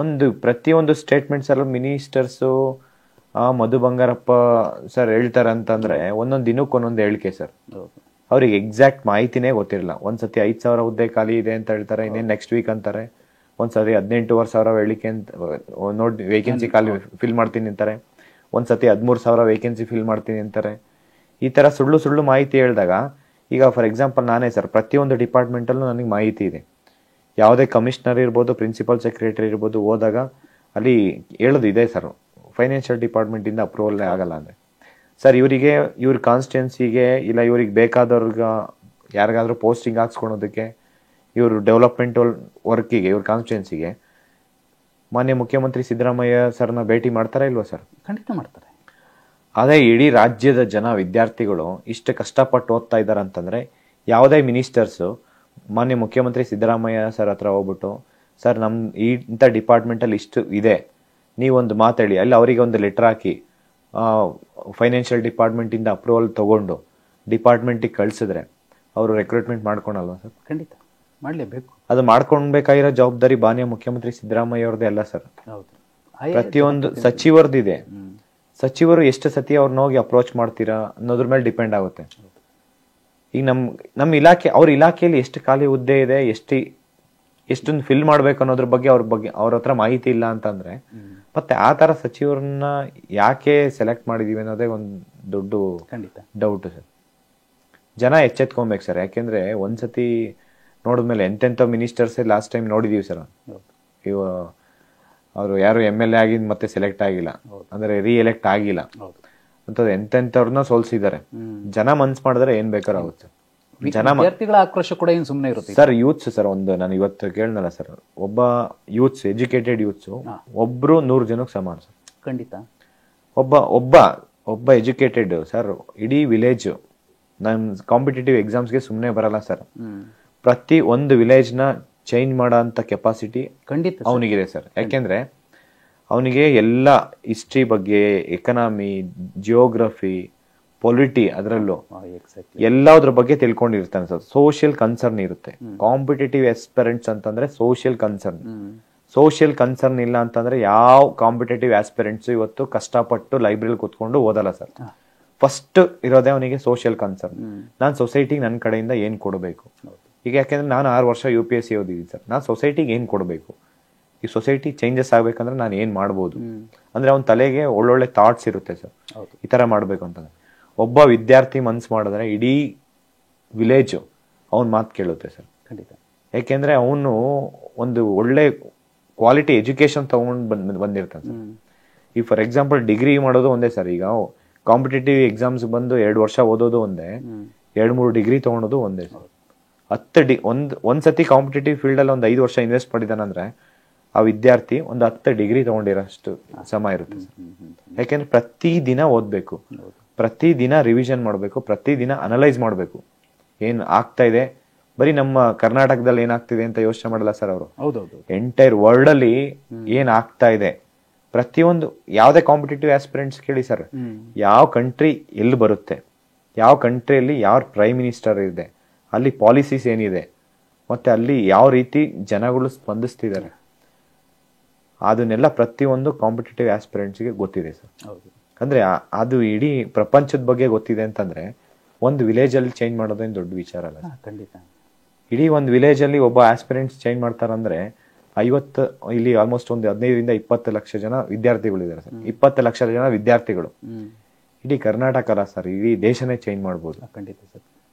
Speaker 2: ಒಂದು ಪ್ರತಿಯೊಂದು ಸ್ಟೇಟ್ಮೆಂಟ್ಸ್ ಅಲ್ಲೂ ಮಿನಿಸ್ಟರ್ಸು ಮಧು ಬಂಗಾರಪ್ಪ ಸರ್ ಹೇಳ್ತಾರೆ ಅಂತಂದ್ರೆ ಒಂದೊಂದು ದಿನಕ್ಕೆ ಒಂದೊಂದು ಹೇಳಿಕೆ ಸರ್. ಅವ್ರಿಗೆ ಎಕ್ಸಾಕ್ಟ್ ಮಾಹಿತಿನೇ ಗೊತ್ತಿರಲ್ಲ. ಒಂದ್ಸತಿ 5,000 ಹುದ್ದೆ ಖಾಲಿ ಇದೆ ಅಂತ ಹೇಳ್ತಾರೆ, ಇನ್ನೇನು ನೆಕ್ಸ್ಟ್ ವೀಕ್ ಅಂತಾರೆ. ಒಂದ್ಸತಿ 18,000 ಹೇಳಿಕೆ ಅಂತ ನೋಡಿ ವೇಕೆನ್ಸಿ ಖಾಲಿ ಫಿಲ್ ಮಾಡ್ತೀನಿ ಅಂತಾರೆ. ಒಂದ್ಸತಿ 13,000 ವೇಕೆನ್ಸಿ ಫಿಲ್ ಮಾಡ್ತೀನಿ ಅಂತಾರೆ. ಈ ತರ ಸುಳ್ಳು ಸುಳ್ಳು ಮಾಹಿತಿ ಹೇಳಿದಾಗ, ಈಗ ಫಾರ್ ಎಕ್ಸಾಂಪಲ್ ನಾನೇ ಸರ್, ಪ್ರತಿಯೊಂದು ಡಿಪಾರ್ಟ್ಮೆಂಟಲ್ಲೂ ನನಗೆ ಮಾಹಿತಿ ಇದೆ. ಯಾವುದೇ ಕಮಿಷನರ್ ಇರ್ಬೋದು, ಪ್ರಿನ್ಸಿಪಲ್ ಸೆಕ್ರೆಟರಿ ಇರ್ಬೋದು, ಹೋದಾಗ ಅಲ್ಲಿ ಹೇಳೋದು ಇದೆ ಸರ್, ಫೈನಾನ್ಷಿಯಲ್ ಡಿಪಾರ್ಟ್ಮೆಂಟಿಂದ ಅಪ್ರೂವಲ್ ಆಗಲ್ಲ ಅಂದರೆ ಸರ್ ಇವ್ರ ಕಾನ್ಸ್ಟಿಟ್ಯೂನ್ಸಿಗೆ ಇಲ್ಲ ಇವ್ರಿಗೆ ಬೇಕಾದವ್ರಿಗೆ ಯಾರಿಗಾದ್ರೂ ಪೋಸ್ಟಿಂಗ್ ಹಾಕ್ಸ್ಕೊಳೋದಕ್ಕೆ, ಇವರು ಡೆವಲಪ್ಮೆಂಟ್ ವರ್ಕಿಗೆ, ಇವ್ರ ಕಾನ್ಸ್ಟಿಟ್ಯೂನ್ಸಿಗೆ ಮಾನ್ಯ ಮುಖ್ಯಮಂತ್ರಿ ಸಿದ್ದರಾಮಯ್ಯ ಸರ್ನ ಭೇಟಿ ಮಾಡ್ತಾರಾ ಇಲ್ವಾ ಸರ್?
Speaker 1: ಖಂಡಿತ ಮಾಡ್ತಾರೆ.
Speaker 2: ಅದೇ ಇಡೀ ರಾಜ್ಯದ ಜನ ವಿದ್ಯಾರ್ಥಿಗಳು ಇಷ್ಟು ಕಷ್ಟಪಟ್ಟು ಓದ್ತಾ ಇದ್ದಾರೆ ಅಂತಂದ್ರೆ, ಯಾವುದೇ ಮಿನಿಸ್ಟರ್ಸು ಮಾನ್ಯ ಮುಖ್ಯಮಂತ್ರಿ ಸಿದ್ದರಾಮಯ್ಯ ಸರ್ ಹತ್ರ ಹೋಗ್ಬಿಟ್ಟು, ಸರ್ ಇಂಥ ಡಿಪಾರ್ಟ್ಮೆಂಟಲ್ಲಿ ಇಷ್ಟು ಇದೆ, ನೀವೊಂದು ಮಾತಾಡಿ, ಅಲ್ಲಿ ಅವರಿಗೆ ಒಂದು ಲೆಟರ್ ಹಾಕಿ ಫೈನಾನ್ಷಿಯಲ್ ಡಿಪಾರ್ಟ್ಮೆಂಟಿಂದ ಅಪ್ರೂವಲ್ ತಗೊಂಡು ಡಿಪಾರ್ಟ್ಮೆಂಟಿಗೆ ಕಳಿಸಿದ್ರೆ ಅವರು ರೆಕ್ರೂಟ್ಮೆಂಟ್ ಮಾಡ್ಕೊಳಲ್ವಾ ಸರ್?
Speaker 1: ಖಂಡಿತ ಮಾಡಲೇಬೇಕು.
Speaker 2: ಅದು ಮಾಡ್ಕೊಳ್ಬೇಕಾಗಿರೋ ಜವಾಬ್ದಾರಿ ಮಾನ್ಯ ಮುಖ್ಯಮಂತ್ರಿ ಸಿದ್ದರಾಮಯ್ಯ ಅವ್ರದ್ದೇ ಅಲ್ಲ ಸರ್, ಪ್ರತಿಯೊಂದು ಸಚಿವರದಿದೆ. ಸಚಿವರು ಎಷ್ಟು ಸತಿ ಅವ್ರನ್ನ ಹೋಗಿ ಅಪ್ರೋಚ್ ಮಾಡ್ತೀರಾ ಅನ್ನೋದ್ರ ಮೇಲೆ ಡಿಪೆಂಡ್ ಆಗುತ್ತೆ. ಈಗ ನಮ್ಮ ಇಲಾಖೆ, ಅವ್ರ ಇಲಾಖೆಯಲ್ಲಿ ಎಷ್ಟು ಖಾಲಿ ಹುದ್ದೆ ಇದೆ, ಎಷ್ಟೊಂದು ಫಿಲ್ ಮಾಡ್ಬೇಕು ಅನ್ನೋದ್ರ ಬಗ್ಗೆ ಅವ್ರ ಹತ್ರ ಮಾಹಿತಿ ಇಲ್ಲ ಅಂತಂದ್ರೆ, ಮತ್ತೆ ಆ ತರ ಸಚಿವರನ್ನ ಯಾಕೆ ಸೆಲೆಕ್ಟ್ ಮಾಡಿದೀವಿ ಅನ್ನೋದೇ ಒಂದು ದೊಡ್ಡ ಡೌಟ್ ಸರ್. ಜನ ಎಚ್ಚೆತ್ಕೊಬೇಕು ಸರ್. ಯಾಕೆಂದ್ರೆ ಒಂದ್ಸತಿ ನೋಡಿದ್ಮೇಲೆ ಎಂತೆಂಥ ಮಿನಿಸ್ಟರ್ಸ್ ಲಾಸ್ಟ್ ಟೈಮ್ ನೋಡಿದೀವಿ ಸರ್. ಅವರು ಯಾರು ಎಮ್.ಎಲ್.ಎ ಆಗಿದ್ ಮತ್ತೆ ಸೆಲೆಕ್ಟ್ ಆಗಿಲ್ಲ, ಅಂದ್ರೆ ರೀಎಲೆಕ್ಟ್ ಆಗಿಲ್ಲ ಅಂತದ್ ಎಂತೆಂಥವ್ರನ್ನ ಸೋಲ್ಸಿದ್ದಾರೆ. ಜನ ಮನ್ಸ್ ಮಾಡಿದ್ರೆ ಏನ್ ಬೇಕಾದ್ರೂ ಆಗುತ್ತೆ.
Speaker 1: ವಿದ್ಯಾರ್ಥಿಗಳ ಆಕ್ರೋಶ ಕೂಡ ಏನ್ ಸುಮ್ಮನೆ ಇರುತ್ತೆ
Speaker 2: ಸರ್. ಯೂತ್ಸ್ ಸರ್, ನಾನು ಇವತ್ತು ಕೇಳ್ನಲ್ಲ ಸರ್, ಒಬ್ಬ ಯೂತ್ಸ್, ಎಜುಕೇಟೆಡ್ ಯೂತ್ಸ್ ಒಬ್ರು 100 ಜನಕ್ಕೆ ಸಮಾನ ಸರ್.
Speaker 1: ಖಂಡಿತ.
Speaker 2: ಒಬ್ಬ ಎಜುಕೇಟೆಡ್ ಸರ್, ಇಡೀ ವಿಲೇಜ್ ನಮ್ ಕಾಂಪಿಟೇಟಿವ್ ಎಕ್ಸಾಮ್ಸ್ಗೆ ಸುಮ್ಮನೆ ಬರಲ್ಲ ಸರ್. ಪ್ರತಿ ಒಂದು ವಿಲೇಜ್ ನ ಚೇಂಜ್ ಮಾಡೋ ಅಂತ ಕೆಪಾಸಿಟಿ
Speaker 1: ಖಂಡಿತ
Speaker 2: ಅವನಿಗಿದೆ ಸರ್. ಯಾಕೆಂದ್ರೆ ಅವನಿಗೆ ಎಲ್ಲ ಹಿಸ್ಟ್ರಿ ಬಗ್ಗೆ, ಎಕನಾಮಿ, ಜಿಯೋಗ್ರಫಿ, ಪೊಲಿಟಿ, ಅದರಲ್ಲೂ ಎಲ್ಲದ್ರ ಬಗ್ಗೆ ತಿಳ್ಕೊಂಡಿರ್ತಾನೆ ಸರ್. ಸೋಷಿಯಲ್ ಕನ್ಸರ್ನ್ ಇರುತ್ತೆ. ಕಾಂಪಿಟೇಟಿವ್ ಆಸ್ಪಿರೆಂಟ್ಸ್ ಅಂತಂದ್ರೆ ಸೋಷಿಯಲ್ ಕನ್ಸರ್ನ್ ಇಲ್ಲ ಅಂತಂದ್ರೆ ಯಾವ ಕಾಂಪಿಟೇಟಿವ್ ಆಸ್ಪಿರೆಂಟ್ಸ್ ಇವತ್ತು ಕಷ್ಟಪಟ್ಟು ಲೈಬ್ರರಿ ಕೂತ್ಕೊಂಡು ಓದಲ್ಲ ಸರ್. ಫಸ್ಟ್ ಇರೋದೇ ಅವನಿಗೆ ಸೋಷಿಯಲ್ ಕನ್ಸರ್ನ್. ನಾನು ಸೊಸೈಟಿಗೆ ನನ್ನ ಕಡೆಯಿಂದ ಏನ್ ಕೊಡಬೇಕು. ಈಗ ಯಾಕೆಂದ್ರೆ ನಾನು 6 ವರ್ಷ UPSC ಓದಿದ್ದೀನಿ ಸರ್. ನಾನು ಸೊಸೈಟಿಗೆ ಏನ್ ಕೊಡಬೇಕು, ಈ ಸೊಸೈಟಿ ಚೇಂಜಸ್ ಆಗ್ಬೇಕಂದ್ರೆ ನಾನು ಏನ್ ಮಾಡ್ಬೋದು ಅಂದ್ರೆ ಅವ್ನ ತಲೆಗೆ ಒಳ್ಳೊಳ್ಳೆ ಥಾಟ್ಸ್ ಇರುತ್ತೆ ಸರ್. ಈ ತರ ಮಾಡ್ಬೇಕು ಅಂತಂದ್ರೆ ಒಬ್ಬ ವಿದ್ಯಾರ್ಥಿ ಮನ್ಸು ಮಾಡಿದ್ರೆ ಇಡೀ ವಿಲೇಜ್ ಅವನ್ ಮಾತು ಕೇಳುತ್ತೆ ಸರ್.
Speaker 1: ಖಂಡಿತ.
Speaker 2: ಯಾಕೆಂದ್ರೆ ಅವನು ಒಂದು ಒಳ್ಳೆ ಕ್ವಾಲಿಟಿ ಎಜುಕೇಶನ್ ತಗೊಂಡು ಬಂದಿರ್ತಾನೆ ಸರ್. ಈ ಫಾರ್ ಎಕ್ಸಾಂಪಲ್ ಡಿಗ್ರಿ ಮಾಡೋದು ಒಂದೇ ಸರ್. ಈಗ ಕಾಂಪಿಟೇಟಿವ್ ಎಕ್ಸಾಮ್ಸ್ ಬಂದು 2 ವರ್ಷ ಓದೋದು ಒಂದೇ, 2-3 ಡಿಗ್ರಿ ತಗೊಳೋದು ಒಂದೇ ಸರ್. ಒಂದ್ಸತಿ ಕಾಂಪಿಟೇಟಿವ್ ಫೀಲ್ಡ್ ಅಲ್ಲಿ ಒಂದು 5 ವರ್ಷ ಇನ್ವೆಸ್ಟ್ ಮಾಡಿದಾನಂದ್ರೆ ಆ ವಿದ್ಯಾರ್ಥಿ ಒಂದು 10 ಡಿಗ್ರಿ ತಗೊಂಡಿರೋಷ್ಟು ಸಮ ಇರುತ್ತೆ ಸರ್. ಯಾಕೆಂದ್ರೆ ಪ್ರತಿದಿನ ಓದ್ಬೇಕು, ಪ್ರತಿದಿನ ರಿವಿಷನ್ ಮಾಡಬೇಕು, ಪ್ರತಿದಿನ ಅನಲೈಸ್ ಮಾಡಬೇಕು. ಏನ್ ಆಗ್ತಾ ಇದೆ, ಬರೀ ನಮ್ಮ ಕರ್ನಾಟಕದಲ್ಲಿ ಏನಾಗ್ತಿದೆ ಅಂತ ಯೋಚನೆ ಮಾಡಲ್ಲ ಸರ್ ಅವರು. ಎಂಟೈರ್ ವರ್ಲ್ಡ್ ಅಲ್ಲಿ ಏನ್ ಆಗ್ತಾ ಇದೆ, ಪ್ರತಿಯೊಂದು ಯಾವುದೇ ಕಾಂಪಿಟೇಟಿವ್ ಆಸ್ಪಿರೆಂಟ್ಸ್ ಕೇಳಿ ಸರ್, ಯಾವ ಕಂಟ್ರಿ ಎಲ್ಲಿ ಬರುತ್ತೆ, ಯಾವ ಕಂಟ್ರಿಯಲ್ಲಿ ಯಾವ ಪ್ರೈಮ್ ಮಿನಿಸ್ಟರ್ ಇದೆ, ಅಲ್ಲಿ ಪಾಲಿಸೀಸ್ ಏನಿದೆ, ಮತ್ತೆ ಅಲ್ಲಿ ಯಾವ ರೀತಿ ಜನಗಳು ಸ್ಪಂದಿಸ್ತಿದ್ದಾರೆ, ಅದನ್ನೆಲ್ಲ ಪ್ರತಿಯೊಂದು ಕಾಂಪಿಟೇಟಿವ್ ಆಸ್ಪಿರೆಂಟ್ಸ್ಗೆ ಗೊತ್ತಿದೆ ಸರ್. ಅಂದ್ರೆ ಅದು ಇಡೀ ಪ್ರಪಂಚದ ಬಗ್ಗೆ ಗೊತ್ತಿದೆ ಅಂತಂದ್ರೆ ಒಂದು ವಿಲೇಜ್ ಅಲ್ಲಿ ಚೇಂಜ್ ಮಾಡೋದೇನು ದೊಡ್ಡ ವಿಚಾರ ಅಲ್ಲ.
Speaker 1: ಖಂಡಿತ.
Speaker 2: ಇಡೀ ಒಂದು ವಿಲೇಜ್ ಅಲ್ಲಿ ಒಬ್ಬ ಆಸ್ಪಿರೆಂಟ್ಸ್ ಚೇಂಜ್ ಮಾಡ್ತಾರಂದ್ರೆ ಇಲ್ಲಿ ಆಲ್ಮೋಸ್ಟ್ ಒಂದು 15-20 ಲಕ್ಷ ಜನ ವಿದ್ಯಾರ್ಥಿಗಳಿದ್ದಾರೆ ಸರ್. 20 ಲಕ್ಷ ಜನ ವಿದ್ಯಾರ್ಥಿಗಳು ಇಡೀ ಕರ್ನಾಟಕ ಅಲ್ಲ ಸರ್, ಇಡೀ ದೇಶನೇ ಚೇಂಜ್ ಮಾಡ್ಬೋದು.
Speaker 1: ಖಂಡಿತ ಸರ್.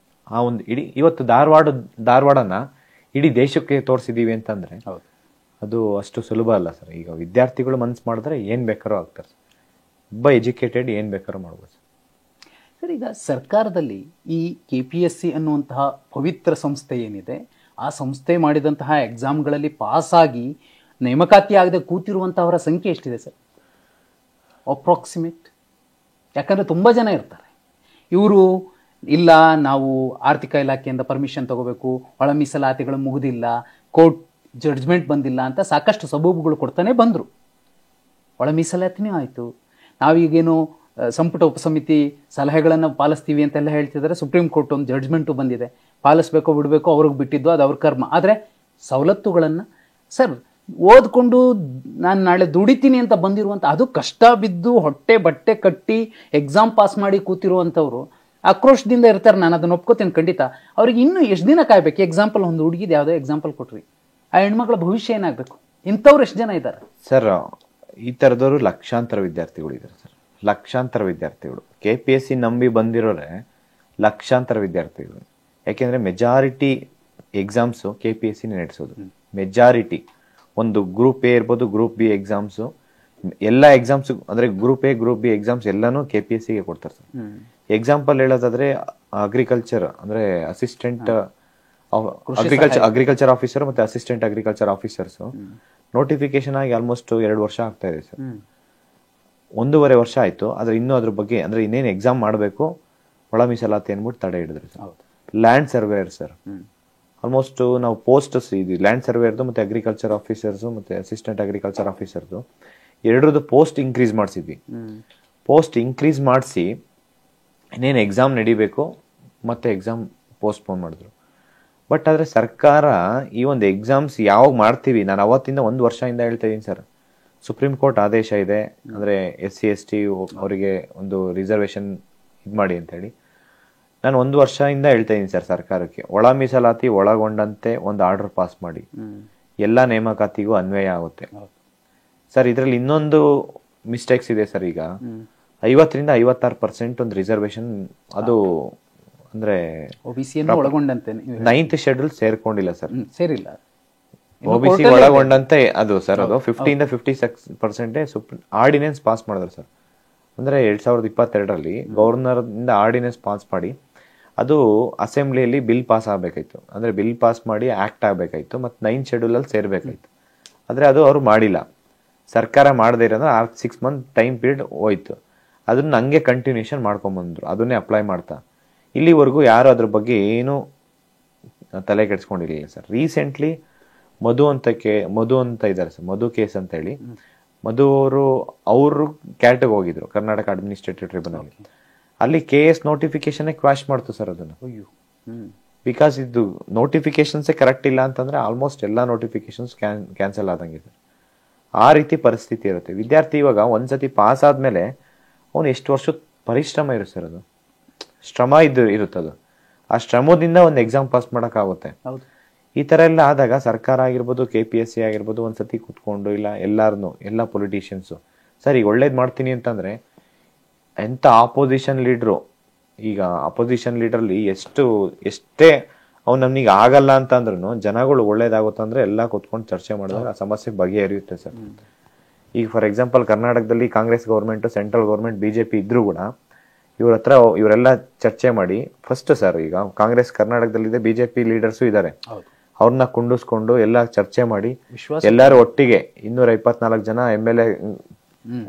Speaker 2: ಆ ಒಂದು ಇವತ್ತು ಧಾರವಾಡನ ಇಡೀ ದೇಶಕ್ಕೆ ತೋರಿಸಿದೀವಿ ಅಂತಂದ್ರೆ ಅದು ಅಷ್ಟು ಸುಲಭ ಅಲ್ಲ ಸರ್. ಈಗ ವಿದ್ಯಾರ್ಥಿಗಳು ಮನ್ಸು ಮಾಡಿದ್ರೆ ಏನ್ ಬೇಕಾದ್ರೂ ಆಗ್ತಾರೆ ಸರ್. ಒಬ್ಬ ಎಜುಕೇಟೆಡ್ ಏನ್ ಬೇಕಾದ್ರೂ ಮಾಡ್ಬೋದು
Speaker 1: ಸರ್. ಈಗ ಸರ್ಕಾರದಲ್ಲಿ ಈ KPSC ಅನ್ನುವಂತಹ ಪವಿತ್ರ ಸಂಸ್ಥೆ ಏನಿದೆ, ಆ ಸಂಸ್ಥೆ ಮಾಡಿದಂತಹ ಎಕ್ಸಾಮ್ಗಳಲ್ಲಿ ಪಾಸಾಗಿ ನೇಮಕಾತಿ ಆಗದೆ ಕೂತಿರುವಂತಹವರ ಸಂಖ್ಯೆ ಎಷ್ಟಿದೆ ಸರ್ ಅಪ್ರಾಕ್ಸಿಮೇಟ್? ಯಾಕಂದ್ರೆ ತುಂಬ ಜನ ಇರ್ತಾರೆ. ಇವರು ಇಲ್ಲ ನಾವು ಆರ್ಥಿಕ ಇಲಾಖೆಯಿಂದ ಪರ್ಮಿಷನ್ ತಗೋಬೇಕು, ಒಳ ಮೀಸಲಾತಿಗಳು ಮುಗಿದಿಲ್ಲ, ಕೋರ್ಟ್ ಜಡ್ಜ್ಮೆಂಟ್ ಬಂದಿಲ್ಲ ಅಂತ ಸಾಕಷ್ಟು ಸಬೂಬುಗಳು ಕೊಡ್ತಾನೆ ಬಂದರು. ಒಳ ಮೀಸಲಾತಿನೇ ಆಯಿತು. ನಾವೀಗೇನು ಸಂಪುಟ ಉಪಸಮಿತಿ ಸಲಹೆಗಳನ್ನು ಪಾಲಿಸ್ತೀವಿ ಅಂತೆಲ್ಲ ಹೇಳ್ತಿದ್ದಾರೆ. ಸುಪ್ರೀಂ ಕೋರ್ಟ್ ಒಂದು ಜಡ್ಜ್ಮೆಂಟು ಬಂದಿದೆ, ಪಾಲಿಸ್ಬೇಕೋ ಬಿಡಬೇಕೋ ಅವ್ರಿಗೆ ಬಿಟ್ಟಿದ್ದು, ಅದು ಅವ್ರ ಕರ್ಮ. ಆದರೆ ಸವಲತ್ತುಗಳನ್ನು ಸರ್ ಓದ್ಕೊಂಡು ನಾನು ನಾಳೆ ದುಡಿತೀನಿ ಅಂತ ಬಂದಿರುವಂಥ, ಅದು ಕಷ್ಟ ಬಿದ್ದು ಹೊಟ್ಟೆ ಬಟ್ಟೆ ಕಟ್ಟಿ ಎಕ್ಸಾಮ್ ಪಾಸ್ ಮಾಡಿ ಕೂತಿರುವಂಥವ್ರು ಆಕ್ರೋಶದಿಂದ ಇರ್ತಾರೆ. ನಾನು ಅದನ್ನು ಒಪ್ಕೋತೀನಿ ಖಂಡಿತ. ಅವ್ರಿಗೆ ಇನ್ನೂ ಎಷ್ಟು ದಿನ ಕಾಯ್ಬೇಕು? ಎಕ್ಸಾಂಪಲ್ ಒಂದು ಹುಡುಗಿದು ಯಾವುದೋ ಎಕ್ಸಾಂಪಲ್ ಕೊಟ್ರಿ, ಆ ಹೆಣ್ಮಕ್ಳ ಭವಿಷ್ಯ ಏನಾಗಬೇಕು? ಇಂಥವ್ರು ಎಷ್ಟು ಜನ ಇದ್ದಾರೆ
Speaker 2: ಸರ್? ಈ ಥರದವರು ಲಕ್ಷಾಂತರ ವಿದ್ಯಾರ್ಥಿಗಳು ಇದ್ದಾರೆ ಸರ್, ಲಕ್ಷಾಂತರ ವಿದ್ಯಾರ್ಥಿಗಳು. KPSC ನಂಬಿ ಬಂದಿರೋರೆ ಲಕ್ಷಾಂತರ ವಿದ್ಯಾರ್ಥಿಗಳು. ಯಾಕೆಂದರೆ ಮೆಜಾರಿಟಿ ಎಕ್ಸಾಮ್ಸು KPSC ನಡೆಸೋದು. ಮೆಜಾರಿಟಿ ಒಂದು ಗ್ರೂಪ್ ಎ ಇರ್ಬೋದು, ಗ್ರೂಪ್ ಬಿ ಎಕ್ಸಾಮ್ಸು, ಎಲ್ಲ ಎಕ್ಸಾಮ್ಸು ಅಂದರೆ group A group B exams ಎಲ್ಲನೂ KPSCಗೆ ಕೊಡ್ತಾರೆ ಸರ್. ಎಕ್ಸಾಂಪಲ್ ಹೇಳೋದಾದ್ರೆ ಅಗ್ರಿಕಲ್ಚರ್ ಅಂದರೆ ಅಸಿಸ್ಟೆಂಟ್ ಅಗ್ರಿಕಲ್ಚರ್ ಆಫೀಸರ್ ಮತ್ತು ಅಸಿಸ್ಟೆಂಟ್ ಅಗ್ರಿಕಲ್ಚರ್ ಆಫೀಸರ್ಸು ನೋಟಿಫಿಕೇಶನ್ ಆಗಿ ಆಲ್ಮೋಸ್ಟ್ 2 ವರ್ಷ ಆಗ್ತಾ ಇದೆ ಸರ್. 1.5 ವರ್ಷ ಆಯಿತು. ಆದರೆ ಇನ್ನೂ ಅದ್ರ ಬಗ್ಗೆ ಅಂದರೆ ಇನ್ನೇನು ಎಕ್ಸಾಮ್ ಮಾಡಬೇಕು ಒಳ ಮೀಸಲಾತಿ ಅಂದ್ಬಿಟ್ಟು ತಡೆ ಹಿಡಿದ್ರು sir. Land surveyor sir, almost ನಾವು ಪೋಸ್ಟಸ್ ಇದು ಲ್ಯಾಂಡ್ ಸರ್ವೇಯರ್ದು ಮತ್ತು ಅಗ್ರಿಕಲ್ಚರ್ ಆಫೀಸರ್ಸು ಮತ್ತು ಅಸಿಸ್ಟೆಂಟ್ ಅಗ್ರಿಕಲ್ಚರ್ ಆಫೀಸರ್ದು ಎರಡರದ್ದು ಪೋಸ್ಟ್ ಇನ್ಕ್ರೀಸ್ ಮಾಡಿಸಿದ್ವಿ. ಪೋಸ್ಟ್ ಇನ್ಕ್ರೀಸ್ ಮಾಡಿಸಿ ಇನ್ನೇನು ಎಕ್ಸಾಮ್ ನಡಿಬೇಕು ಮತ್ತೆ ಎಕ್ಸಾಮ್ ಪೋಸ್ಟ್ಪೋನ್ ಮಾಡಿದ್ರು. ಬಟ್ ಆದರೆ ಸರ್ಕಾರ ಈ ಒಂದು ಎಕ್ಸಾಮ್ಸ್ ಯಾವಾಗ ಮಾಡ್ತೀವಿ, ನಾನು ಅವತ್ತಿಂದ 1 ವರ್ಷದಿಂದ ಹೇಳ್ತಾ ಇದ್ದೀನಿ ಸರ್. ಸುಪ್ರೀಂ ಕೋರ್ಟ್ ಆದೇಶ ಇದೆ, ಅಂದರೆ SC ST ಅವರಿಗೆ ಒಂದು ರಿಸರ್ವೇಷನ್ ಇದು ಮಾಡಿ ಅಂತೇಳಿ. ನಾನು 1 ವರ್ಷದಿಂದ ಹೇಳ್ತಾ ಇದ್ದೀನಿ ಸರ್ ಸರ್ಕಾರಕ್ಕೆ, ಒಳ ಮೀಸಲಾತಿ ಒಳಗೊಂಡಂತೆ ಒಂದು ಆರ್ಡರ್ ಪಾಸ್ ಮಾಡಿ, ಎಲ್ಲ ನೇಮಕಾತಿಗೂ ಅನ್ವಯ ಆಗುತ್ತೆ ಸರ್. ಇದರಲ್ಲಿ ಇನ್ನೊಂದು ಮಿಸ್ಟೇಕ್ಸ್ ಇದೆ ಸರ್. ಈಗ 50ರಿಂದ 56% ಒಂದು ರಿಸರ್ವೇಷನ್, ಅದು ಅಂದ್ರೆ
Speaker 1: ಒಳಗೊಂಡಂತೆ
Speaker 2: 9th ಶೆಡ್ಯೂಲ್ ಸೇರ್ಕೊಂಡಿಲ್ಲ ಸರ್,
Speaker 1: ಸೇರಿಲ್ಲ.
Speaker 2: OBC ಒಳಗೊಂಡಂತೆ ಅದು ಸರ್. ಅದು 50ಯಿಂದ 56% ಆರ್ಡಿನೆನ್ಸ್ ಪಾಸ್ ಮಾಡಿದ್ರು ಸರ್. ಅಂದ್ರೆ 2022ರಲ್ಲಿ ಗವರ್ನರ್ ಇಂದ ಆರ್ಡಿನೆನ್ಸ್ ಪಾಸ್ ಮಾಡಿ ಅದು ಅಸೆಂಬ್ಲಿಯಲ್ಲಿ ಬಿಲ್ ಪಾಸ್ ಆಗಬೇಕಾಯ್ತು. ಅಂದ್ರೆ ಬಿಲ್ ಪಾಸ್ ಮಾಡಿ ಆಕ್ಟ್ ಆಗಬೇಕಾಯ್ತು, ಮತ್ತು 9th ಶೆಡ್ಯೂಲ್ ಅಲ್ಲಿ ಸೇರ್ಬೇಕಾಯ್ತು. ಆದ್ರೆ ಅದು ಅವರು ಮಾಡಿಲ್ಲ. ಸರ್ಕಾರ ಮಾಡದೇ ಇರೋದ್ರೆ 6 ಮಂತ್ ಟೈಮ್ ಪೀರಿಯಡ್ ಹೋಯ್ತು. ಅದನ್ನ ಹಂಗೆ ಕಂಟಿನ್ಯೂಷನ್ ಮಾಡ್ಕೊಂಡ್ಬಂದ್ರು, ಅದನ್ನೇ ಅಪ್ಲೈ ಮಾಡ್ತಾ. ಇಲ್ಲಿವರೆಗೂ ಯಾರು ಅದ್ರ ಬಗ್ಗೆ ಏನು ತಲೆ ಕೆಡಿಸ್ಕೊಂಡಿರಲಿಲ್ಲ ಸರ್. ರೀಸೆಂಟ್ಲಿ ಮಧು ಅಂತ ಇದ್ದಾರೆ ಸರ್, ಮಧು ಕೇಸ್ ಅಂತ ಹೇಳಿ. ಮಧು ಅವರು ಕ್ಯಾಟ್ಗೆ ಹೋಗಿದ್ರು ಕರ್ನಾಟಕ ಅಡ್ಮಿನಿಸ್ಟ್ರೇಟಿವ್ ಟ್ರಿಬ್ಯುನಲ್. ಅಲ್ಲಿ KS ನೋಟಿಫಿಕೇಶನ್ ಕ್ವಾಶ್ ಮಾಡ್ತು ಸರ್ ಅದನ್ನು. ಬಿಕಾಸ್ ಇದು ನೋಟಿಫಿಕೇಶನ್ಸೇ ಕರೆಕ್ಟ್ ಇಲ್ಲ ಅಂತಂದ್ರೆ ಆಲ್ಮೋಸ್ಟ್ ಎಲ್ಲ ನೋಟಿಫಿಕೇಶನ್ಸ್ ಕ್ಯಾನ್ಸಲ್ ಆದಂಗೆ ಸರ್. ಆ ರೀತಿ ಪರಿಸ್ಥಿತಿ ಇರುತ್ತೆ. ವಿದ್ಯಾರ್ಥಿ ಇವಾಗ ಒಂದ್ಸತಿ ಪಾಸ್ ಆದ್ಮೇಲೆ ಅವನು ಎಷ್ಟು ವರ್ಷದ ಪರಿಶ್ರಮ ಇರುತ್ತೆ ಸರ್, ಅದು ಶ್ರಮ ಇರುತ್ತದು. ಆ ಶ್ರಮದಿಂದ ಒಂದು ಎಕ್ಸಾಮ್ ಪಾಸ್ ಮಾಡೋಕ್ಕಾಗುತ್ತೆ. ಈ ಥರ ಎಲ್ಲ ಆದಾಗ ಸರ್ಕಾರ ಆಗಿರ್ಬೋದು, KPSC ಆಗಿರ್ಬೋದು, ಒಂದ್ಸತಿ ಕುತ್ಕೊಂಡು ಇಲ್ಲ ಎಲ್ಲ ಪೊಲಿಟಿಷಿಯನ್ಸು ಸರ್ ಈಗ ಒಳ್ಳೇದು ಮಾಡ್ತೀನಿ ಅಂತಂದ್ರೆ ಎಂಥ ಆಪೋಸಿಷನ್ ಲೀಡ್ರು, ಈಗ ಅಪೋಸಿಷನ್ ಲೀಡರ್ಲಿ ಎಷ್ಟೇ ಅವ್ನು ನಮ್ಗೆ ಆಗಲ್ಲ ಅಂತ ಅಂದ್ರೂ ಜನಗಳು ಒಳ್ಳೇದಾಗುತ್ತಂದ್ರೆ ಎಲ್ಲ ಕುತ್ಕೊಂಡು ಚರ್ಚೆ ಮಾಡಿದಾಗ ಆ ಸಮಸ್ಯೆ ಬಗೆಹರಿಯುತ್ತೆ ಸರ್. ಈಗ ಫಾರ್ ಎಕ್ಸಾಂಪಲ್ ಕರ್ನಾಟಕದಲ್ಲಿ Congress government, central government, BJP ಇದ್ರೂ ಕೂಡ ಇವರೆಲ್ಲ ಚರ್ಚೆ ಮಾಡಿ ಫಸ್ಟ್ ಸರ್, ಈಗ ಕಾಂಗ್ರೆಸ್ ಕರ್ನಾಟಕದಲ್ಲಿದೆ, BJP ಲೀಡರ್ಸು ಇದ್ದಾರೆ, ಅವ್ರನ್ನ ಕುಂಡಿಸ್ಕೊಂಡು ಎಲ್ಲ ಚರ್ಚೆ ಮಾಡಿ ಎಲ್ಲರೂ ಒಟ್ಟಿಗೆ 224 ಜನ MLA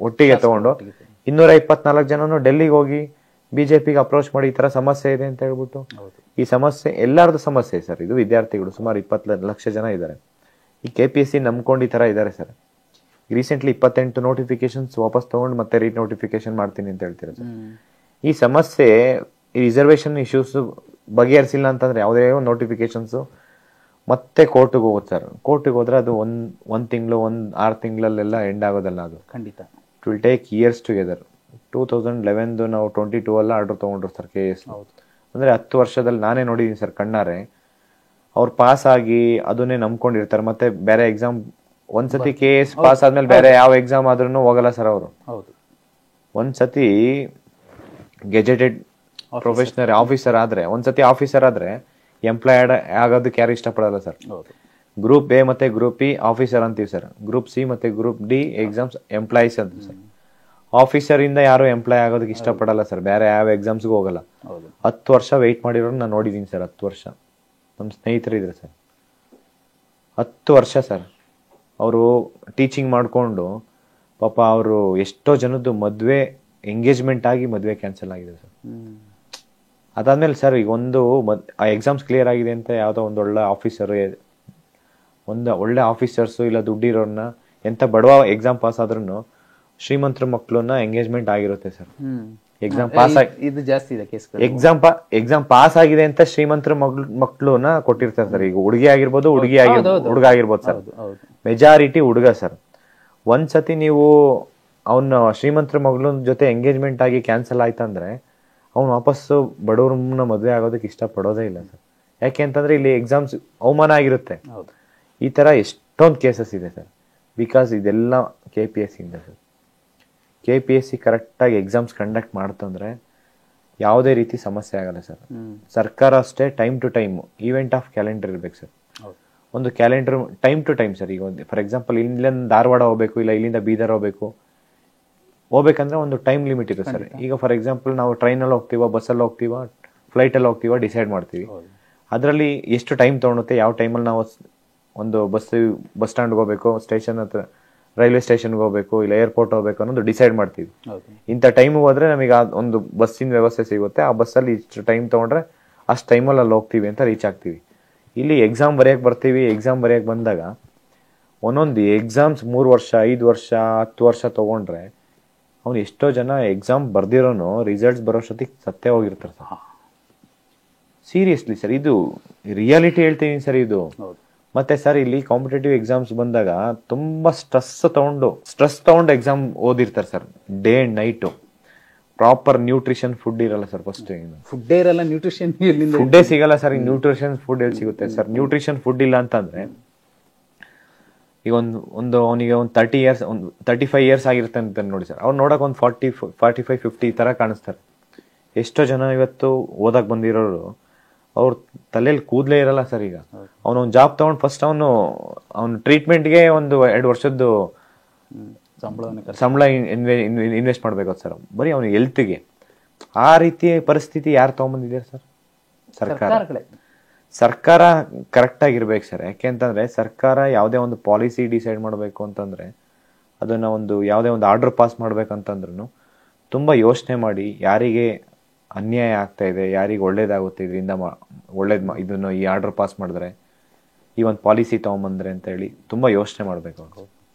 Speaker 2: ಒಟ್ಟಿಗೆ ತಗೊಂಡು 224 ಜನನು ಡೆಲ್ಲಿಗೆ ಹೋಗಿ BJPಗೆ ಅಪ್ರೋಚ್ ಮಾಡಿ ಈ ತರ ಸಮಸ್ಯೆ ಇದೆ ಅಂತ ಹೇಳ್ಬಿಟ್ಟು, ಈ ಸಮಸ್ಯೆ ಎಲ್ಲರದು ಸಮಸ್ಯೆ ಸರ್. ಇದು ವಿದ್ಯಾರ್ಥಿಗಳು ಸುಮಾರು 20 ಲಕ್ಷ ಜನ ಇದ್ದಾರೆ. ಈ KPSC ನಂಬ್ಕೊಂಡು ಈ ತರ ಇದ್ದಾರೆ ಸರ್. ರೀಸೆಂಟ್ಲಿ 28 ನೋಟಿಫಿಕೇಶನ್ಸ್ ವಾಪಸ್ ತಗೊಂಡು ಮತ್ತೆ ರೀನೋಟಿಫಿಕೇಶನ್ ಮಾಡ್ತೀನಿ ಅಂತ ಹೇಳ್ತೀರಾ ಸರ್. ಈ ಸಮಸ್ಯೆ, ಈ ರಿಸರ್ವೇಶನ್ ಇಶ್ಯೂಸ್ ಬಗೆಹರಿಸಿಲ್ಲ ಅಂತಂದ್ರೆ ಯಾವುದೇ ನೋಟಿಫಿಕೇಶನ್ಸ್ ಮತ್ತೆ ಕೋರ್ಟಿಗೆ ಹೋಗುತ್ತೆ ಸರ್. ಕೋರ್ಟಿಗೆ ಹೋದ್ರೆ ಅದು ಒಂದ್ ತಿಂಗಳು 6 ತಿಂಗಳಲ್ಲೆಲ್ಲ ಎಂಡ್ ಆಗೋದಲ್ಲ, ಅದು
Speaker 1: ಖಂಡಿತ
Speaker 2: it will take years together. 2011 ನಾವು 22 ಅಲ್ಲ ಆರ್ಡರ್ ತಗೊಂಡ್ರು ಸರ್ KS. ಅಂದ್ರೆ 10 ವರ್ಷದಲ್ಲಿ ನಾನೇ ನೋಡಿದೀನಿ ಸರ್ ಕಣ್ಣಾರೆ. ಅವ್ರು ಪಾಸ್ ಆಗಿ ಅದನ್ನೇ ನಂಬ್ಕೊಂಡಿರ್ತಾರೆ, ಮತ್ತೆ ಬೇರೆ ಎಕ್ಸಾಮ್ ಒಂದ್ಸತಿ KS ಪಾಸ್ ಆದ್ಮೇಲೆ ಬೇರೆ ಯಾವ ಎಕ್ಸಾಮ್ ಆದ್ರೂ ಹೋಗಲ್ಲ ಸರ್ ಅವರು. ಒಂದ್ಸತಿ ಗೆಜೆಟೆಡ್ ಪ್ರೊಫೆಷನಲ್ ಆಫೀಸರ್ ಆದ್ರೆ, ಒಂದ್ಸತಿ ಆಫೀಸರ್ ಆದ್ರೆ ಎಂಪ್ಲಾಯ್ಡ್ ಆಗೋದಕ್ಕೆ ಯಾರು ಇಷ್ಟಪಡಲ್ಲ ಸರ್. ಗ್ರೂಪ್ A ಮತ್ತೆ ಗ್ರೂಪ್ B ಆಫೀಸರ್ ಅಂತೀವಿ ಸರ್. ಗ್ರೂಪ್ C ಮತ್ತೆ ಗ್ರೂಪ್ D ಎಕ್ಸಾಮ್ಸ್ ಎಂಪ್ಲಾಯೀಸ್ ಅಂತ ಸರ್. ಆಫೀಸರ್ ಇಂದ ಯಾರು ಎಂಪ್ಲಾಯ್ ಆಗೋದಕ್ಕೆ ಇಷ್ಟಪಡಲ್ಲ ಸರ್, ಬೇರೆ ಯಾವ ಎಕ್ಸಾಮ್ಸ್ಗೂ ಹೋಗಲ್ಲ. 10 ವರ್ಷ ವೆಯ್ಟ್ ಮಾಡಿರೋರು ನಾನು ನೋಡಿದೀನಿ ಸರ್. 10 ವರ್ಷ ನಮ್ಮ ಸ್ನೇಹಿತರು ಇದ್ರೆ ಸರ್, 10 ವರ್ಷ ಸರ್ ಅವರು ಟೀಚಿಂಗ್ ಮಾಡಿಕೊಂಡು ಪಾಪ ಅವರು ಎಷ್ಟೋ ಜನದ್ದು ಮದುವೆ ಎಂಗೇಜ್ಮೆಂಟ್ ಆಗಿ ಮದುವೆ ಕ್ಯಾನ್ಸಲ್ ಆಗಿದೆ ಸರ್. ಅದಾದ್ಮೇಲೆ ಸರ್ ಈಗ ಆ ಎಕ್ಸಾಮ್ಸ್ ಕ್ಲಿಯರ್ ಆಗಿದೆ ಅಂತ ಯಾವುದೋ ಒಂದು ಒಳ್ಳೆ ಆಫೀಸರ್ಸು ಇಲ್ಲ ದುಡ್ಡಿರೋರ್ನ ಎಂತ ಬಡವ ಎಕ್ಸಾಮ್ ಪಾಸ್ ಆದ್ರೂ ಶ್ರೀಮಂತರ ಮಕ್ಕಳನ್ನ ಎಂಗೇಜ್ಮೆಂಟ್ ಆಗಿರುತ್ತೆ ಸರ್. ಎಕ್ಸಾಮ್ ಪಾಸ್
Speaker 1: ಇದು ಜಾಸ್ತಿ ಇದೆ ಕೇಸ್.
Speaker 2: ಎಕ್ಸಾಮ್ ಪಾಸ್ ಆಗಿದೆ ಅಂತ ಶ್ರೀಮಂತರ ಮಕ್ಕಳನ್ನ ಕೊಟ್ಟಿರ್ತಾರೆ ಸರ್. ಈಗ ಹುಡುಗ ಆಗಿರ್ಬೋದು ಹುಡುಗ ಆಗಿರ್ಬೋದು ಸರ್. ಮೆಜಾರಿಟಿ ಹುಡುಗ ಸರ್. ಒಂದ್ಸತಿ ನೀವು ಅವನ ಶ್ರೀಮಂತರ ಮಗಳ ಜೊತೆ ಎಂಗೇಜ್ಮೆಂಟ್ ಆಗಿ ಕ್ಯಾನ್ಸಲ್ ಆಯ್ತಂದ್ರೆ ಅವ್ನು ವಾಪಸ್ಸು ಬಡವ್ರನ್ನ ಮದುವೆ ಆಗೋದಕ್ಕೆ ಇಷ್ಟಪಡೋದೇ ಇಲ್ಲ ಸರ್. ಯಾಕೆ ಅಂತಂದ್ರೆ ಇಲ್ಲಿ ಎಕ್ಸಾಮ್ಸ್ ಅವಮಾನ ಆಗಿರುತ್ತೆ. ಈ ತರ ಎಷ್ಟೊಂದು ಕೇಸಸ್ ಇದೆ ಸರ್. ಬಿಕಾಸ್ ಇದೆಲ್ಲ KPSC ಇಂದ ಸರ್. KPSC ಕರೆಕ್ಟಾಗಿ ಎಕ್ಸಾಮ್ಸ್ ಕಂಡಕ್ಟ್ ಮಾಡ್ತಂದ್ರೆ ಯಾವುದೇ ರೀತಿ ಸಮಸ್ಯೆ ಆಗಲ್ಲ ಸರ್. ಸರ್ಕಾರ ಅಷ್ಟೇ time to time event of calendar ಇರ್ಬೇಕು ಸರ್. ಒಂದು calendar time to time sir. ಈಗ ಫಾರ್ ಎಕ್ಸಾಂಪಲ್ ಇಲ್ಲಿಂದ ಧಾರವಾಡ ಹೋಗ್ಬೇಕು, ಇಲ್ಲ ಇಲ್ಲಿಂದ ಬೀದರ್ ಹೋಗ್ಬೇಕಂದ್ರೆ ಒಂದು ಟೈಮ್ ಲಿಮಿಟ್ ಇರುತ್ತೆ ಸರ್. ಈಗ ಫಾರ್ ಎಕ್ಸಾಂಪಲ್ ನಾವು ಟ್ರೈನಲ್ಲಿ ಹೋಗ್ತೀವ, ಬಸ್ಸಲ್ಲಿ ಹೋಗ್ತೀವ, ಫ್ಲೈಟಲ್ಲಿ ಹೋಗ್ತೀವ, ಡಿಸೈಡ್ ಮಾಡ್ತೀವಿ. ಅದರಲ್ಲಿ ಎಷ್ಟು ಟೈಮ್ ತೊಗೊಳುತ್ತೆ, ಯಾವ ಟೈಮಲ್ಲಿ ನಾವು ಒಂದು ಬಸ್ ಸ್ಟ್ಯಾಂಡ್ಗೆ ಹೋಗ್ಬೇಕು, ಸ್ಟೇಷನ್ ಹತ್ರ ರೈಲ್ವೆ ಸ್ಟೇಷನ್ಗೆ ಹೋಗ್ಬೇಕು, ಇಲ್ಲ ಏರ್ಪೋರ್ಟ್ ಹೋಗ್ಬೇಕು ಅನ್ನೋದು ಡಿಸೈಡ್ ಮಾಡ್ತೀವಿ. ಇಂಥ ಟೈಮಿಗೆ ಹೋದ್ರೆ ನಮಗೆ ಒಂದು ಬಸ್ಸಿನ ವ್ಯವಸ್ಥೆ ಸಿಗುತ್ತೆ. ಆ ಬಸ್ಸಲ್ಲಿ ಇಷ್ಟು ಟೈಮ್ ತೊಗೊಂಡ್ರೆ ಅಷ್ಟು ಟೈಮಲ್ಲಿ ಅಲ್ಲಿ ಹೋಗ್ತೀವಿ ಅಂತ ರೀಚ್ ಆಗ್ತೀವಿ. ಇಲ್ಲಿ ಎಕ್ಸಾಮ್ ಬರೆಯಕ್ಕೆ ಬರ್ತೀವಿ. ಎಕ್ಸಾಮ್ ಬರೆಯಕ್ಕೆ ಬಂದಾಗ ಒಂದೊಂದು ಎಕ್ಸಾಮ್ಸ್ 3 ವರ್ಷ, 5 ವರ್ಷ, 10 ವರ್ಷ ತೊಗೊಂಡ್ರೆ ಅವ್ನು ಎಷ್ಟೋ ಜನ ಎಕ್ಸಾಮ್ ಬರ್ದಿರೋನು ರಿಸಲ್ಟ್ಸ್ ಬರೋಷ್ಟೊತ್ತಿಗೆ ಸತ್ತೇ ಹೋಗಿರ್ತಾರೆ ಸರ್. ಸೀರಿಯಸ್ಲಿ ಸರ್, ಇದು ರಿಯಾಲಿಟಿ ಹೇಳ್ತೀನಿ ಸರ್ ಇದು. ಮತ್ತೆ ಸರ್ ಇಲ್ಲಿ ಕಾಂಪಿಟೇಟಿವ್ ಎಕ್ಸಾಮ್ಸ್ ಬಂದಾಗ ತುಂಬಾ ಸ್ಟ್ರೆಸ್ ತಗೊಂಡು ಎಕ್ಸಾಮ್ ಓದಿರ್ತಾರೆ sir. Day and night proper nutrition food ಇರಲ್ಲ ಸರ್. ಫಸ್ಟ್
Speaker 1: ಫುಡ್ಡೇ ಇರಲ್ಲ, ನ್ಯೂಟ್ರಿಷನ್
Speaker 2: ಫುಡ್ಡೇ ಸಿಗಲ್ಲ ಸರ್. ಈ ನ್ಯೂಟ್ರಿಷನ್ ಫುಡ್ ಎಲ್ಲಿ ಸಿಗುತ್ತೆ ಸರ್? ನ್ಯೂಟ್ರಿಷನ್ ಫುಡ್ ಇಲ್ಲ ಅಂತಂದ್ರೆ ಈಗ ಅವನಿಗೆ ಒಂದು 35 ಇಯರ್ಸ್ ಆಗಿರುತ್ತೆ ಅಂತ ನೋಡಿ ಸರ್. ಅವ್ರು ನೋಡಕ್ ಒಂದು 45, 50 ಈ ತರ ಕಾಣಿಸ್ತಾರೆ. ಎಷ್ಟೋ ಜನ ಇವತ್ತು ಓದಕ್ ಬಂದಿರೋರು ಅವ್ರ ತಲೆಯಲ್ಲಿ ಕೂದಲೇ ಇರಲ್ಲ ಸರ್. ಈಗ ಅವನೊಂದು ಜಾಬ್ ತಗೊಂಡು ಫಸ್ಟ್ ಅವನು ಟ್ರೀಟ್ಮೆಂಟ್ಗೆ ಒಂದು 2 ವರ್ಷದ್ದು ಸಂಬಳ ಇನ್ವೆಸ್ಟ್ ಮಾಡ್ಬೇಕು ಸರ್, ಬರೀ ಅವನ ಹೆಲ್ತ್ಗೆ. ಆ ರೀತಿ ಪರಿಸ್ಥಿತಿ ಯಾರು ತಗೊಂಡ್ಬಂದಿದ್ದಾರೆ ಸರ್? ಸರ್ಕಾರ ಕರೆಕ್ಟ್ ಆಗಿರ್ಬೇಕು ಸರ್. ಯಾಕೆ ಅಂತಂದ್ರೆ ಸರ್ಕಾರ ಯಾವುದೇ ಒಂದು ಪಾಲಿಸಿ ಡಿಸೈಡ್ ಮಾಡಬೇಕು ಅಂತಂದ್ರೆ, ಅದನ್ನ ಯಾವುದೇ ಒಂದು ಆರ್ಡರ್ ಪಾಸ್ ಮಾಡ್ಬೇಕಂತಂದ್ರೂ ತುಂಬಾ ಯೋಚನೆ ಮಾಡಿ ಯಾರಿಗೆ ಅನ್ಯಾಯ ಆಗ್ತಾ ಇದೆ, ಯಾರಿಗೆ ಒಳ್ಳೇದಾಗುತ್ತೆ, ಇದರಿಂದ ಇದನ್ನು ಈ ಆರ್ಡರ್ ಪಾಸ್ ಮಾಡಿದ್ರೆ, ಈ ಒಂದು ಪಾಲಿಸಿ ತಗೊಂಬಂದ್ರೆ ಅಂತ ಹೇಳಿ ತುಂಬಾ ಯೋಚನೆ ಮಾಡ್ಬೇಕು.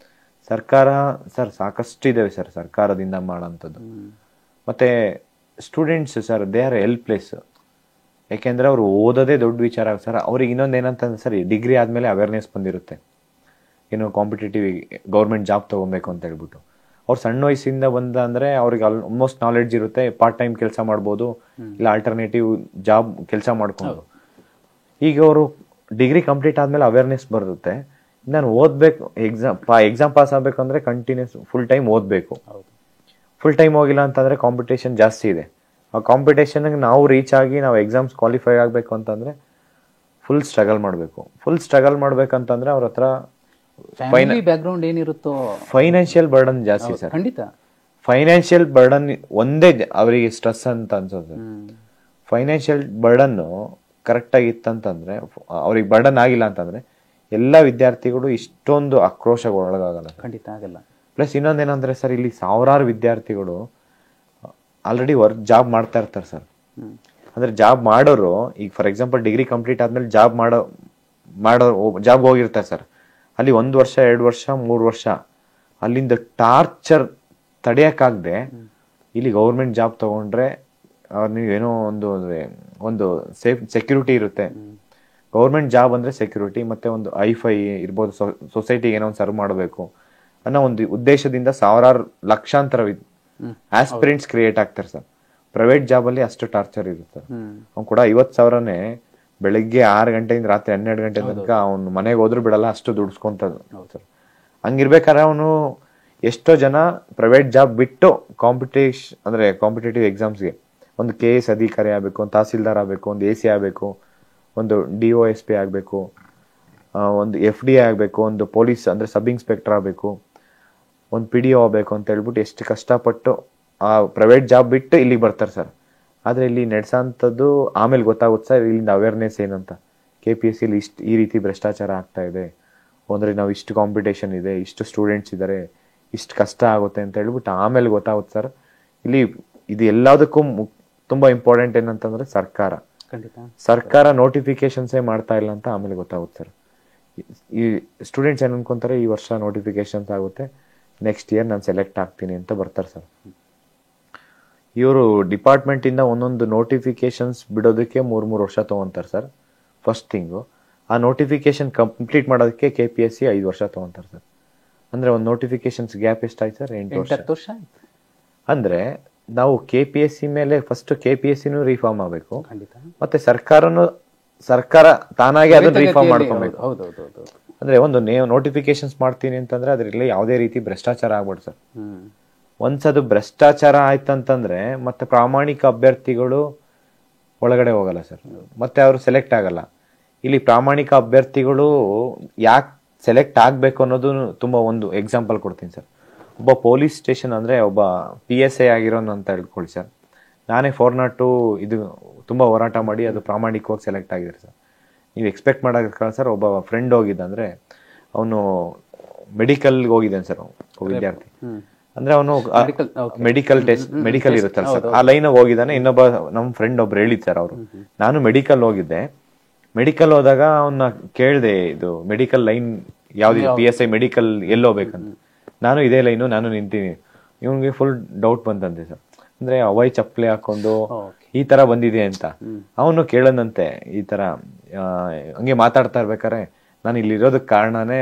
Speaker 2: ಸರ್ಕಾರ ಸರ್ ಸಾಕಷ್ಟು ಇದಾವೆ ಸರ್ ಸರ್ಕಾರದಿಂದ ಮಾಡೋಂಥದ್ದು. ಮತ್ತೆ students sir, they are helpless. ಯಾಕೆಂದ್ರೆ ಅವ್ರು ಓದೋದೇ ದೊಡ್ಡ ವಿಚಾರ ಸರ್. ಅವ್ರಿಗೆ ಇನ್ನೊಂದು ಏನಂತಂದ್ರೆ ಸರ್, ಡಿಗ್ರಿ ಆದ್ಮೇಲೆ ಅವೇರ್ನೆಸ್ ಬಂದಿರುತ್ತೆ, ಏನು ಕಾಂಪಿಟೇಟಿವ್ ಗೌರ್ಮೆಂಟ್ ಜಾಬ್ ತಗೊಬೇಕು ಅಂತ ಹೇಳ್ಬಿಟ್ಟು. ಅವ್ರು ಸಣ್ಣ ವಯಸ್ಸಿಂದ ಬಂದ ಅಂದ್ರೆ ಅವ್ರಿಗೆ ಆಲ್ಮೋಸ್ಟ್ ನಾಲೆಡ್ಜ್ ಇರುತ್ತೆ. ಪಾರ್ಟ್ ಟೈಮ್ ಕೆಲಸ ಮಾಡ್ಬೋದು, ಇಲ್ಲ ಆಲ್ಟರ್ನೇಟಿವ್ ಜಾಬ್ ಕೆಲಸ ಮಾಡ್ಕೊಂಡು. ಈಗ ಅವರು ಡಿಗ್ರಿ ಕಂಪ್ಲೀಟ್ ಆದ್ಮೇಲೆ ಅವೇರ್ನೆಸ್ ಬರುತ್ತೆ, ನಾನು ಓದ್ಬೇಕು, ಎಕ್ಸಾಮ್ ಪಾಸ್ ಆಗ್ಬೇಕು ಅಂದ್ರೆ ಕಂಟಿನ್ಯೂಸ್ ಫುಲ್ ಟೈಮ್ ಓದ್ಬೇಕು. ಫುಲ್ ಟೈಮ್ ಹೋಗಿಲ್ಲ ಅಂತಂದ್ರೆ ಕಾಂಪಿಟೇಷನ್ ಜಾಸ್ತಿ ಇದೆ. ಆ ಕಾಂಪಿಟೇಷನ್ ನಾವು ರೀಚ್ ಆಗಿ ನಾವು ಎಕ್ಸಾಮ್ಸ್ ಕ್ವಾಲಿಫೈ ಆಗ್ಬೇಕು ಅಂತಂದ್ರೆ ಫುಲ್ ಸ್ಟ್ರಗಲ್ ಮಾಡ್ಬೇಕಂತಂದ್ರೆ ಅವ್ರ ಹತ್ರ
Speaker 1: ಬ್ಯಾಕ್ಗ್ರೌಂಡ್ ಏನಿರುತ್ತೋ
Speaker 2: ಫೈನಾನ್ಷಿಯಲ್ ಬರ್ಡನ್ ಜಾಸ್ತಿ ಸರ್.
Speaker 1: ಖಂಡಿತ
Speaker 2: ಫೈನಾನ್ಷಿಯಲ್ ಬರ್ಡನ್ ಒಂದೇ ಅವರಿಗೆ ಸ್ಟ್ರೆಸ್ ಅಂತ ಅನ್ಸೋದು. ಫೈನಾನ್ಷಿಯಲ್ ಬರ್ಡನ್ ಕರೆಕ್ಟ್ ಆಗಿತ್ತಂತಂದ್ರೆ, ಅವ್ರಿಗೆ ಬರ್ಡನ್ ಆಗಿಲ್ಲ ಅಂತಂದ್ರೆ ಎಲ್ಲ ವಿದ್ಯಾರ್ಥಿಗಳು ಇಷ್ಟೊಂದು ಆಕ್ರೋಶಕ್ಕೆ ಒಳಗಾಗಲ್ಲ.
Speaker 1: ಖಂಡಿತ ಆಗಲ್ಲ.
Speaker 2: ಪ್ಲಸ್ ಇನ್ನೊಂದೇನಂದ್ರೆ ಸರ್, ಇಲ್ಲಿ ಸಾವಿರಾರು ವಿದ್ಯಾರ್ಥಿಗಳು ಆಲ್ರೆಡಿ ಜಾಬ್ ಮಾಡ್ತಾ ಇರ್ತಾರೆ ಸರ್. ಅಂದ್ರೆ ಜಾಬ್ ಮಾಡೋರು ಈಗ ಫಾರ್ ಎಕ್ಸಾಂಪಲ್ ಡಿಗ್ರಿ ಕಂಪ್ಲೀಟ್ ಆದ್ಮೇಲೆ ಜಾಬ್ ಹೋಗಿರ್ತಾರೆ ಸರ್. ಅಲ್ಲಿ 1 ವರ್ಷ, 2 ವರ್ಷ, 3 ವರ್ಷ ಅಲ್ಲಿಂದ ಟಾರ್ಚರ್ ತಡೆಯಕ್ಕಾಗದೆ ಇಲ್ಲಿ ಗೌರ್ಮೆಂಟ್ ಜಾಬ್ ತಗೊಂಡ್ರೆ ನೀವು ಏನೋ ಒಂದು ಸೆಕ್ಯೂರಿಟಿ ಇರುತ್ತೆ. ಗೌರ್ಮೆಂಟ್ ಜಾಬ್ ಅಂದ್ರೆ ಸೆಕ್ಯೂರಿಟಿ, ಮತ್ತೆ ಒಂದು ಐಫೈ ಇರ್ಬೋದು, ಸೊಸೈಟಿಗೆ ಏನೋ ಒಂದು ಸರ್ವ್ ಮಾಡಬೇಕು ಅನ್ನೋ ಒಂದು ಉದ್ದೇಶದಿಂದ ಸಾವಿರಾರು ಲಕ್ಷಾಂತರ ಆಸ್ಪಿರೆಂಟ್ಸ್ ಕ್ರಿಯೇಟ್ ಆಗ್ತಾರೆ ಸರ್. ಪ್ರೈವೇಟ್ ಜಾಬ್ ಅಲ್ಲಿ ಅಷ್ಟು ಟಾರ್ಚರ್ ಇರುತ್ತೆ. ಅವ್ನು ಕೂಡ 50,000ನೇ ಬೆಳಿಗ್ಗೆ 6 ಗಂಟೆಯಿಂದ ರಾತ್ರಿ 12 ಗಂಟೆ ತನಕ ಅವ್ನು ಮನೆಗೆ ಹೋದ್ರು ಬಿಡಲ್ಲ, ಅಷ್ಟು ದುಡಿಸ್ಕೊಂತ ಸರ್. ಹಂಗಿರ್ಬೇಕಾದ್ರೆ ಅವನು ಎಷ್ಟೋ ಜನ ಪ್ರೈವೇಟ್ ಜಾಬ್ ಬಿಟ್ಟು ಕಾಂಪಿಟೇಟಿವ್ ಎಕ್ಸಾಮ್ಸ್ಗೆ ಒಂದು KS ಅಧಿಕಾರಿ ಆಗ್ಬೇಕು, ಒಂದು ತಹಸೀಲ್ದಾರ್ ಆಗ್ಬೇಕು, ಒಂದು AC ಆಗ್ಬೇಕು, ಒಂದು DOSP ಆಗ್ಬೇಕು, ಒಂದು FD ಆಗ್ಬೇಕು, ಒಂದು ಪೊಲೀಸ್ ಅಂದ್ರೆ ಸಬ್ ಇನ್ಸ್ಪೆಕ್ಟರ್ ಆಗ್ಬೇಕು, ಒಂದು PDO ಆಗ್ಬೇಕು ಅಂತ ಹೇಳ್ಬಿಟ್ಟು ಎಷ್ಟು ಕಷ್ಟಪಟ್ಟು ಆ ಪ್ರೈವೇಟ್ ಜಾಬ್ ಬಿಟ್ಟು ಇಲ್ಲಿಗೆ ಬರ್ತಾರೆ ಸರ್. ಆದ್ರೆ ಇಲ್ಲಿ ನಡೆಸೋಂಥದ್ದು ಆಮೇಲೆ ಗೊತ್ತಾಗುತ್ತೆ ಸರ್, ಇಲ್ಲಿಂದ ಅವೇರ್ನೆಸ್ ಏನಂತ. KPSC ಈ ರೀತಿ ಭ್ರಷ್ಟಾಚಾರ ಆಗ್ತಾ ಇದೆ, ಅಂದರೆ ನಾವು ಇಷ್ಟು ಕಾಂಪಿಟೇಷನ್ ಇದೆ, ಇಷ್ಟು ಸ್ಟೂಡೆಂಟ್ಸ್ ಇದ್ದಾರೆ, ಇಷ್ಟು ಕಷ್ಟ ಆಗುತ್ತೆ ಅಂತ ಹೇಳ್ಬಿಟ್ಟು ಆಮೇಲೆ ಗೊತ್ತಾಗುತ್ತೆ ಸರ್. ಇಲ್ಲಿ ಇದು ಎಲ್ಲದಕ್ಕೂ ತುಂಬ ಇಂಪಾರ್ಟೆಂಟ್ ಏನಂತಂದ್ರೆ ಸರ್ಕಾರ ನೋಟಿಫಿಕೇಶನ್ಸೇ ಮಾಡ್ತಾ ಇಲ್ಲ ಅಂತ ಆಮೇಲೆ ಗೊತ್ತಾಗುತ್ತೆ ಸರ್. ಈ ಸ್ಟೂಡೆಂಟ್ಸ್ ಏನು ಅನ್ಕೊಂತಾರೆ, ಈ ವರ್ಷ ನೋಟಿಫಿಕೇಶನ್ಸ್ ಆಗುತ್ತೆ, ನೆಕ್ಸ್ಟ್ ಇಯರ್ ನಾನು ಸೆಲೆಕ್ಟ್ ಆಗ್ತೀನಿ ಅಂತ ಬರ್ತಾರೆ ಸರ್. ಇವರು ಡಿಪಾರ್ಟ್ಮೆಂಟಿಂದ ಒಂದೊಂದು ನೋಟಿಫಿಕೇಶನ್ಸ್ ಬಿಡೋದಕ್ಕೆ 3 ವರ್ಷ ತೊಗೊತಾರೆ ಸರ್. ಫಸ್ಟ್ ಥಿಂಗು, ಆ ನೋಟಿಫಿಕೇಶನ್ ಕಂಪ್ಲೀಟ್ ಮಾಡೋದಕ್ಕೆ KPSC 5 ವರ್ಷ ತೊಗೊತಾರೆ ಸರ್. ಅಂದರೆ ಒಂದು ನೋಟಿಫಿಕೇಶನ್ಸ್ ಗ್ಯಾಪ್ ಎಷ್ಟಾಯ್ತು ಸರ್? 8 ವರ್ಷ. ಅಂದರೆ ನಾವು KPSC ಮೇಲೆ ಫಸ್ಟ್ KPSCನೂ ರಿಫಾರ್ಮ್ ಆಗಬೇಕು, ಮತ್ತೆ ಸರ್ಕಾರ ತಾನಾಗೆ ಅದನ್ನ ರಿಫಾರ್ಮ್ ಮಾಡ್ಕೊಬೇಕು. ಅಂದ್ರೆ ಒಂದು ನೋಟಿಫಿಕೇಶನ್ಸ್ ಮಾಡ್ತೀನಿ ಅಂತಂದ್ರೆ ಅದರಲ್ಲಿ ಯಾವುದೇ ರೀತಿ ಭ್ರಷ್ಟಾಚಾರ ಆಗ್ಬಾರ್ದು ಸರ್. ಒನ್ಸ್ ಅದು ಭ್ರಷ್ಟಾಚಾರ ಆಯ್ತಂತಂದ್ರೆ ಮತ್ತೆ ಪ್ರಾಮಾಣಿಕ ಅಭ್ಯರ್ಥಿಗಳು ಒಳಗಡೆ ಹೋಗಲ್ಲ ಸರ್, ಮತ್ತೆ ಅವರು ಸೆಲೆಕ್ಟ್ ಆಗಲ್ಲ. ಇಲ್ಲಿ ಪ್ರಾಮಾಣಿಕ ಅಭ್ಯರ್ಥಿಗಳು ಯಾಕೆ ಸೆಲೆಕ್ಟ್ ಆಗ್ಬೇಕು ಅನ್ನೋದು ತುಂಬಾ ಒಂದು ಎಕ್ಸಾಂಪಲ್ ಕೊಡ್ತೀನಿ ಸರ್. ಒಬ್ಬ ಪೊಲೀಸ್ ಸ್ಟೇಷನ್ ಅಂದ್ರೆ ಒಬ್ಬ PSI ಆಗಿರೋನು ಅಂತ ಹೇಳ್ಕೊಳ್ಳಿ ಸರ್. ನಾನೇ 402 ಇದು ತುಂಬಾ ಹೋರಾಟ ಮಾಡಿ ಅದು ಪ್ರಾಮಾಣಿಕವಾಗಿ ಸೆಲೆಕ್ಟ್ ಆಗಿದ್ದಾರೆ ಸರ್. ನೀವು ಎಕ್ಸ್ಪೆಕ್ಟ್ ಮಾಡೋದಕ್ಕೆ ಸರ್, ಒಬ್ಬ ಫ್ರೆಂಡ್ ಹೋಗಿದ್ದ ಅಂದ್ರೆ ಅವನು ಮೆಡಿಕಲ್ಗೆ ಹೋಗಿದ್ದಾನೆ ಸರ್, ವಿದ್ಯಾರ್ಥಿ ಅಂದ್ರೆ ಅವನು ಮೆಡಿಕಲ್ ಇರುತ್ತಲ್ಲ ಸರ್, ಆ ಲೈನ್ ಹೋಗಿದ್ದಾನೆ. ಇನ್ನೊಬ್ಬ ನಮ್ಮ ಫ್ರೆಂಡ್ ಒಬ್ರು ಹೇಳಿದ್ ಸರ್, ಅವರು ನಾನು ಮೆಡಿಕಲ್ ಹೋಗಿದ್ದೆ. ಮೆಡಿಕಲ್ ಹೋದಾಗ ಅವನ್ನ ಕೇಳ್ದೆ, ಇದು ಮೆಡಿಕಲ್ ಲೈನ್ ಯಾವ್ದಿದೆ, PSI ಮೆಡಿಕಲ್ ಎಲ್ಲಿ ಹೋಗ್ಬೇಕಂತ. ನಾನು ಇದೇ ಲೈನು, ನಾನು ನಿಂತೀನಿ. ಇವನ್ಗೆ ಫುಲ್ ಡೌಟ್ ಬಂತಂತೆ ಸರ್. ಅಂದ್ರೆ ಅವಾಯ್ ಚಪ್ಪಲಿ ಹಾಕೊಂಡು ಈ ತರ ಬಂದಿದೆ ಅಂತ ಅವನು ಕೇಳದಂತೆ. ಈ ತರ ಹಂಗೆ ಮಾತಾಡ್ತಾ ಇರ್ಬೇಕಾರೆ, ನಾನು ಇಲ್ಲಿ ಇರೋದಕ್ಕೆ ಕಾರಣನೇ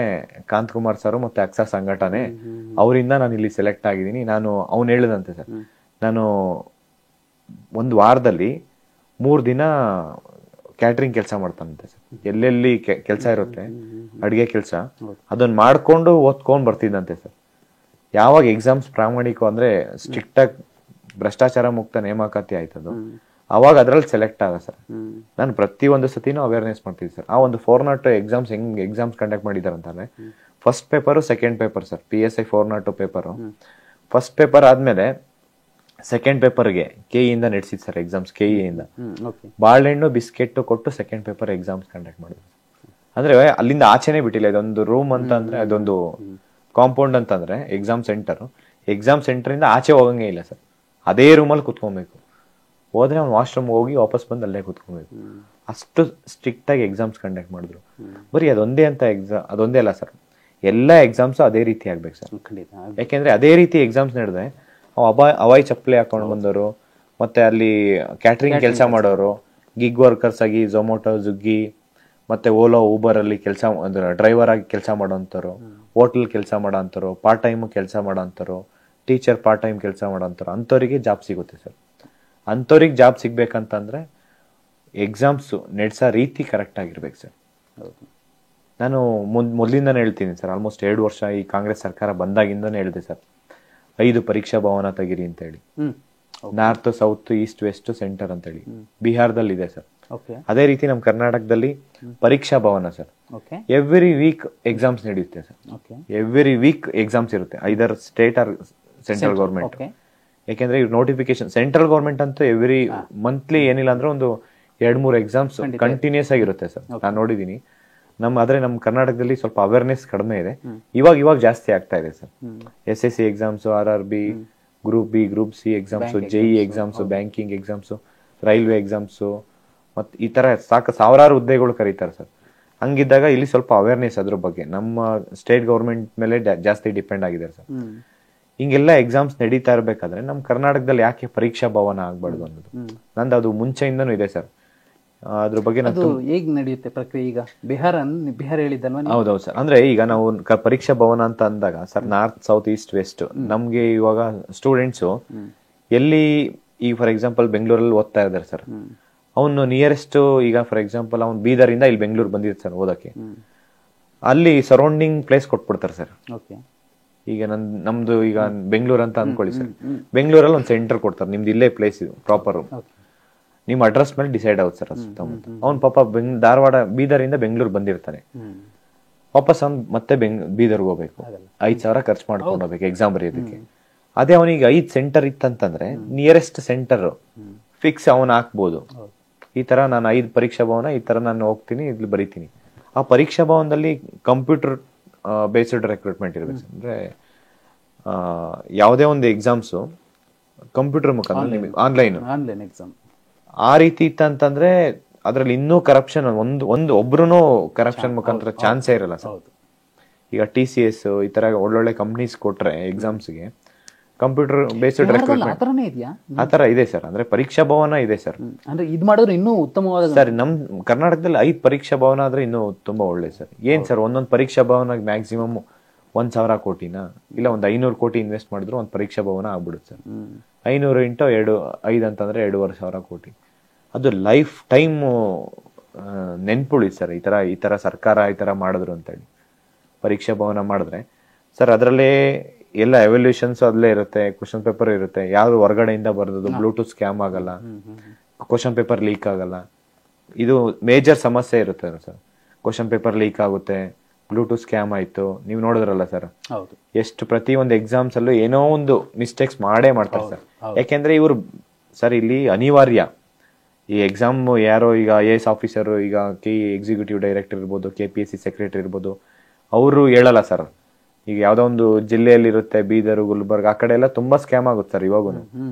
Speaker 2: ಕಾಂತ್ ಕುಮಾರ್ ಸರ್ ಮತ್ತೆ ಅಕ್ಸಾ ಸಂಘಟನೆ, ಅವರಿಂದ ನಾನು ಇಲ್ಲಿ ಸೆಲೆಕ್ಟ್ ಆಗಿದ್ದೀನಿ. ಅವ್ನು ಹೇಳದಂತೆ ಸರ್, ನಾನು ಒಂದು ವಾರದಲ್ಲಿ 3 ದಿನ ಕ್ಯಾಟ್ರಿಂಗ್ ಕೆಲಸ ಮಾಡ್ತಾನಂತೆ ಸರ್. ಎಲ್ಲೆಲ್ಲಿ ಕೆಲಸ ಇರುತ್ತೆ ಅಡ್ಗೆ ಕೆಲಸ, ಅದನ್ನ ಮಾಡ್ಕೊಂಡು ಓದ್ಕೊಂಡ್ ಬರ್ತಿದ್ದಂತೆ ಸರ್. ಯಾವಾಗ ಎಕ್ಸಾಮ್ಸ್ ಪ್ರಾಮಾಣಿಕ ಅಂದ್ರೆ ಸ್ಟ್ರಿಕ್ಟ್ ಆಗಿ ಭ್ರಷ್ಟಾಚಾರ ಮುಕ್ತ ನೇಮಕಾತಿ ಆಯ್ತದು, ಅವಾಗ ಅದ್ರಲ್ಲಿ ಸೆಲೆಕ್ಟ್ ಆಗ ಸರ್. ನಾನು ಪ್ರತಿಯೊಂದು ಸತಿನೂ ಅವೇರ್ನೆಸ್ ಮಾಡ್ತಿದ್ದೆ ಸರ್. ಆ ಒಂದು 402 ಎಕ್ಸಾಮ್ಸ್ ಹೆಂಗ್ ಎಕ್ಸಾಮ್ಸ್ ಕಂಡಕ್ಟ್ ಮಾಡಿದಾರೆ ಅಂತಂದ್ರೆ, first paper second paper sir, PSI 402 paper. First paper ಆದ್ಮೇಲೆ ಸೆಕೆಂಡ್ ಪೇಪರ್ಗೆ KE ಇಂದ ನಡೆಸಿದ್ ಸರ್ ಎಕ್ಸಾಮ್ಸ್. KE ಇಂದ ಬಾಳೆಹಣ್ಣು ಬಿಸ್ಕೆಟ್ ಕೊಟ್ಟು ಸೆಕೆಂಡ್ ಪೇಪರ್ ಎಕ್ಸಾಮ್ಸ್ ಕಂಡಕ್ಟ್ ಮಾಡಿದ್ರು. ಅಂದ್ರೆ ಅಲ್ಲಿಂದ ಆಚೆನೆ ಬಿಟ್ಟಿಲ್ಲ. ಇದೊಂದು ರೂಮ್ ಅಂತ ಅಂದ್ರೆ, ಅದೊಂದು ಕಾಂಪೌಂಡ್ ಅಂತಂದ್ರೆ ಎಕ್ಸಾಮ್ ಸೆಂಟರ್ ಇಂದ ಆಚೆ ಹೋಗಂಗೆ ಇಲ್ಲ ಸರ್. ಅದೇ ರೂಮಲ್ಲಿ ಕುತ್ಕೊಬೇಕು. ಹೋದ್ರೆ ಅವ್ನು ವಾಶ್ರೂಮ್ ಹೋಗಿ ವಾಪಸ್ ಬಂದು ಅಲ್ಲೇ ಕುತ್ಕೊಬೇಕು. ಅಷ್ಟು ಸ್ಟ್ರಿಕ್ಟ್ ಆಗಿ ಎಕ್ಸಾಮ್ಸ್ ಕಂಡಕ್ಟ್ ಮಾಡಿದ್ರು. ಬರೀ ಅದೊಂದೇ ಅಲ್ಲ ಸರ್, ಎಲ್ಲ ಎಕ್ಸಾಮ್ಸ್ ಅದೇ ರೀತಿ ಆಗ್ಬೇಕು ಸರ್. ಯಾಕೆಂದ್ರೆ ಅದೇ ರೀತಿ ಎಕ್ಸಾಮ್ಸ್ ನಡೆದ್ರೆ ಅವಾಯ್ ಚಪ್ಪಲಿ ಹಾಕೊಂಡು ಬಂದವರು, ಮತ್ತೆ ಅಲ್ಲಿ ಕ್ಯಾಟ್ರಿಂಗ್ ಕೆಲಸ ಮಾಡೋರು, ಗಿಗ್ ವರ್ಕರ್ಸ್ ಆಗಿ ಝೊಮ್ಯಾಟೊ, ಸ್ವಿಗ್ಗಿ ಮತ್ತೆ ಓಲೋ, ಊಬರ್ ಅಲ್ಲಿ ಡ್ರೈವರ್ ಆಗಿ ಕೆಲಸ ಮಾಡೋಂಥವ್ರು, ಹೋಟೆಲ್ ಕೆಲಸ ಮಾಡೋಂಥವ್ರು, ಪಾರ್ಟ್ ಟೈಮ್ ಕೆಲಸ ಮಾಡೋಂಥವ್ರು, ಟೀಚರ್ ಪಾರ್ಟ್ ಟೈಮ್ ಕೆಲಸ ಮಾಡೋಂಥವ್ರು, ಅಂಥವ್ರಿಗೆ ಜಾಬ್ ಸಿಗುತ್ತೆ ಸರ್. ಅಂಥವ್ರಿಗೆ ಜಾಬ್ ಸಿಗ್ಬೇಕಂತಂದ್ರೆ ಎಕ್ಸಾಮ್ಸ್ ನಡೆಸೋ ರೀತಿ ಕರೆಕ್ಟ್ ಆಗಿರ್ಬೇಕು ಸರ್. ನಾನು ಮೊದಲಿಂದಾನೇ ಹೇಳ್ತೀನಿ ಸರ್, ಆಲ್ಮೋಸ್ಟ್ 2 ವರ್ಷ ಈ ಕಾಂಗ್ರೆಸ್ ಸರ್ಕಾರ ಬಂದಾಗಿಂದಾನೇ ಹೇಳಿದೆ ಸರ್, 5 ಪರೀಕ್ಷಾ ಭವನ ತೆಗಿರಿ ಅಂತ ಹೇಳಿ. North, south, east, west, centre ಅಂತ ಹೇಳಿ ಬಿಹಾರದಲ್ಲಿ ಇದೆ ಸರ್. ಅದೇ ರೀತಿ ನಮ್ಮ ಕರ್ನಾಟಕದಲ್ಲಿ ಪರೀಕ್ಷಾ ಭವನ ಸರ್. ಎವ್ರಿ ವೀಕ್ ಎಕ್ಸಾಮ್ಸ್ ನಡೆಯುತ್ತೆ ಸರ್. ಎವ್ರಿ ವೀಕ್ ಎಕ್ಸಾಮ್ಸ್ ಇರುತ್ತೆ, ಐದರ್ ಸ್ಟೇಟ್ ಆರ್ ಸೆಂಟ್ರಲ್ ಗೌರ್ಮೆಂಟ್. ಯಾಕೆಂದ್ರೆ ಇವ್ರು ನೋಟಿಫಿಕೇಶನ್ ಸೆಂಟ್ರಲ್ ಗೌರ್ಮೆಂಟ್ ಅಂತೂ ಎವ್ರಿ ಮಂತ್ಲಿ ಏನಿಲ್ಲ ಅಂದ್ರೆ ಒಂದು 2-3 ಎಕ್ಸಾಮ್ಸ್ ಕಂಟಿನ್ಯೂಸ್ ಆಗಿರುತ್ತೆ ಸರ್. ನಾನು ನೋಡಿದೀನಿ. ನಮ್ಮ ಕರ್ನಾಟಕದಲ್ಲಿ ಸ್ವಲ್ಪ ಅವೇರ್ನೆಸ್ ಕಡಿಮೆ ಇದೆ. ಇವಾಗ ಜಾಸ್ತಿ ಆಗ್ತಾ ಇದೆ sir. SSC exams, RRB, group B, group C exams, JE exams, banking exams, railway exams, ಮತ್ತೆ ಈ ತರ ಸಾವಿರಾರು ಹುದ್ದೆಗಳು ಕರೀತಾರೆ ಸರ್. ಹಂಗಿದ್ದಾಗ ಇಲ್ಲಿ ಸ್ವಲ್ಪ ಅವೇರ್ನೆಸ್ ಅದ್ರ ಬಗ್ಗೆ ನಮ್ಮ ಸ್ಟೇಟ್ ಗೌರ್ಮೆಂಟ್ ಮೇಲೆ ಜಾಸ್ತಿ ಡಿಪೆಂಡ್ ಆಗಿದೆ ಸರ್. ಹಿಂಗೆಲ್ಲ ಎಕ್ಸಾಮ್ಸ್ ನಡೀತಾ ಇರ್ಬೇಕಾದ್ರೆ ನಮ್ಮ ಕರ್ನಾಟಕದಲ್ಲಿ ಯಾಕೆ ಪರೀಕ್ಷಾ ಭವನ ಆಗ್ಬಾರ್ದು ಅನ್ನೋದು ನಂದು ಅದು ಮುಂಚೆಯಿಂದನೂ ಇದೆ ಸರ್. ಅದ್ರ ಬಗ್ಗೆ
Speaker 1: ಹೇಗ್ ನಡೆಯುತ್ತೆ ಪ್ರಕ್ರಿಯೆ? ಈಗ ಬಿಹಾರ ಹೇಳಿದ್ದಲ್ವಾ?
Speaker 2: ಹೌದೌದು ಸರ್. ಅಂದ್ರೆ ಈಗ ನಾವು ಪರೀಕ್ಷಾ ಭವನ ಅಂತ ಅಂದಾಗ sir, north, south, east, west, ನಮ್ಗೆ ಇವಾಗ ಸ್ಟೂಡೆಂಟ್ಸು ಎಲ್ಲಿ ಈ ಫಾರ್ ಎಕ್ಸಾಂಪಲ್ ಬೆಂಗಳೂರಲ್ಲಿ ಓದ್ತಾ ಇದ್ದಾರೆ ಸರ್, ಅವನು ನಿಯರೆಸ್ಟ್ ಈಗ ಫಾರ್ ಎಕ್ಸಾಂಪಲ್ ಅವ್ನು ಬೀದರಿಂದ ಇಲ್ಲಿ ಬೆಂಗಳೂರು ಬಂದಿರ್ತಾರೆ ಸರ್ ಓದಕ್ಕೆ, ಅಲ್ಲಿ ಸರೌಂಡಿಂಗ್ ಪ್ಲೇಸ್ ಕೊಟ್ಬಿಡ್ತಾರೆ ಸರ್. ಈಗ ನಮ್ದು ಈಗ ಬೆಂಗಳೂರು ಅಂತ ಅನ್ಕೊಳ್ಳಿ ಸರ್, ಬೆಂಗಳೂರಲ್ಲಿ ಒಂದು ಸೆಂಟರ್ ಕೊಡ್ತಾರೆ, ನಿಮ್ದು ಇಲ್ಲೇ ಪ್ಲೇಸ್ ಇದು ಪ್ರಾಪರ್, ನಿಮ್ ಅಡ್ರೆಸ್ ಮೇಲೆ ಡಿಸೈಡ್ ಆಗುತ್ತೆ ಸರ್. ಸುತ್ತಮುತ್ತ ಅವ್ನು ಪಾಪ ಧಾರವಾಡ, ಬೀದರಿಂದ ಬೆಂಗಳೂರು ಬಂದಿರ್ತಾನೆ, ವಾಪಸ್ ಅವ್ನು ಮತ್ತೆ ಬೀದರ್ಗೆ ಹೋಗ್ಬೇಕು, 5,000 ಖರ್ಚು ಮಾಡ್ಕೊಂಡು ಹೋಗ್ಬೇಕು ಎಕ್ಸಾಮ್ ಬರೆಯೋದಕ್ಕೆ. ಅದೇ ಅವನಿಗೆ 5 ಸೆಂಟರ್ ಇತ್ತಂತಂದ್ರೆ ನಿಯರೆಸ್ಟ್ ಸೆಂಟರ್ ಫಿಕ್ಸ್ ಅವನ್ ಹಾಕ್ಬೋದು. ಈ ತರ ನಾನು 5 ಪರೀಕ್ಷಾ ಭವನ, ಈ ತರ ನಾನು ಹೋಗ್ತೀನಿ, ಇಲ್ಲಿ ಬರೀತೀನಿ. ಆ ಪರೀಕ್ಷಾ ಭವನದಲ್ಲಿ ಕಂಪ್ಯೂಟರ್ ಬೇಸ್ಡ್ ರೆಕ್ರೂಟ್ಮೆಂಟ್ ಇರಬೇಕು ಸರ್. ಅಂದರೆ ಯಾವುದೇ ಒಂದು ಎಕ್ಸಾಮ್ಸು ಕಂಪ್ಯೂಟರ್ ಮುಖಾಂತರ ನಿಮಗೆ ಆನ್ಲೈನ್
Speaker 1: ಎಕ್ಸಾಮ್
Speaker 2: ಆ ರೀತಿ ಇತ್ತಂತಂದ್ರೆ ಅದ್ರಲ್ಲಿ ಇನ್ನೂ ಕರಪ್ಷನ್ ಒಬ್ರು ಕರಪ್ಷನ್ ಮುಖಾಂತರ ಚಾನ್ಸೇ ಇರಲ್ಲ ಸರ್. ಈಗ TCS ಈ ತರ ಒಳ್ಳೊಳ್ಳೆ ಕಂಪ್ನೀಸ್ ಕೊಟ್ರೆ ಎಕ್ಸಾಮ್ಸ್ಗೆ ಕಂಪ್ಯೂಟರ್ ಬೇಸ್ಡ್ ರೆಕ್ರೂಟ್ಮೆಂಟ್ ಆತರ ಇದೆ ಸರ್. ಅಂದ್ರೆ ಪರೀಕ್ಷಾ ಭವನ ಇದೆ ಸರ್.
Speaker 1: ಅಂದ್ರೆ ಇದು ಮಾಡಿದ್ರೆ ಇನ್ನೂ ಉತ್ತಮವಾದ
Speaker 2: ಸರ್ ನಮ್ ಕರ್ನಾಟಕದಲ್ಲಿ 5 ಪರೀಕ್ಷಾ ಭವನ ಆದ್ರೆ ಇನ್ನೂ ತುಂಬಾ ಒಳ್ಳೆ ಸರ್. ಏನ್ ಸರ್ ಒಂದೊಂದು ಪರೀಕ್ಷಾ ಭವನ ಮ್ಯಾಕ್ಸಿಮಮ್ 1,000 ಕೋಟಿನ ಇಲ್ಲ 500 ಕೋಟಿ ಇನ್ವೆಸ್ಟ್ ಮಾಡಿದ್ರು ಒಂದು ಪರೀಕ್ಷಾ ಭವನ ಆಗ್ಬಿಡುತ್ತೆ ಸರ್. 500 ಇಂಟು 5 ಅಂತಂದ್ರೆ 2,500 ಕೋಟಿ. ಅದು ಲೈಫ್ ಟೈಮ್ ನೆನ್ಪುಳಿ ಸರ್. ಈ ತರ ಸರ್ಕಾರ ಈ ತರ ಮಾಡಿದ್ರು ಅಂತೇಳಿ ಪರೀಕ್ಷಾ ಭವನ ಮಾಡಿದ್ರೆ ಸರ್ ಅದರಲ್ಲೇ ಎಲ್ಲ ಎವಲ್ಯೂಷನ್ಸ್ ಅಲ್ಲೇ ಇರುತ್ತೆ, ಕ್ವಶನ್ ಪೇಪರ್ ಇರುತ್ತೆ, ಯಾರು ಹೊರಗಡೆಯಿಂದ ಬರೋದು, ಬ್ಲೂಟೂತ್ ಸ್ಕ್ಯಾಮ್ ಆಗಲ್ಲ, ಕ್ವಶನ್ ಪೇಪರ್ ಲೀಕ್ ಆಗಲ್ಲ. ಇದು ಮೇಜರ್ ಸಮಸ್ಯೆ ಇರುತ್ತೆ ಸರ್. ಕ್ವಶನ್ ಪೇಪರ್ ಲೀಕ್ ಆಗುತ್ತೆ, ಬ್ಲೂಟೂತ್ ಸ್ಕ್ಯಾಮ್ ಆಯ್ತು, ನೀವು ನೋಡಿದ್ರಲ್ಲ ಸರ್ ಎಷ್ಟು ಪ್ರತಿಯೊಂದು ಎಕ್ಸಾಮ್ಸ್ ಅಲ್ಲೂ ಏನೋ ಒಂದು ಮಿಸ್ಟೇಕ್ಸ್ ಮಾಡೇ ಮಾಡ್ತಾರೆ ಸರ್. ಯಾಕೆಂದ್ರೆ ಇವರು ಸರ್ ಇಲ್ಲಿ ಅನಿವಾರ್ಯ ಈ ಎಕ್ಸಾಮ್ ಯಾರೋ ಈಗ IAS ಆಫೀಸರ್, ಈಗ ಎಕ್ಸಿಕ್ಯೂಟಿವ್ ಡೈರೆಕ್ಟರ್ ಇರ್ಬೋದು, KPSC ಸೆಕ್ರೆಟರಿ ಇರ್ಬೋದು, ಅವರು ಹೇಳಲ್ಲ ಸರ್. ಈಗ ಯಾವ್ದೋ ಒಂದು ಜಿಲ್ಲೆಯಲ್ಲಿ ಇರುತ್ತೆ, ಬೀದರ್, ಗುಲ್ಬರ್ಗ್, ಆ ಕಡೆ ಎಲ್ಲ ತುಂಬಾ ಸ್ಕ್ಯಾಮ್ ಆಗುತ್ತೆ ಸರ್. ಇವಾಗೂ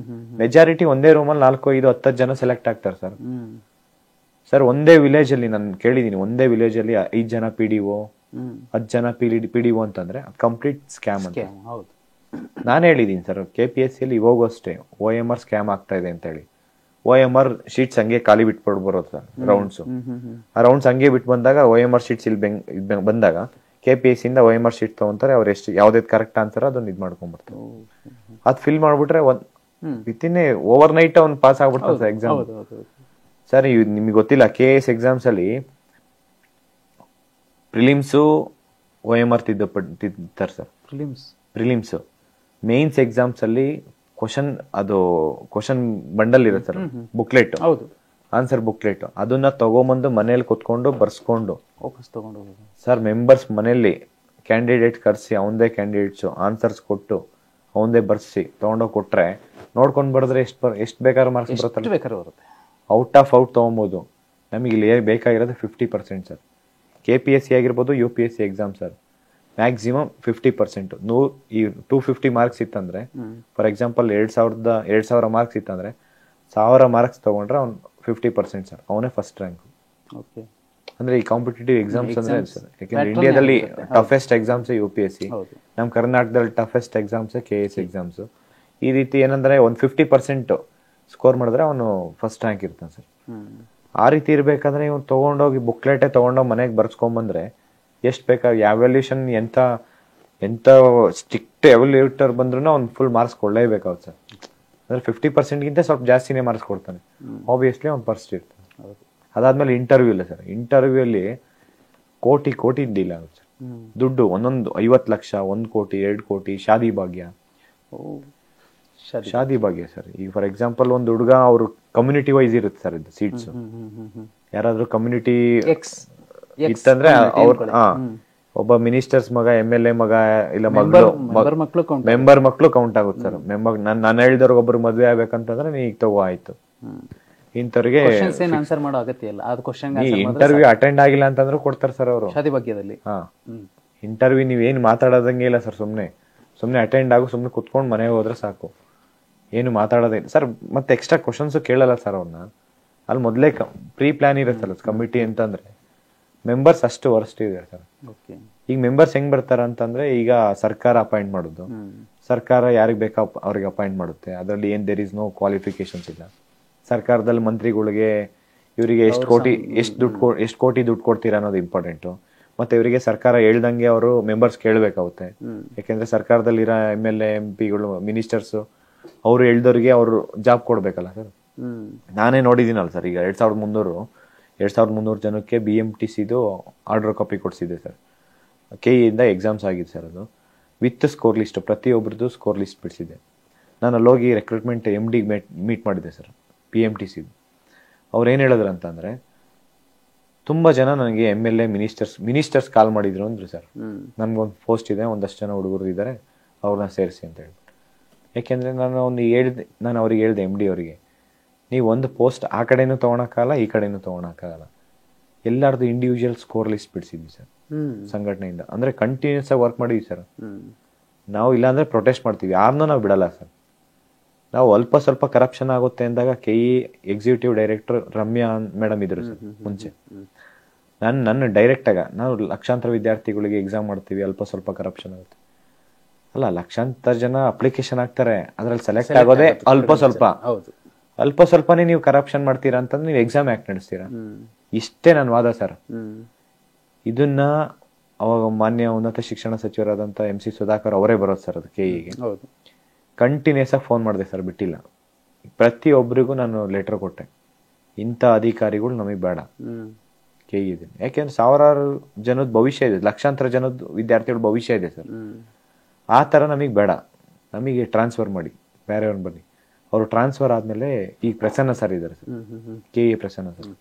Speaker 2: ಮೆಜಾರಿಟಿ ಒಂದೇ ರೂಮಲ್ಲಿ 4, 5, 10 ಜನ ಸೆಲೆಕ್ಟ್ ಆಗ್ತಾರೆ ಸರ್. ಸರ್ ಒಂದೇ ವಿಲೇಜ್ ಅಲ್ಲಿ ನಾನು ಕೇಳಿದೀನಿ, ಒಂದೇ ವಿಲೇಜ್ ಅಲ್ಲಿ 5 ಜನ PDO, 10 ಜನ PDO ಅಂತಂದ್ರೆ ಕಂಪ್ಲೀಟ್ ಸ್ಕ್ಯಾಮ್ ಅಂತ. ನಾನು ಹೇಳಿದೀನಿ ಸರ್ KPSC ಅಲ್ಲಿ ಇವಾಗೂ ಅಷ್ಟೇ OMR ಸ್ಕ್ಯಾಮ್ ಆಗ್ತಾ ಇದೆ ಅಂತ ಹೇಳಿ. OMR ಶೀಟ್ಸ್ ಹಂಗೆ ಖಾಲಿ ಬಿಟ್ಬಿಟ್ಟು ಬರೋದು ಸರ್. ರೌಂಡ್ಸ್ ಆ ರೌಂಡ್ಸ್ ಹಂಗೆ ಬಿಟ್ಟು ಬಂದಾಗ OMR ಶೀಟ್ಸ್ ಇಲ್ಲಿ ಬಂದಾಗ KPSC ಇಂದ OMR ಶೀಟ್ ತಗೊಂತಾರೆ. ಅವ್ರು ಎಷ್ಟು ಯಾವ್ದು ಕರೆಕ್ಟ್ ಆನ್ಸರ್ ಅದನ್ನ ಇದು ಮಾಡ್ಕೊಂಡ್ಬಿಡ್ತಾರೆ. ಅದ್ ಫಿಲ್ ಮಾಡ್ಬಿಟ್ರೆ ವಿತಿನ್ ಓವರ್ ನೈಟ್ ಅವ್ನು ಪಾಸ್ ಆಗ್ಬಿಡ್ತಾರೆ ಸರ್ ಎಕ್ಸಾಮ್. ಸರ್ ನಿಮ್ಗೆ ಗೊತ್ತಿಲ್ಲ KS ಎಕ್ಸಾಮ್ಸ್ ಅಲ್ಲಿ ಪ್ರಿಲಿಮ್ಸು OMR ತಿದ್ತಾರೆ ಸರ್. ಪ್ರಿಲಿಮ್ಸ್ ಮೇನ್ಸ್ ಎಕ್ಸಾಮ್ಸ್ ಅಲ್ಲಿ ಕ್ವಶನ್ ಬಂಡಲ್ ಇರುತ್ತೆ ಸರ್, ಬುಕ್ಲೆಟ್, ಆನ್ಸರ್ ಬುಕ್ಲೆಟ್, ಅದನ್ನ ತಗೊಂಬಂದು ಮನೇಲಿ ಕುತ್ಕೊಂಡು ಬರ್ಸ್ಕೊಂಡು ಸರ್ ಮೆಂಬರ್ಸ್ ಮನೆಯಲ್ಲಿ ಕ್ಯಾಂಡಿಡೇಟ್ ಕರ್ಸಿ ಅವಂದೇ ಕ್ಯಾಂಡಿಡೇಟ್ಸ್ ಆನ್ಸರ್ಸ್ ಕೊಟ್ಟು ಅವಂದೇ ಬರ್ಸಿ ತಗೊಂಡೋಗಿ ಕೊಟ್ರೆ ನೋಡ್ಕೊಂಡ್ ಬರೆದ್ರೆ ಎಷ್ಟು ಬೇಕಾದ್ರೂ ಮಾರ್ಕ್ಸ್ ಬರುತ್ತೆ. ಔಟ್ ಆಫ್ ಔಟ್ ತಗೊಬೋದು. ನಮಗೆ ಇಲ್ಲಿ ಬೇಕಾಗಿರೋದು 50% ಸರ್. KPSC ಆಗಿರ್ಬೋದು, UPSC exam sir maximum 50%. 250 marks ಇತ್ತಂದ್ರೆ ಫಾರ್ ಎಕ್ಸಾಂಪಲ್ 2,000 ಮಾರ್ಕ್ಸ್ ಇತ್ತಂದ್ರೆ 1,000 ಮಾರ್ಕ್ಸ್ ತಗೊಂಡ್ರೆ ಅವ್ನು 50% ಸರ್, ಅವನೇ ಫಸ್ಟ್ ರ್ಯಾಂಕ್. ಅಂದ್ರೆ ಈ ಕಾಂಪಿಟೇಟಿವ್ ಎಕ್ಸಾಮ್ಸ್ ಅಂದ್ರೆ ಸರ್, ಯಾಕಂದ್ರೆ ಇಂಡಿಯಾದಲ್ಲಿ ಟಫೆಸ್ಟ್ ಎಕ್ಸಾಮ್ಸ್ UPSC, ನಮ್ ಕರ್ನಾಟಕದಲ್ಲಿ ಟಫೆಸ್ಟ್ ಎಕ್ಸಾಮ್ಸ್ KS ಎಕ್ಸಾಮ್ಸ್. ಈ ರೀತಿ ಏನಂದ್ರೆ ಒಂದು 50% ಸ್ಕೋರ್ ಮಾಡಿದ್ರೆ ಅವನು ಫಸ್ಟ್ ರ್ಯಾಂಕ್ ಇರ್ತಾನೆ ಸರ್. ಆ ರೀತಿ ಇರ್ಬೇಕಂದ್ರೆ ಇವ್ನು ತಗೊಂಡೋಗಿ ಬುಕ್ಲೆಟೇ ತಗೊಂಡೋಗಿ ಮನೆಗೆ ಬರ್ಸ್ಕೊಂಡ್ಬಂದ್ರೆ ಎಷ್ಟು ಬೇಕಾಗಿ ಎವ್ಯಾಲ್ಯೂಷನ್ ಎಂತ ಸ್ಟ್ರಿಕ್ಟ್ ಎವ್ಯಾಲ್ಯೂಟರ್ ಬಂದ್ರು ಅವ್ನು ಫುಲ್ ಮಾರ್ಕ್ಸ್ ಕೊಡ್ಲೇಬೇಕಾಗುತ್ತೆ ಸರ್. ಅಂದ್ರೆ 50%ಗಿಂತ ಸ್ವಲ್ಪ ಜಾಸ್ತಿನೇ ಮಾರ್ಕ್ಸ್ ಕೊಡ್ತಾನೆ. ಆಬ್ವಿಯಸ್ಲಿ ಅವ್ನು ಫಸ್ಟ್ ಇರ್ತಾನೆ. ಅದಾದ್ಮೇಲೆ ಇಂಟರ್ವ್ಯೂ ಇಲ್ಲ ಸರ್. ಇಂಟರ್ವ್ಯೂ ಅಲ್ಲಿ ಕೋಟಿ ಡೀಲ್ ಆಗುತ್ತೆ ಸರ್. ದುಡ್ಡು ಒಂದೊಂದು 50 ಲಕ್ಷ, 1 ಕೋಟಿ, 2 ಕೋಟಿ, ಶಾದಿ ಭಾಗ್ಯ ಸರ್. ಈಗ ಫಾರ್ ಎಕ್ಸಾಂಪಲ್ ಒಂದು ಹುಡುಗ ಅವ್ರು ಕಮ್ಯುನಿಟಿ ವೈಸ್ ಇರುತ್ತೆ ಸರ್ ಇದು ಸೀಟ್ಸ್. ಯಾರಾದ್ರೂ ಕಮ್ಯುನಿಟಿ ಇತ್ತಂದ್ರೆ ಒಬ್ಬ ಮಿನಿಸ್ಟರ್ಸ್ ಮಗ, MLA ಮಗ, ಇಲ್ಲ ಮೆಂಬರ್ ಮಕ್ಳು ಕೌಂಟ್ ಆಗುತ್ತೆ ಸರ್. ನಾನು ಹೇಳಿದವ್ರಿಗೆ ಒಬ್ರು ಮದ್ವೆ ಆಗ್ಬೇಕಂತಂದ್ರೆ ನೀ ಈಗ ತಗೋ ಆಯ್ತು. ಇಂಥವ್ರಿಗೆ ಇಂಟರ್ವ್ಯೂ ಅಟೆಂಡ್ ಆಗಿಲ್ಲ ಅಂತಂದ್ರೆ ಕೊಡ್ತಾರೆ ಸರ್ ಅವರು. ಇಂಟರ್ವ್ಯೂ ನೀವೇನು ಮಾತಾಡೋದಂಗೆ ಇಲ್ಲ ಸರ್. ಸುಮ್ನೆ ಅಟೆಂಡ್ ಆಗು, ಸುಮ್ನೆ ಕುತ್ಕೊಂಡು ಮನೆಗೆ ಹೋದ್ರೆ ಸಾಕು, ಏನು ಮಾತಾಡೋದೇ ಸರ್. ಮತ್ತೆ ಎಕ್ಸ್ಟ್ರಾ ಕ್ವಶನ್ಸ್ ಕೇಳಲ್ಲ ಸರ್ ಅವ್ರನ್ನ. ಅಲ್ಲಿ ಮೊದಲೇ ಪ್ರೀ ಪ್ಲಾನ್ ಇರುತ್ತಲ್ಲ ಕಮಿಟಿ ಅಂತಂದ್ರೆ ಮೆಂಬರ್ಸ್ ಅಷ್ಟು ವರ್ಸ್ಟ್ ಇದೆ ಸರ್. ಈಗ ಮೆಂಬರ್ಸ್ ಹೆಂಗ್ ಬರ್ತಾರ ಅಂತಂದ್ರೆ, ಈಗ ಸರ್ಕಾರ ಅಪಾಯಿಂಟ್ ಮಾಡೋದು, ಸರ್ಕಾರ ಯಾರಿಗೆ ಬೇಕಾ ಅವ್ರಿಗೆ ಅಪಾಯಿಂಟ್ ಮಾಡುತ್ತೆ. ಅದರಲ್ಲಿ ದೇರ್ ಇಸ್ ನೋ ಕ್ವಾಲಿಫಿಕೇಶನ್ಸ್ ಇಲ್ಲ. ಸರ್ಕಾರದಲ್ಲಿ ಮಂತ್ರಿಗಳಿಗೆ ಇವರಿಗೆ ಎಷ್ಟು ಕೋಟಿ ದುಡ್ಡು ಕೊಡ್ತೀರಾ ಅನ್ನೋದು ಇಂಪಾರ್ಟೆಂಟು. ಮತ್ತೆ ಇವರಿಗೆ ಸರ್ಕಾರ ಹೇಳ್ದಂಗೆ ಅವರು ಮೆಂಬರ್ಸ್ ಕೇಳಬೇಕಾಗುತ್ತೆ. ಯಾಕೆಂದ್ರೆ ಸರ್ಕಾರದಲ್ಲಿ ಇರೋ MLA MPಗಳು ಮಿನಿಸ್ಟರ್ಸ್ ಅವ್ರು ಹೇಳ್ದವ್ರಿಗೆ ಅವ್ರು ಜಾಬ್ ಕೊಡ್ಬೇಕಲ್ಲ ಸರ್. ನಾನೇ ನೋಡಿದ್ದೀನಲ್ಲ ಸರ್. ಈಗ 2,300 ಜನಕ್ಕೆ BMTCದು ಆರ್ಡರ್ ಕಾಪಿ ಕೊಡ್ಸಿದೆ ಸರ್. KE ಇಂದ ಎಕ್ಸಾಮ್ಸ್ ಆಗಿದೆ ಸರ್. ಅದು ವಿತ್ ಸ್ಕೋರ್ ಲಿಸ್ಟ್, ಪ್ರತಿಯೊಬ್ಬರದ್ದು ಸ್ಕೋರ್ ಲಿಸ್ಟ್ ಬಿಡಿಸಿದೆ. ನಾನು ಅಲ್ಲೋಗಿ ರೆಕ್ರೂಟ್ಮೆಂಟ್ MD ಮೀಟ್ ಮಾಡಿದ್ದೆ ಸರ್, PMTCದು. ಅವ್ರು ಏನು ಹೇಳಿದ್ರು ಅಂತಂದ್ರೆ, ತುಂಬಾ ಜನ ನನಗೆ MLA ಮಿನಿಸ್ಟರ್ಸ್ ಕಾಲ್ ಮಾಡಿದ್ರು ಅಂದ್ರು ಸರ್. ನನ್ಗೊಂದು ಪೋಸ್ಟ್ ಇದೆ, ಒಂದಷ್ಟು ಜನ ಹುಡುಗರು ಇದ್ದಾರೆ, ಅವ್ರನ್ನ ಸೇರಿಸಿ ಅಂತ ಹೇಳ್ಬಿಟ್ಟು. ಯಾಕೆಂದ್ರೆ ನಾನು ಅವ್ರಿಗೆ ಹೇಳಿದೆ MD ಅವರಿಗೆ, ನೀವು ಒಂದು ಪೋಸ್ಟ್ ಆ ಕಡೆನೂ ತೊಗೊಳಕ್ಕಾಗಲ್ಲ, ಈ ಕಡೆನೂ ತೊಗೊಳಕ್ಕಾಗಲ್ಲ. ಎಲ್ಲರದು ಇಂಡಿವಿಜುವಲ್ ಸ್ಕೋರ್ ಲಿಸ್ಟ್ ಬಿಡಿಸಿದ್ವಿ ಸರ್. ಸಂಘಟನೆಯಿಂದ. ಅಂದ್ರೆ ಕಂಟಿನ್ಯೂಸ್ ಆಗಿ ವರ್ಕ್ ಮಾಡಿದ್ವಿ ಸರ್ ನಾವು. ಇಲ್ಲಾಂದ್ರೆ ಪ್ರೊಟೆಸ್ಟ್ ಮಾಡ್ತೀವಿ, ಯಾರನ್ನೂ ನಾವು ಬಿಡಲ್ಲ ಸರ್. ನಾವು ಅಲ್ಪ ಸ್ವಲ್ಪ ಕರಪ್ಷನ್ ಆಗುತ್ತೆ ಅಂದಾಗ KE executive director Ramya madam ಇದ್ರು ಸರ್ ಮುಂಚೆ. ನನ್ನ ಡೈರೆಕ್ಟ್ ಆಗ ನಾವು ಲಕ್ಷಾಂತರ ವಿದ್ಯಾರ್ಥಿಗಳಿಗೆ ಎಕ್ಸಾಮ್ ಮಾಡ್ತೀವಿ, ಅಲ್ಪ ಸ್ವಲ್ಪ ಕರಪ್ಷನ್ ಆಗುತ್ತೆ. ಅಲ್ಲ, ಲಕ್ಷಾಂತರ ಜನ ಅಪ್ಲಿಕೇಶನ್ ಹಾಕ್ತಾರೆ, ಅದ್ರಲ್ಲಿ ಸೆಲೆಕ್ಟ್ ಆಗೋದೇ ಅಲ್ಪ ಸ್ವಲ್ಪ. ಅಲ್ಪ ಸ್ವಲ್ಪನೇ ನೀವು ಕರಪ್ಷನ್ ಮಾಡ್ತೀರಾ ಅಂತಂದ್ರೆ ನೀವು ಎಕ್ಸಾಮ್ ಯಾಕೆ ನಡೆಸ್ತೀರಾ? ಇಷ್ಟೇ ನನ್ನ ವಾದ ಸರ್. ಇದನ್ನ ಅವಾಗ ಮಾನ್ಯ ಉನ್ನತ ಶಿಕ್ಷಣ ಸಚಿವರಾದಂತ MC ಸುಧಾಕರ್ ಅವರೇ ಬರೋದು ಸರ್ ಅದು KEಗೆ. ಕಂಟಿನ್ಯೂಸ್ ಆಗಿ ಫೋನ್ ಮಾಡಿದೆ ಸರ್, ಬಿಟ್ಟಿಲ್ಲ. ಪ್ರತಿಯೊಬ್ಬರಿಗೂ ನಾನು ಲೆಟರ್ ಕೊಟ್ಟೆ, ಇಂಥ ಅಧಿಕಾರಿಗಳು ನಮಗೆ ಬೇಡ KE ಇದೆ. ಯಾಕೆಂದ್ರೆ ಸಾವಿರಾರು ಜನದ ಭವಿಷ್ಯ ಇದೆ, ಲಕ್ಷಾಂತರ ಜನದ ವಿದ್ಯಾರ್ಥಿಗಳ ಭವಿಷ್ಯ ಇದೆ ಸರ್. ಆ ಥರ ನಮಗೆ ಬೇಡ, ನಮಗೆ ಟ್ರಾನ್ಸ್ಫರ್ ಮಾಡಿ, ಬೇರೆಯವ್ರನ್ನ ಬನ್ನಿ. ಅವರು ಟ್ರಾನ್ಸ್ಫರ್ ಆದ್ಮೇಲೆ ಈಗ ಪ್ರಸನ್ನ ಸರ್ ಇದ್ದಾರೆ ಸರ್, KE ಪ್ರಸನ್ನ ಸರ್.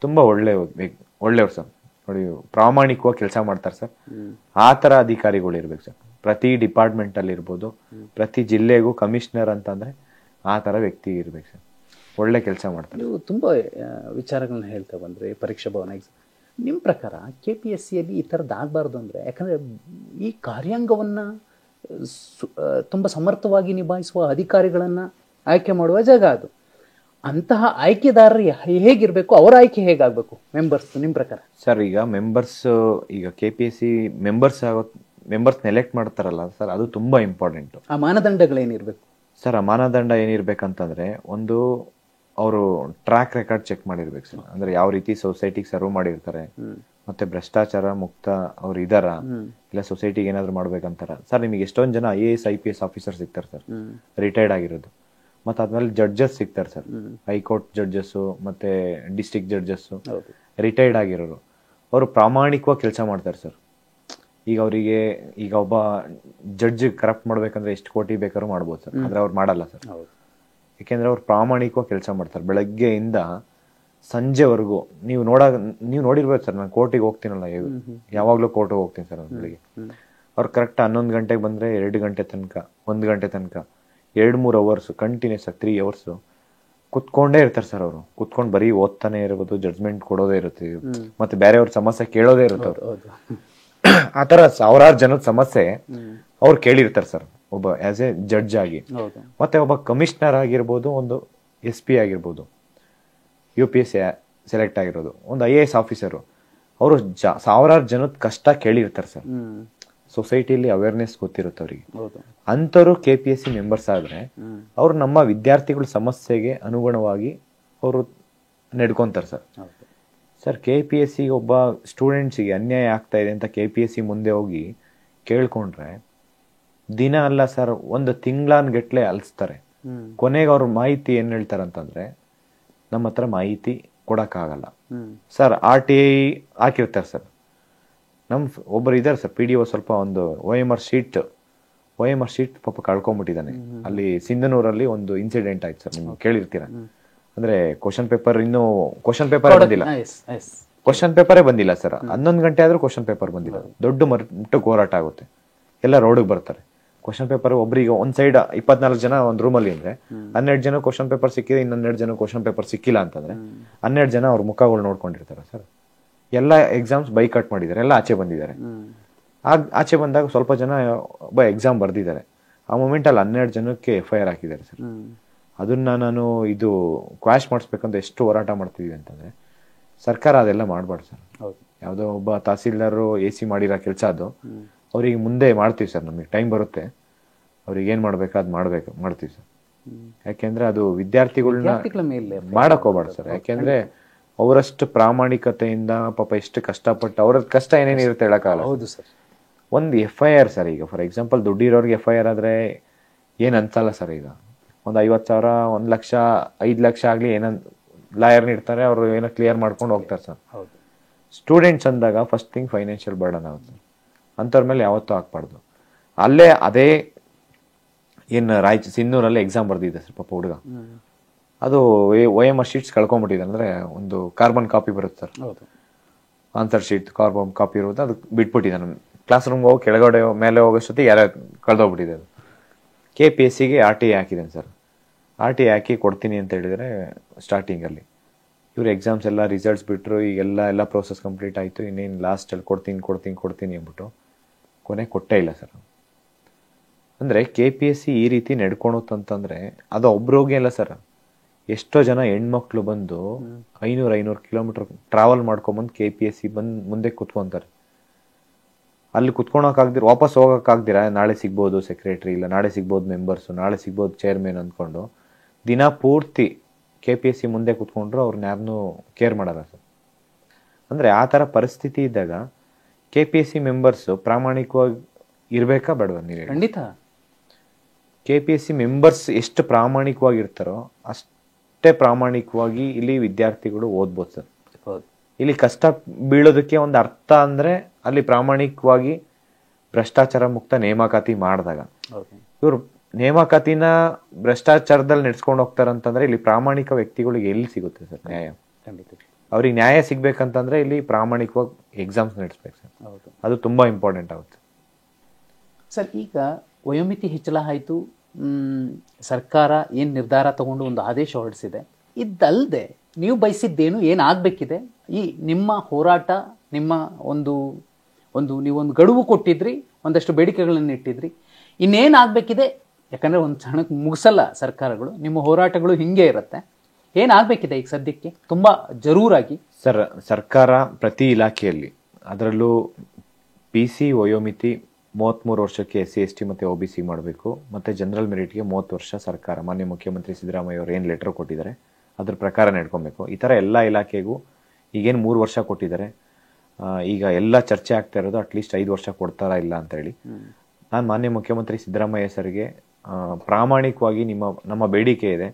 Speaker 2: ತುಂಬಾ ಒಳ್ಳೆಯವ್ರು ಸರ್. ನೋಡಿ, ಪ್ರಾಮಾಣಿಕವಾಗಿ ಕೆಲಸ ಮಾಡ್ತಾರೆ ಸರ್. ಆ ಥರ ಅಧಿಕಾರಿಗಳು ಇರ್ಬೇಕು ಸರ್. ಪ್ರತಿ ಡಿಪಾರ್ಟ್ಮೆಂಟ್ ಅಲ್ಲಿ ಇರ್ಬೋದು, ಪ್ರತಿ ಜಿಲ್ಲೆಗೂ ಕಮಿಷನರ್ ಅಂತಂದ್ರೆ ಆ ಥರ ವ್ಯಕ್ತಿ ಇರ್ಬೇಕು ಸರ್. ಒಳ್ಳೆ ಕೆಲಸ ಮಾಡ್ತಾರೆ.
Speaker 1: ನೀವು ತುಂಬ ವಿಚಾರಗಳನ್ನ ಹೇಳ್ತಾ ಬಂದರೆ ಪರೀಕ್ಷಾ ಭವನ ಎಕ್ಸಾಮ್. ನಿಮ್ಮ ಪ್ರಕಾರ KPSCಯಲ್ಲಿ ಈ ಥರದ್ದು ಆಗಬಾರ್ದು ಅಂದರೆ, ಯಾಕಂದರೆ ಈ ಕಾರ್ಯಾಂಗವನ್ನು ತುಂಬ ಸಮರ್ಥವಾಗಿ ನಿಭಾಯಿಸುವ ಅಧಿಕಾರಿಗಳನ್ನು ಆಯ್ಕೆ ಮಾಡುವ ಜಾಗ ಅದು. ಅಂತಹ ಆಯ್ಕೆದಾರರು ಹೇಗಿರಬೇಕು, ಅವರ ಆಯ್ಕೆ ಹೇಗಾಗಬೇಕು ಮೆಂಬರ್ಸ್ ನಿಮ್ಮ ಪ್ರಕಾರ?
Speaker 2: ಸರ್, ಈಗ ಈಗ KPSC ಮೆಂಬರ್ಸ್ ಎಲೆಕ್ಟ್ ಮಾಡ್ತಾರಲ್ಲ ಸರ್, ಅದು ತುಂಬಾ ಇಂಪಾರ್ಟೆಂಟ್.
Speaker 1: ಆ ಮಾನದಂಡಗಳೇನಿರಬೇಕು
Speaker 2: ಸರ್? ಆ ಮಾನದಂಡ ಏನಿರ್ಬೇಕಂತಂದ್ರೆ, ಒಂದು ಅವರು ಟ್ರ್ಯಾಕ್ ರೆಕಾರ್ಡ್ ಚೆಕ್ ಮಾಡಿರ್ಬೇಕು ಸರ್. ಅಂದ್ರೆ ಯಾವ ರೀತಿ ಸೊಸೈಟಿಗೆ ಸರ್ವ್ ಮಾಡಿರ್ತಾರೆ, ಮತ್ತೆ ಭ್ರಷ್ಟಾಚಾರ ಮುಕ್ತ ಅವ್ರು ಇದಾರ, ಇಲ್ಲ ಸೊಸೈಟಿಗೆ ಏನಾದ್ರು ಮಾಡ್ಬೇಕಂತಾರ. ಸರ್, ನಿಮಗೆ ಎಷ್ಟೊಂದು ಜನ IAS IPS ಆಫೀಸರ್ ಸಿಗ್ತಾರೆ ಸರ್, ರಿಟೈರ್ಡ್ ಆಗಿರೋದು. ಮತ್ತೆ ಅದ್ಮೇಲೆ ಜಡ್ಜಸ್ ಸಿಗ್ತಾರೆ ಸರ್, ಹೈಕೋರ್ಟ್ ಜಡ್ಜಸ್ಸು ಮತ್ತೆ ಡಿಸ್ಟ್ರಿಕ್ಟ್ ಜಡ್ಜಸ್ಸು ರಿಟೈರ್ಡ್ ಆಗಿರೋರು. ಅವರು ಪ್ರಾಮಾಣಿಕವಾಗಿ ಕೆಲಸ ಮಾಡ್ತಾರೆ ಸರ್. ಈಗ ಒಬ್ಬ ಜಡ್ಜ್ ಕರಪ್ಟ್ ಮಾಡ್ಬೇಕಂದ್ರೆ ಎಷ್ಟು ಕೋಟಿ ಬೇಕಾದ್ರೂ ಮಾಡ್ಬೋದು ಸರ್, ಆದ್ರೆ ಅವ್ರು ಮಾಡಲ್ಲ ಸರ್. ಯಾಕೆಂದ್ರೆ ಅವ್ರು ಪ್ರಾಮಾಣಿಕವಾಗಿ ಕೆಲಸ ಮಾಡ್ತಾರೆ ಬೆಳಗ್ಗೆಯಿಂದ ಸಂಜೆವರೆಗೂ. ನೀವು ನೋಡಿರ್ಬೇಕು ಸರ್, ನಾನು ಕೋರ್ಟಿಗೆ ಹೋಗ್ತೀನಲ್ಲ, ಯಾವಾಗ್ಲೂ ಕೋರ್ಟಿಗೆ ಹೋಗ್ತೀನಿ ಸರ್ ಬೆಳಿಗ್ಗೆ. ಅವ್ರು ಕರೆಕ್ಟ್ 11 ಗಂಟೆಗೆ ಬಂದ್ರೆ 2 ಗಂಟೆ ತನಕ, 1 ಗಂಟೆ ತನಕ 2-3 ಅವರ್ಸ್ ಕಂಟಿನ್ಯೂಸ್ ಆಗಿ 3 ಅವರ್ಸ್ ಕುತ್ಕೊಂಡೇ ಇರ್ತಾರೆ ಸರ್. ಅವರು ಕುತ್ಕೊಂಡು ಬರೀ ಓದ್ತಾನೆ ಇರ್ಬೋದು, ಜಡ್ಜ್ಮೆಂಟ್ ಕೊಡೋದೇ ಇರುತ್ತೆ, ಮತ್ತೆ ಬೇರೆಯವ್ರ ಸಮಸ್ಯೆ ಕೇಳೋದೇ ಇರುತ್ತೆ ಅವ್ರು. ಆತರ ಸಾವಿರಾರು ಜನದ ಸಮಸ್ಯೆ ಅವ್ರು ಕೇಳಿರ್ತಾರೆ ಸರ್, ಒಬ್ಬ ಆಸ್ ಎ ಜಡ್ಜ್ ಆಗಿ. ಮತ್ತೆ ಒಬ್ಬ ಕಮಿಷನರ್ ಆಗಿರ್ಬೋದು, ಒಂದು SP ಆಗಿರ್ಬೋದು, UPSC ಸೆಲೆಕ್ಟ್ ಆಗಿರೋದು, ಒಂದು IAS ಆಫೀಸರು, ಅವರು ಸಾವಿರಾರು ಜನದ ಕಷ್ಟ ಕೇಳಿರ್ತಾರೆ ಸರ್. ಸೊಸೈಟಿಲಿ ಅವೇರ್ನೆಸ್ ಗೊತ್ತಿರುತ್ತೆ ಅವ್ರಿಗೆ. ಅಂಥವ್ರು KPSC ಮೆಂಬರ್ಸ್ ಆದ್ರೆ ಅವ್ರು ನಮ್ಮ ವಿದ್ಯಾರ್ಥಿಗಳ ಸಮಸ್ಯೆಗೆ ಅನುಗುಣವಾಗಿ ಅವರು ನಡ್ಕೊಂತಾರೆ ಸರ್. ಸರ್, KPSC ಒಬ್ಬ ಸ್ಟೂಡೆಂಟ್ಸಿಗೆ ಅನ್ಯಾಯ ಆಗ್ತಾ ಇದೆ ಅಂತ KPSC ಮುಂದೆ ಹೋಗಿ ಕೇಳ್ಕೊಂಡ್ರೆ ದಿನ ಅಲ್ಲ ಸರ್, ಒಂದು ತಿಂಗಳಾನ್ಗಟ್ಲೆ ಅಲ್ಸ್ತಾರೆ. ಕೊನೆಗೆ ಅವ್ರ ಮಾಹಿತಿ ಏನ್ ಹೇಳ್ತಾರಂತಂದ್ರೆ, ನಮ್ಮ ಹತ್ರ ಮಾಹಿತಿ ಕೊಡಕ್ಕಾಗಲ್ಲ ಸರ್. RTI ಹಾಕಿರ್ತಾರೆ ಸರ್. ಒಬ್ಬರು ಇದಾರೆ ಸರ್, PDO, ಸ್ವಲ್ಪ ಒಂದು OMR ಶೀಟ್ ಪಾಪ ಕಳ್ಕೊಂಡ್ಬಿಟ್ಟಿದ್ದಾನೆ. ಅಲ್ಲಿ ಸಿಂಧನೂರಲ್ಲಿ ಒಂದು ಇನ್ಸಿಡೆಂಟ್ ಆಯ್ತು ಸರ್, ನಿಮ್ಗೆ ಕೇಳಿರ್ತೀರ. ಅಂದ್ರೆ ಕ್ವಶನ್ ಪೇಪರ್ ಬಂದಿಲ್ಲ ಸರ್. 11 ಗಂಟೆ ಆದ್ರೂ ಕ್ವಶನ್ ಪೇಪರ್ ಬಂದಿಲ್ಲ. ದೊಡ್ಡ ಮಟ್ಟಕ್ಕೆ ಹೋರಾಟ ಆಗುತ್ತೆ, ಎಲ್ಲ ರೋಡ್ಗೆ ಬರ್ತಾರೆ. ಕ್ವಶನ್ ಪೇಪರ್ ಒಬ್ರಿಗೆ ಒಂದ್ ಸೈಡ್ 24 ಜನ ಒಂದ್ ರೂಮಲ್ಲಿ ಅಂದ್ರೆ 12 ಜನ ಕ್ವಶನ್ ಪೇಪರ್ ಸಿಕ್ಕಿದೆ, ಇನ್ನೊಂದ್ 12 ಜನ ಕ್ವಶನ್ ಪೇಪರ್ ಸಿಕ್ಕಿಲ್ಲ ಅಂತಂದ್ರೆ 12 ಜನ ಅವ್ರ ಮುಖಗಳು ನೋಡ್ಕೊಂಡಿರ್ತಾರೆ ಸರ್. ಎಲ್ಲ ಎಕ್ಸಾಮ್ಸ್ ಬೈಕಟ್ ಮಾಡಿದ್ದಾರೆ, ಎಲ್ಲ ಆಚೆ ಬಂದಿದ್ದಾರೆ. ಆಚೆ ಬಂದಾಗ ಸ್ವಲ್ಪ ಜನ ಎಕ್ಸಾಮ್ ಬರ್ದಿದ್ದಾರೆ. ಆ ಮೂಮೆಂಟ್ ಅಲ್ಲಿ 12 ಜನಕ್ಕೆ FIR ಹಾಕಿದ್ದಾರೆ ಸರ್. ಅದನ್ನ ನಾನು ಕ್ವಾಶ್ ಮಾಡಿಸ್ಬೇಕಂತ ಎಷ್ಟು ಹೋರಾಟ ಮಾಡ್ತಿದೀವಿ ಅಂತಂದ್ರೆ, ಸರ್ಕಾರ ಅದೆಲ್ಲ ಮಾಡ್ಬಾರ್ದು ಸರ್. ಯಾವ್ದೋ ಒಬ್ಬ ತಹಸೀಲ್ದಾರ್ AC ಮಾಡಿರೋ ಕೆಲಸ ಅದು. ಅವ್ರಿಗೆ ಮುಂದೆ ಮಾಡ್ತೀವಿ ಸರ್, ನಮಗೆ ಟೈಮ್ ಬರುತ್ತೆ, ಅವ್ರಿಗೆ ಏನ್ ಮಾಡ್ಬೇಕು ಅದ್ ಮಾಡ್ತೀವಿ ಸರ್. ಯಾಕೆಂದ್ರೆ ಅದು ವಿದ್ಯಾರ್ಥಿಗಳನ್ನ ಮಾಡಕ್ ಹೋಗ್ಬಾರ್ದು ಸರ್. ಯಾಕೆಂದ್ರೆ ಅವರಷ್ಟು ಪ್ರಾಮಾಣಿಕತೆಯಿಂದ ಪಾಪ ಎಷ್ಟು ಕಷ್ಟಪಟ್ಟು ಅವ್ರ ಕಷ್ಟ ಏನೇನಿರುತ್ತೆ ಹೇಳಕ್ಕಾಗಲ್ಲ.
Speaker 1: ಹೌದು ಸರ್.
Speaker 2: ಒಂದು FIR ಸರ್, ಈಗ ಫಾರ್ ಎಕ್ಸಾಂಪಲ್ ದುಡ್ಡಿರೋರ್ಗೆ FIR ಆದ್ರೆ ಏನ್ ಅನ್ಸಲ್ಲ ಸರ್. ಈಗ ಒಂದು 50,000, 1 ಲಕ್ಷ, 5 ಲಕ್ಷ ಆಗ್ಲಿ ಲಾಯರ್ನ ಇರ್ತಾರೆ, ಅವ್ರು ಏನೋ ಕ್ಲಿಯರ್ ಮಾಡ್ಕೊಂಡು ಹೋಗ್ತಾರೆ ಸರ್. ಸ್ಟೂಡೆಂಟ್ಸ್ ಅಂದಾಗ ಫಸ್ಟ್ ಥಿಂಗ್ ಫೈನಾನ್ಷಿಯಲ್ ಬರ್ಡನ್ ಆಗುತ್ತೆ. ಅಂಥವ್ರ ಮೇಲೆ ಯಾವತ್ತೂ ಹಾಕ್ಬಾರ್ದು. ಅದೇ ಸಿಂಧೂರಲ್ಲಿ ಎಕ್ಸಾಮ್ ಬರ್ದಿದೆ ಸರ್ ಪಾಪ ಹುಡುಗ. ಅದು OMR ಶೀಟ್ಸ್ ಕಳ್ಕೊಂಡ್ಬಿಟ್ಟಿದೆ. ಅಂದ್ರೆ ಒಂದು ಕಾರ್ಬನ್ ಕಾಪಿ ಬರುತ್ತೆ sir, answer sheet carbon copy ಇರುತ್ತೆ, ಅದು ಬಿಟ್ಬಿಟ್ಟಿದ್ದಾನೆ. ಕ್ಲಾಸ್ ರೂಮ್ಗೆ ಹೋಗಿ ಕೆಳಗಡೆ ಮೇಲೆ ಹೋಗೋಷ್ಟೊತ್ತಿಗೆ ಯಾರು ಕಳೆದೋಗ್ಬಿಟ್ಟಿದೆ ಅದು. KPSCಗೆ RTI ಹಾಕಿದ್ದೇನೆ ಸರ್. RTI ಹಾಕಿ ಕೊಡ್ತೀನಿ ಅಂತ ಹೇಳಿದರೆ ಸ್ಟಾರ್ಟಿಂಗಲ್ಲಿ ಇವ್ರು ಎಕ್ಸಾಮ್ಸ್ ಎಲ್ಲ ರಿಸಲ್ಟ್ಸ್ ಬಿಟ್ಟರು, ಈಗೆಲ್ಲ ಪ್ರೋಸೆಸ್ ಕಂಪ್ಲೀಟ್ ಆಯಿತು, ಇನ್ನೇನು ಲಾಸ್ಟಲ್ಲಿ ಕೊಡ್ತೀನಿ ಅಂದ್ಬಿಟ್ಟು ಕೊನೆ ಕೊಟ್ಟೇ ಇಲ್ಲ ಸರ್. ಅಂದರೆ KPSC ಈ ರೀತಿ ನಡ್ಕೊಳುತ್ತಂತಂದರೆ ಅದು ಒಬ್ರೋಗೆ ಅಲ್ಲ ಸರ್, ಎಷ್ಟೋ ಜನ ಹೆಣ್ಮಕ್ಳು ಬಂದು 500 ಕಿಲೋಮೀಟರ್ ಟ್ರಾವೆಲ್ ಮಾಡ್ಕೊಂಬಂದು KPSC ಬಂದು ಮುಂದೆ ಕುತ್ಕೊಂತಾರೆ. ಅಲ್ಲಿ ಕುತ್ಕೊಳಕ್ಕಾಗ್ದಿರ ವಾಪಸ್ ಹೋಗೋಕ್ಕಾಗ್ದಿರ ನಾಳೆ ಸಿಗ್ಬೋದು ಸೆಕ್ರೆಟ್ರಿ, ಇಲ್ಲ ನಾಳೆ ಸಿಗ್ಬೋದು ಮೆಂಬರ್ಸು, ನಾಳೆ ಸಿಗ್ಬೋದು ಚೇರ್ಮನ್ ಅಂದ್ಕೊಂಡು ದಿನ ಪೂರ್ತಿ KPSC ಮುಂದೆ ಕುತ್ಕೊಂಡ್ರು ಅವ್ರನ್ನ ಯಾರನ್ನೂ ಕೇರ್ ಮಾಡಲ್ಲ ಸರ್. ಅಂದರೆ ಆ ಥರ ಪರಿಸ್ಥಿತಿ ಇದ್ದಾಗ KPSC ಮೆಂಬರ್ಸು ಪ್ರಾಮಾಣಿಕವಾಗಿ ಇರಬೇಕಾ ಬೇಡವಾ ನೀವು?
Speaker 1: ಖಂಡಿತ.
Speaker 2: KPSC ಮೆಂಬರ್ಸ್ ಎಷ್ಟು ಪ್ರಾಮಾಣಿಕವಾಗಿರ್ತಾರೋ ಅಷ್ಟೇ ಪ್ರಾಮಾಣಿಕವಾಗಿ ಇಲ್ಲಿ ವಿದ್ಯಾರ್ಥಿಗಳು ಓದ್ಬೋದು ಸರ್. ಇಲ್ಲಿ ಕಷ್ಟ ಬೀಳೋದಕ್ಕೆ ಒಂದು ಅರ್ಥ ಅಂದರೆ ಅಲ್ಲಿ ಪ್ರಾಮಾಣಿಕವಾಗಿ ಭ್ರಷ್ಟಾಚಾರ ಮುಕ್ತ ನೇಮಕಾತಿ ಮಾಡಿದಾಗ. ಇವರು ನೇಮಕಾತಿನ ಭ್ರಷ್ಟಾಚಾರದಲ್ಲಿ ನಡೆಸ್ಕೊಂಡು ಹೋಗ್ತಾರಂತಂದ್ರೆ ಇಲ್ಲಿ ಪ್ರಾಮಾಣಿಕ ವ್ಯಕ್ತಿಗಳಿಗೆ ಎಲ್ಲಿ ಸಿಗುತ್ತೆ ಸರ್ ನ್ಯಾಯ? ಅವ್ರಿಗೆ ನ್ಯಾಯ ಸಿಗ್ಬೇಕಂತಂದ್ರೆ ಇಲ್ಲಿ ಪ್ರಾಮಾಣಿಕವಾಗಿ ಎಕ್ಸಾಮ್ಸ್ ನಡೆಸ್ಬೇಕು ಸರ್. ಅದು ತುಂಬಾ ಇಂಪಾರ್ಟೆಂಟ್ ಆಗುತ್ತೆ
Speaker 1: ಸರ್. ಈಗ ವಯೋಮಿತಿ ಹೆಚ್ಚಳ ಆಯಿತು, ಸರ್ಕಾರ ಏನು ನಿರ್ಧಾರ ತಗೊಂಡು ಒಂದು ಆದೇಶ ಹೊರಡಿಸಿದೆ. ಇದಲ್ಲದೆ ನೀವು ಬಯಸಿದ್ದೇನು, ಏನಾಗಬೇಕಿದೆ? ಈ ನಿಮ್ಮ ಹೋರಾಟ, ನಿಮ್ಮ ನೀವೊಂದು ಗಡುವು ಕೊಟ್ಟಿದ್ರಿ, ಒಂದಷ್ಟು ಬೇಡಿಕೆಗಳನ್ನು ಇಟ್ಟಿದ್ರಿ, ಇನ್ನೇನಾಗಬೇಕಿದೆ? ಯಾಕಂದರೆ ಒಂದು ಕ್ಷಣಕ್ಕೆ ಮುಗಿಸಲ್ಲ ಸರ್ಕಾರಗಳು, ನಿಮ್ಮ ಹೋರಾಟಗಳು ಹಿಂಗೆ ಇರುತ್ತೆ. ಏನಾಗಬೇಕಿದೆ ಈಗ ಸದ್ಯಕ್ಕೆ ತುಂಬ ಜರೂರಾಗಿ?
Speaker 2: ಸರ್, ಸರ್ಕಾರ ಪ್ರತಿ ಇಲಾಖೆಯಲ್ಲಿ, ಅದರಲ್ಲೂ PC ವಯೋಮಿತಿ 33 ವರ್ಷಕ್ಕೆ SC ST ಮತ್ತು OBC ಮಾಡಬೇಕು, ಮತ್ತು ಜನರಲ್ ಮೆರಿಟ್ಗೆ 30 ವರ್ಷ ಸರ್ಕಾರ ಮಾನ್ಯ ಮುಖ್ಯಮಂತ್ರಿ ಸಿದ್ದರಾಮಯ್ಯ ಅವರು ಏನು ಲೆಟರ್ ಕೊಟ್ಟಿದ್ದಾರೆ ಅದ್ರ ಪ್ರಕಾರ ನಡ್ಕೊಬೇಕು. ಈ ಥರ ಎಲ್ಲ ಇಲಾಖೆಗೂ ಈಗೇನು 3 ವರ್ಷ ಕೊಟ್ಟಿದ್ದಾರೆ, ಈಗ ಎಲ್ಲ ಚರ್ಚೆ ಆಗ್ತಾ ಇರೋದು ಅಟ್ಲೀಸ್ಟ್ 5 ವರ್ಷ ಕೊಡ್ತಾರಾ ಇಲ್ಲ ಅಂತ ಹೇಳಿ. ನಾನು ಮಾನ್ಯ ಮುಖ್ಯಮಂತ್ರಿ ಸಿದ್ದರಾಮಯ್ಯ ಸರ್ಗೆ ಪ್ರಾಮಾಣಿಕವಾಗಿ ನಮ್ಮ ಬೇಡಿಕೆ ಇದೆ,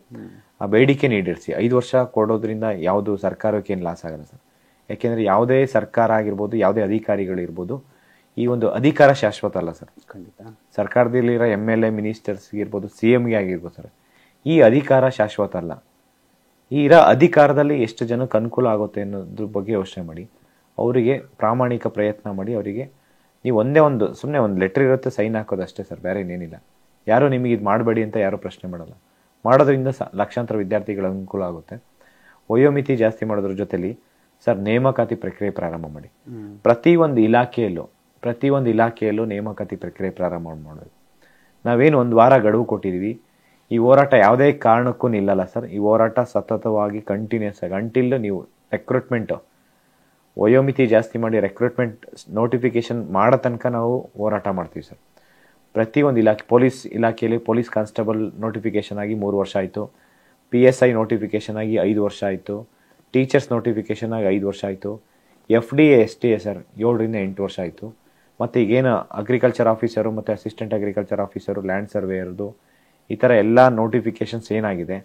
Speaker 2: ಆ ಬೇಡಿಕೆ ಈಡೇರಿಸಿ. 5 ವರ್ಷ ಕೊಡೋದ್ರಿಂದ ಯಾವುದು ಸರ್ಕಾರಕ್ಕೆ ಏನು ಲಾಸ್ ಆಗಲ್ಲ ಸರ್. ಯಾಕೆಂದರೆ ಯಾವುದೇ ಸರ್ಕಾರ ಆಗಿರ್ಬೋದು, ಯಾವುದೇ ಅಧಿಕಾರಿಗಳಿರ್ಬೋದು, ಈ ಒಂದು ಅಧಿಕಾರ ಶಾಶ್ವತ ಅಲ್ಲ ಸರ್.
Speaker 1: ಖಂಡಿತ.
Speaker 2: ಸರ್ಕಾರದಲ್ಲಿರೋ MLA ಮಿನಿಸ್ಟರ್ಸ್ಗೆ ಇರ್ಬೋದು, CMಗೆ ಆಗಿರ್ಬೋದು ಸರ್, ಈ ಅಧಿಕಾರ ಶಾಶ್ವತ ಅಲ್ಲ. ಈ ಅಧಿಕಾರದಲ್ಲಿ ಎಷ್ಟು ಜನಕ್ಕೆ ಅನುಕೂಲ ಆಗುತ್ತೆ ಅನ್ನೋದ್ರ ಬಗ್ಗೆ ಯೋಚನೆ ಮಾಡಿ, ಅವರಿಗೆ ಪ್ರಾಮಾಣಿಕ ಪ್ರಯತ್ನ ಮಾಡಿ. ಅವರಿಗೆ ನೀವು ಸುಮ್ಮನೆ ಒಂದು ಲೆಟರ್ ಇರುತ್ತೆ, ಸೈನ್ ಹಾಕೋದಷ್ಟೇ ಸರ್, ಬೇರೆ ಏನೇನಿಲ್ಲ. ಯಾರು ನಿಮಗೆ ಇದು ಮಾಡಬೇಡಿ ಅಂತ ಯಾರು ಪ್ರಶ್ನೆ ಮಾಡಲ್ಲ. ಮಾಡೋದ್ರಿಂದ ಲಕ್ಷಾಂತರ ವಿದ್ಯಾರ್ಥಿಗಳ ಅನುಕೂಲ ಆಗುತ್ತೆ. ವಯೋಮಿತಿ ಜಾಸ್ತಿ ಮಾಡೋದ್ರ ಜೊತೆಲಿ ಸರ್ ನೇಮಕಾತಿ ಪ್ರಕ್ರಿಯೆ ಪ್ರಾರಂಭ ಮಾಡಿ. ಪ್ರತಿಯೊಂದು ಇಲಾಖೆಯಲ್ಲೂ ನೇಮಕಾತಿ ಪ್ರಕ್ರಿಯೆ ಪ್ರಾರಂಭ ಮಾಡಬೇಕು. ನಾವೇನು 1 ವಾರ ಗಡುವು ಕೊಟ್ಟಿದ್ದೀವಿ, ಈ ಹೋರಾಟ ಯಾವುದೇ ಕಾರಣಕ್ಕೂ ನಿಲ್ಲಲ್ಲ ಸರ್. ಈ ಹೋರಾಟ ಸತತವಾಗಿ ಕಂಟಿನ್ಯೂಸ್ ಆಗಿ ಅಂಟಿಲ್ ನೀವು ರೆಕ್ರೂಟ್ಮೆಂಟ್ ವಯೋಮಿತಿ ಜಾಸ್ತಿ ಮಾಡಿ ರೆಕ್ರೂಟ್ಮೆಂಟ್ ನೋಟಿಫಿಕೇಶನ್ ಮಾಡೋ ತನಕ ನಾವು ಹೋರಾಟ ಮಾಡ್ತೀವಿ ಸರ್. ಪ್ರತಿಯೊಂದು ಪೊಲೀಸ್ ಇಲಾಖೆಯಲ್ಲಿ ಪೊಲೀಸ್ ಕಾನ್ಸ್ಟೇಬಲ್ ನೋಟಿಫಿಕೇಶನ್ ಆಗಿ 3 ವರ್ಷ ಆಯಿತು, PSI ನೋಟಿಫಿಕೇಶನ್ ಆಗಿ 5 ವರ್ಷ ಆಯಿತು, ಟೀಚರ್ಸ್ ನೋಟಿಫಿಕೇಶನ್ ಆಗಿ 5 ವರ್ಷ ಆಯಿತು, FDA STA ಸರ್ 7 ರಿಂದ 8 ವರ್ಷ ಆಯಿತು. ಮತ್ತು ಈಗೇನು ಅಗ್ರಿಕಲ್ಚರ್ ಆಫೀಸರು ಮತ್ತು ಅಸಿಸ್ಟೆಂಟ್ ಅಗ್ರಿಕಲ್ಚರ್ ಆಫೀಸರು, ಲ್ಯಾಂಡ್ ಸರ್ವೇಯರ್ದು, ಈ ಥರ ಎಲ್ಲ ನೋಟಿಫಿಕೇಶನ್ಸ್ ಏನಾಗಿದೆ,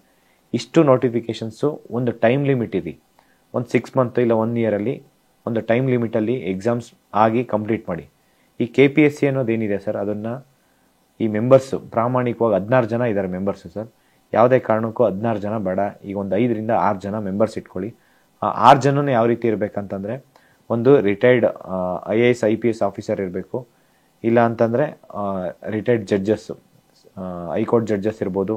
Speaker 2: ಇಷ್ಟು ನೋಟಿಫಿಕೇಶನ್ಸು ಒಂದು ಟೈಮ್ ಲಿಮಿಟ್ ಇದೆ. ಒಂದು 6 ಮಂತ್ ಇಲ್ಲ 1 ಇಯರಲ್ಲಿ ಒಂದು ಟೈಮ್ ಲಿಮಿಟಲ್ಲಿ ಎಕ್ಸಾಮ್ಸ್ ಆಗಿ ಕಂಪ್ಲೀಟ್ ಮಾಡಿ. ಈ KPSC ಅನ್ನೋದೇನಿದೆ ಸರ್, ಅದನ್ನು ಈ ಮೆಂಬರ್ಸು ಪ್ರಾಮಾಣಿಕವಾಗಿ 16 ಜನ ಇದ್ದಾರೆ ಮೆಂಬರ್ಸು ಸರ್. ಯಾವುದೇ ಕಾರಣಕ್ಕೂ 16 ಜನ ಬೇಡ, ಈಗ ಒಂದು 5 ರಿಂದ 6 ಜನ ಮೆಂಬರ್ಸ್ ಇಟ್ಕೊಳ್ಳಿ. ಆ 6 ಜನನೂ ಯಾವ ರೀತಿ ಇರಬೇಕಂತಂದರೆ, ಒಂದು ರಿಟೈರ್ಡ್ IAS IPS ಆಫೀಸರ್ ಇರಬೇಕು, ಇಲ್ಲ ಅಂತಂದರೆ ರಿಟೈರ್ಡ್ ಜಡ್ಜಸ್ಸು, ಹೈಕೋರ್ಟ್ ಜಡ್ಜಸ್ ಇರ್ಬೋದು,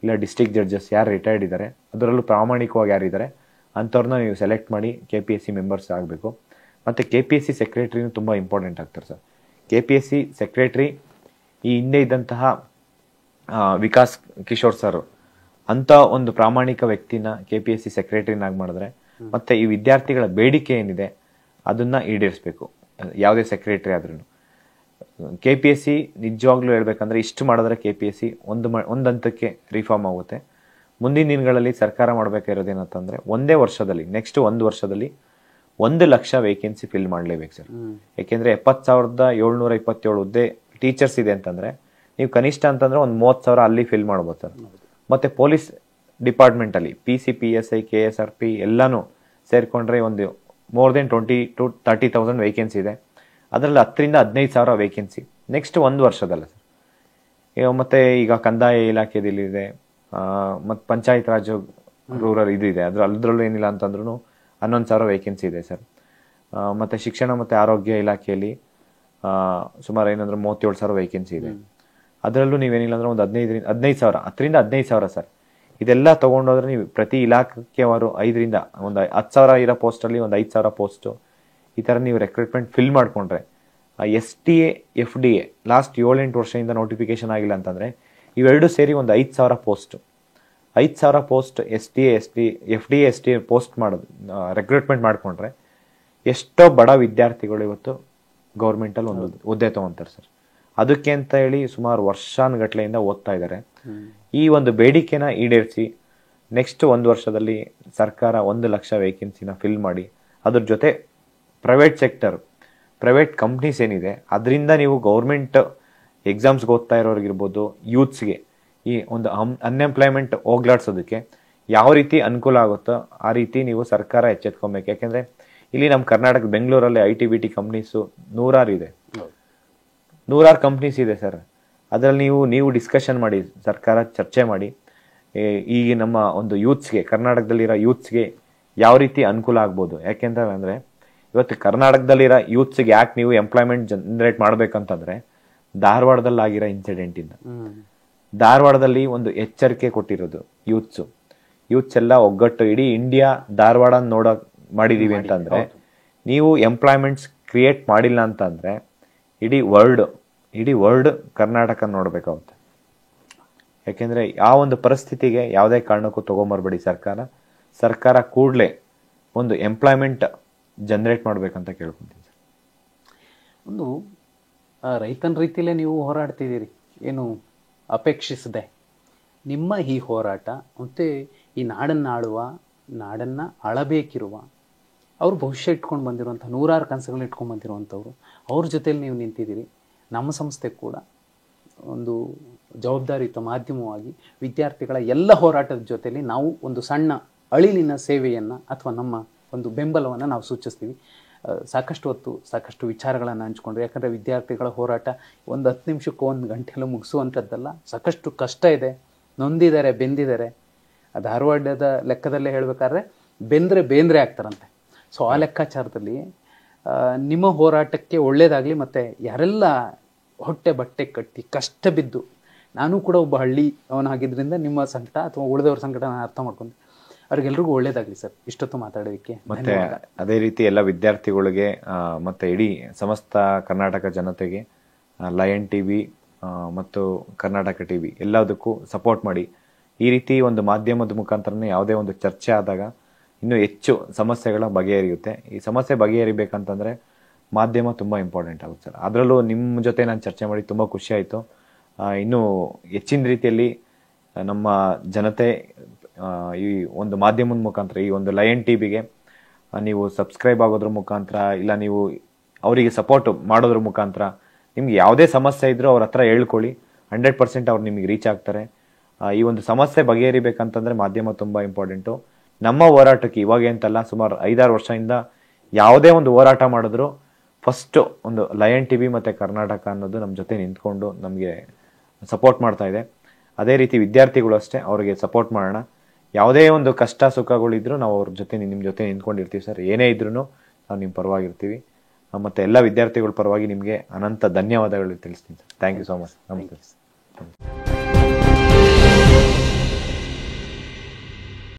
Speaker 2: ಇಲ್ಲ ಡಿಸ್ಟ್ರಿಕ್ಟ್ ಜಡ್ಜಸ್ ಯಾರು ರಿಟೈರ್ಡ್ ಇದ್ದಾರೆ, ಅದರಲ್ಲೂ ಪ್ರಾಮಾಣಿಕವಾಗಿ ಯಾರಿದ್ದಾರೆ ಅಂಥವ್ರನ್ನ ನೀವು ಸೆಲೆಕ್ಟ್ ಮಾಡಿ KPSC ಮೆಂಬರ್ಸ್ ಆಗಬೇಕು. ಮತ್ತು KPSC ಸೆಕ್ರೆಟ್ರಿನೂ ತುಂಬ ಇಂಪಾರ್ಟೆಂಟ್ ಆಗ್ತಾರೆ ಸರ್. KPSC ಸೆಕ್ರೆಟ್ರಿ ಈ ಹಿಂದೆ ಇದ್ದಂತಹ ವಿಕಾಸ್ ಕಿಶೋರ್ ಸರ್ ಅಂಥ ಒಂದು ಪ್ರಾಮಾಣಿಕ ವ್ಯಕ್ತಿನ KPSC ಸೆಕ್ರೆಟ್ರಿನಾಗಿ ಮಾಡಿದ್ರೆ, ಮತ್ತು ಈ ವಿದ್ಯಾರ್ಥಿಗಳ ಬೇಡಿಕೆ ಏನಿದೆ ಅದನ್ನು ಈಡೇರಿಸಬೇಕು ಯಾವುದೇ ಸೆಕ್ರೆಟ್ರಿ ಆದ್ರೂ. KPSC ನಿಜವಾಗ್ಲೂ ಹೇಳ್ಬೇಕಂದ್ರೆ ಇಷ್ಟು ಮಾಡಿದ್ರೆ KPSC ಒಂದು ಹಂತಕ್ಕೆ ರಿಫಾರ್ಮ್ ಆಗುತ್ತೆ. ಮುಂದಿನ ದಿನಗಳಲ್ಲಿ ಸರ್ಕಾರ ಮಾಡಬೇಕಾಗಿರೋದೇನಂತಂದರೆ, ಒಂದೇ ವರ್ಷದಲ್ಲಿ ನೆಕ್ಸ್ಟ್ 1 ವರ್ಷದಲ್ಲಿ 1 ಲಕ್ಷ ವೇಕೆನ್ಸಿ ಫಿಲ್ ಮಾಡಲೇಬೇಕು ಸರ್. ಯಾಕೆಂದರೆ 70,727 ಹುದ್ದೆ ಟೀಚರ್ಸ್ ಇದೆ ಅಂತಂದರೆ, ನೀವು ಕನಿಷ್ಠ ಅಂತಂದರೆ ಒಂದು 30,000 ಅಲ್ಲಿ ಫಿಲ್ ಮಾಡ್ಬೋದು ಸರ್. ಮತ್ತು ಪೊಲೀಸ್ ಡಿಪಾರ್ಟ್ಮೆಂಟಲ್ಲಿ PC PSI KSRP ಎಲ್ಲನೂ ಸೇರಿಕೊಂಡ್ರೆ ಒಂದು ಮೋರ್ ದೆನ್ 20,000 to 30,000 ವೇಕೆನ್ಸಿ ಇದೆ. ಅದರಲ್ಲಿ 10,000 ರಿಂದ 15,000 ವೇಕೆನ್ಸಿ ನೆಕ್ಸ್ಟ್ 1 ವರ್ಷದಲ್ಲ ಸರ್. ಮತ್ತು ಈಗ ಕಂದಾಯ ಇಲಾಖೆಯಲ್ಲಿದೆ, ಮತ್ತು ಪಂಚಾಯತ್ ರಾಜ್ ರೂರಲ್ ಇದು ಇದೆ, ಅದರಲ್ಲೂ ಏನಿಲ್ಲ ಅಂತಂದ್ರೂ 11,000 ವೇಕೆನ್ಸಿ ಇದೆ ಸರ್. ಮತ್ತು ಶಿಕ್ಷಣ ಮತ್ತು ಆರೋಗ್ಯ ಇಲಾಖೆಯಲ್ಲಿ ಸುಮಾರು ಏನಂದ್ರೆ 37,000 ವೇಕೆನ್ಸಿ ಇದೆ. ಅದರಲ್ಲೂ ನೀವೇನಿಲ್ಲ ಅಂದ್ರೆ ಒಂದು 15,000 10,000 ಸರ್. ಇದೆಲ್ಲ ತೊಗೊಂಡೋದ್ರೆ ನೀವು ಪ್ರತಿ ಇಲಾಖೆಗೆ ಅವರು 5ರಿಂದ ಒಂದು 10,000 ಇರೋ ಪೋಸ್ಟಲ್ಲಿ ಒಂದು 5,000 ಪೋಸ್ಟು ಈ ಥರ ನೀವು ರೆಕ್ರೂಟ್ಮೆಂಟ್ ಫಿಲ್ ಮಾಡಿಕೊಂಡ್ರೆ STA FDA ಲಾಸ್ಟ್ 7-8 ವರ್ಷದಿಂದ ನೋಟಿಫಿಕೇಶನ್ ಆಗಿಲ್ಲ ಅಂತಂದರೆ ಇವೆರಡು ಸೇರಿ ಒಂದು 5,000 post 5,000 post FDA STA post ಮಾಡೋದು ರೆಕ್ರೂಟ್ಮೆಂಟ್ ಮಾಡಿಕೊಂಡ್ರೆ ಎಷ್ಟೋ ಬಡ ವಿದ್ಯಾರ್ಥಿಗಳು ಇವತ್ತು ಗೌರ್ಮೆಂಟಲ್ಲಿ ಒಂದು ಹುದ್ದೆ ತೊಗೊತಾರೆ ಸರ್. ಅದಕ್ಕೆ ಅಂತ ಹೇಳಿ ಸುಮಾರು ವರ್ಷಾನುಗಟ್ಲೆಯಿಂದ ಓದ್ತಾ ಇದ್ದಾರೆ. ಈ ಒಂದು ಬೇಡಿಕೆನ ಈಡೇರಿಸಿ ನೆಕ್ಸ್ಟ್ 1 ವರ್ಷದಲ್ಲಿ ಸರ್ಕಾರ 1 ಲಕ್ಷ ವೇಕೆನ್ಸಿನ ಫಿಲ್ ಮಾಡಿ ಅದ್ರ ಜೊತೆ ಪ್ರೈವೇಟ್ ಕಂಪ್ನೀಸ್ ಏನಿದೆ ಅದರಿಂದ ನೀವು ಗೌರ್ಮೆಂಟ್ ಎಕ್ಸಾಮ್ಸ್ಗೆ ಓದ್ತಾ ಇರೋರಿಗಿರ್ಬೋದು, ಯೂತ್ಸ್ಗೆ ಈ ಒಂದು ಅನ್ಎಂಪ್ಲಾಯ್ಮೆಂಟ್ ಹೋಗ್ಲಾಡ್ಸೋದಕ್ಕೆ ಯಾವ ರೀತಿ ಅನುಕೂಲ ಆಗುತ್ತೋ ಆ ರೀತಿ ನೀವು ಸರ್ಕಾರ ಎಚ್ಚೆತ್ಕೊಬೇಕು. ಯಾಕೆಂದರೆ ಇಲ್ಲಿ ನಮ್ಮ ಕರ್ನಾಟಕ ಬೆಂಗಳೂರಲ್ಲಿ IT-BT ಕಂಪ್ನೀಸು ನೂರಾರು ಕಂಪ್ನೀಸ್ ಇದೆ ಸರ್. ಅದರಲ್ಲಿ ನೀವು ಡಿಸ್ಕಷನ್ ಮಾಡಿ, ಸರ್ಕಾರ ಚರ್ಚೆ ಮಾಡಿ, ಈ ನಮ್ಮ ಒಂದು ಯೂತ್ಸ್ಗೆ, ಕರ್ನಾಟಕದಲ್ಲಿರೋ ಯೂತ್ಸ್ಗೆ ಯಾವ ರೀತಿ ಅನುಕೂಲ ಆಗ್ಬೋದು. ಯಾಕೆಂದರೆ ಇವತ್ತು ಕರ್ನಾಟಕದಲ್ಲಿರೋ ಯೂತ್ಸ್ಗೆ ಯಾಕೆ ನೀವು ಎಂಪ್ಲಾಯ್ಮೆಂಟ್ ಜನರೇಟ್ ಮಾಡ್ಬೇಕಂತಂದ್ರೆ ಧಾರವಾಡದಲ್ಲಿ ಆಗಿರೋ ಇನ್ಸಿಡೆಂಟಿಂದ ಧಾರವಾಡದಲ್ಲಿ ಒಂದು ಎಚ್ಚರಿಕೆ ಕೊಟ್ಟಿರೋದು ಯೂತ್ಸ್ ಎಲ್ಲ ಒಗ್ಗಟ್ಟು ಇಡೀ ಇಂಡಿಯಾ ಧಾರವಾಡ ಮಾಡಿದೀವಿ ಅಂತಂದ್ರೆ ನೀವು ಎಂಪ್ಲಾಯ್ಮೆಂಟ್ಸ್ ಕ್ರಿಯೇಟ್ ಮಾಡಿಲ್ಲ ಅಂತಂದ್ರೆ ಇಡೀ ವರ್ಲ್ಡ್ ಕರ್ನಾಟಕ ನೋಡ್ಬೇಕಾಗುತ್ತೆ. ಯಾಕೆಂದ್ರೆ ಆ ಒಂದು ಪರಿಸ್ಥಿತಿಗೆ ಯಾವುದೇ ಕಾರಣಕ್ಕೂ ತಗೊಂಬರ್ಬೇಡಿ. ಸರ್ಕಾರ ಕೂಡಲೇ ಒಂದು ಎಂಪ್ಲಾಯ್ಮೆಂಟ್ ಜನರೇಟ್ ಮಾಡ್ಬೇಕಂತ ಕೇಳ್ಕೊಂತೀನಿ ಸರ್.
Speaker 1: ಒಂದು ರೈತನ ರೀತಿಯಲ್ಲೇ ನೀವು ಹೋರಾಡ್ತಿದ್ದೀರಿ, ಏನು ಅಪೇಕ್ಷಿಸದೆ. ನಿಮ್ಮ ಈ ಹೋರಾಟ ಮತ್ತು ಈ ನಾಡನ್ನು ಆಳಬೇಕಿರುವ ಅವರು ಭವಿಷ್ಯ ಇಟ್ಕೊಂಡು ಬಂದಿರುವಂಥ ನೂರಾರು ಕನಸುಗಳನ್ನ ಇಟ್ಕೊಂಡು ಬಂದಿರುವಂಥವ್ರು, ಅವ್ರ ಜೊತೆಲಿ ನೀವು ನಿಂತಿದ್ದೀರಿ. ನಮ್ಮ ಸಂಸ್ಥೆ ಕೂಡ ಒಂದು ಜವಾಬ್ದಾರಿಯುತ ಮಾಧ್ಯಮವಾಗಿ ವಿದ್ಯಾರ್ಥಿಗಳ ಎಲ್ಲ ಹೋರಾಟದ ಜೊತೆಲಿ ನಾವು ಒಂದು ಸಣ್ಣ ಅಳಿಲಿನ ಸೇವೆಯನ್ನು ಅಥವಾ ನಮ್ಮ ಒಂದು ಬೆಂಬಲವನ್ನು ನಾವು ಸೂಚಿಸ್ತೀವಿ. ಸಾಕಷ್ಟು ಹೊತ್ತು ಸಾಕಷ್ಟು ವಿಚಾರಗಳನ್ನು ಹಂಚ್ಕೊಂಡ್ರು. ಯಾಕಂದರೆ ವಿದ್ಯಾರ್ಥಿಗಳ ಹೋರಾಟ ಒಂದು 10 ನಿಮಿಷಕ್ಕೂ 1 ಗಂಟೆಯಲ್ಲೂ ಮುಗಿಸುವಂಥದ್ದಲ್ಲ. ಸಾಕಷ್ಟು ಕಷ್ಟ ಇದೆ, ನೊಂದಿದ್ದಾರೆ, ಬೆಂದಿದ್ದಾರೆ. ಧಾರವಾಡದ ಲೆಕ್ಕದಲ್ಲೇ ಹೇಳಬೇಕಾದ್ರೆ ಬೇಂದ್ರೆ ಆಗ್ತಾರಂತೆ. ಸೊ ಆ ಲೆಕ್ಕಾಚಾರದಲ್ಲಿ ನಿಮ್ಮ ಹೋರಾಟಕ್ಕೆ ಒಳ್ಳೆಯದಾಗಲಿ. ಮತ್ತು ಯಾರೆಲ್ಲ ಹೊಟ್ಟೆ ಬಟ್ಟೆ ಕಟ್ಟಿ ಕಷ್ಟ ಬಿದ್ದು, ನಾನು ಕೂಡ ಒಬ್ಬ ಹಳ್ಳಿ ಅವನಾಗಿದ್ದರಿಂದ ನಿಮ್ಮ ಸಂಕಟ ಅಥವಾ ಉಳಿದವ್ರ ಸಂಕಟ ನಾನು ಅರ್ಥ ಮಾಡ್ಕೊಂಡು ಅವ್ರಿಗೆಲ್ರಿಗೂ ಒಳ್ಳೇದಾಗಲಿ ಸರ್. ಇಷ್ಟೊತ್ತು ಮಾತಾಡೋದಕ್ಕೆ
Speaker 2: ಮತ್ತೆ ಅದೇ ರೀತಿ ಎಲ್ಲ ವಿದ್ಯಾರ್ಥಿಗಳಿಗೆ ಮತ್ತೆ ಇಡೀ ಸಮಸ್ತ ಕರ್ನಾಟಕ ಜನತೆಗೆ ಲಯನ್ ಟಿವಿ ಮತ್ತು ಕರ್ನಾಟಕ ಟಿವಿ ಎಲ್ಲದಕ್ಕೂ ಸಪೋರ್ಟ್ ಮಾಡಿ. ಈ ರೀತಿ ಒಂದು ಮಾಧ್ಯಮದ ಮುಖಾಂತರನೇ ಯಾವುದೇ ಒಂದು ಚರ್ಚೆ ಆದಾಗ ಇನ್ನೂ ಹೆಚ್ಚು ಸಮಸ್ಯೆಗಳ ಬಗೆಹರಿಯುತ್ತೆ. ಈ ಸಮಸ್ಯೆ ಬಗೆಹರಿಬೇಕಂತಂದ್ರೆ ಮಾಧ್ಯಮ ತುಂಬಾ ಇಂಪಾರ್ಟೆಂಟ್ ಆಗುತ್ತೆ ಸರ್. ಅದರಲ್ಲೂ ನಿಮ್ಮ ಜೊತೆ ನಾನು ಚರ್ಚೆ ಮಾಡಿ ತುಂಬಾ ಖುಷಿ ಆಯಿತು. ಇನ್ನೂ ಹೆಚ್ಚಿನ ರೀತಿಯಲ್ಲಿ ನಮ್ಮ ಜನತೆ ಈ ಒಂದು ಮಾಧ್ಯಮದ ಮುಖಾಂತರ, ಈ ಒಂದು ಲಯನ್ ಟಿವಿಗೆ ನೀವು ಸಬ್ಸ್ಕ್ರೈಬ್ ಆಗೋದ್ರ ಮುಖಾಂತರ, ಇಲ್ಲ ನೀವು ಅವರಿಗೆ ಸಪೋರ್ಟ್ ಮಾಡೋದ್ರ ಮುಖಾಂತರ, ನಿಮ್ಗೆ ಯಾವುದೇ ಸಮಸ್ಯೆ ಇದ್ರೂ ಅವ್ರ ಹತ್ರ ಹೇಳ್ಕೊಳ್ಳಿ. 100% ಅವ್ರು ನಿಮಗೆ ರೀಚ್ ಆಗ್ತಾರೆ. ಈ ಒಂದು ಸಮಸ್ಯೆ ಬಗೆಹರಿಬೇಕಂತಂದ್ರೆ ಮಾಧ್ಯಮ ತುಂಬಾ ಇಂಪಾರ್ಟೆಂಟು. ನಮ್ಮ ಹೋರಾಟಕ್ಕೆ ಇವಾಗ ಅಂತಲ್ಲ, ಸುಮಾರು 5-6 ವರ್ಷದಿಂದ ಯಾವುದೇ ಒಂದು ಹೋರಾಟ ಮಾಡಿದ್ರು ಫಸ್ಟ್ ಒಂದು ಲಯನ್ ಟಿವಿ ಮತ್ತೆ ಕರ್ನಾಟಕ ಅನ್ನೋದು ನಮ್ಮ ಜೊತೆ ನಿಂತ್ಕೊಂಡು ನಮಗೆ ಸಪೋರ್ಟ್ ಮಾಡ್ತಾ ಇದೆ. ಅದೇ ರೀತಿ ವಿದ್ಯಾರ್ಥಿಗಳು ಅಷ್ಟೇ, ಅವರಿಗೆ ಸಪೋರ್ಟ್ ಮಾಡೋಣ. ಯಾವುದೇ ಒಂದು ಕಷ್ಟ ಸುಖಗಳಿದ್ರು ನಾವು ಅವ್ರ ಜೊತೆ ನಿಮ್ಮ ಜೊತೆ ನಿಂತ್ಕೊಂಡಿರ್ತೀವಿ ಸರ್. ಏನೇ ಇದ್ರೂ ನಾವು ನಿಮ್ಮ ಪರವಾಗಿರ್ತೀವಿ. ಮತ್ತೆ ಎಲ್ಲ ವಿದ್ಯಾರ್ಥಿಗಳ ಪರವಾಗಿ ನಿಮಗೆ ಅನಂತ ಧನ್ಯವಾದಗಳು ತಿಳಿಸ್ತೀನಿ sir. Thank you so much. ನಮಸ್ತೆ.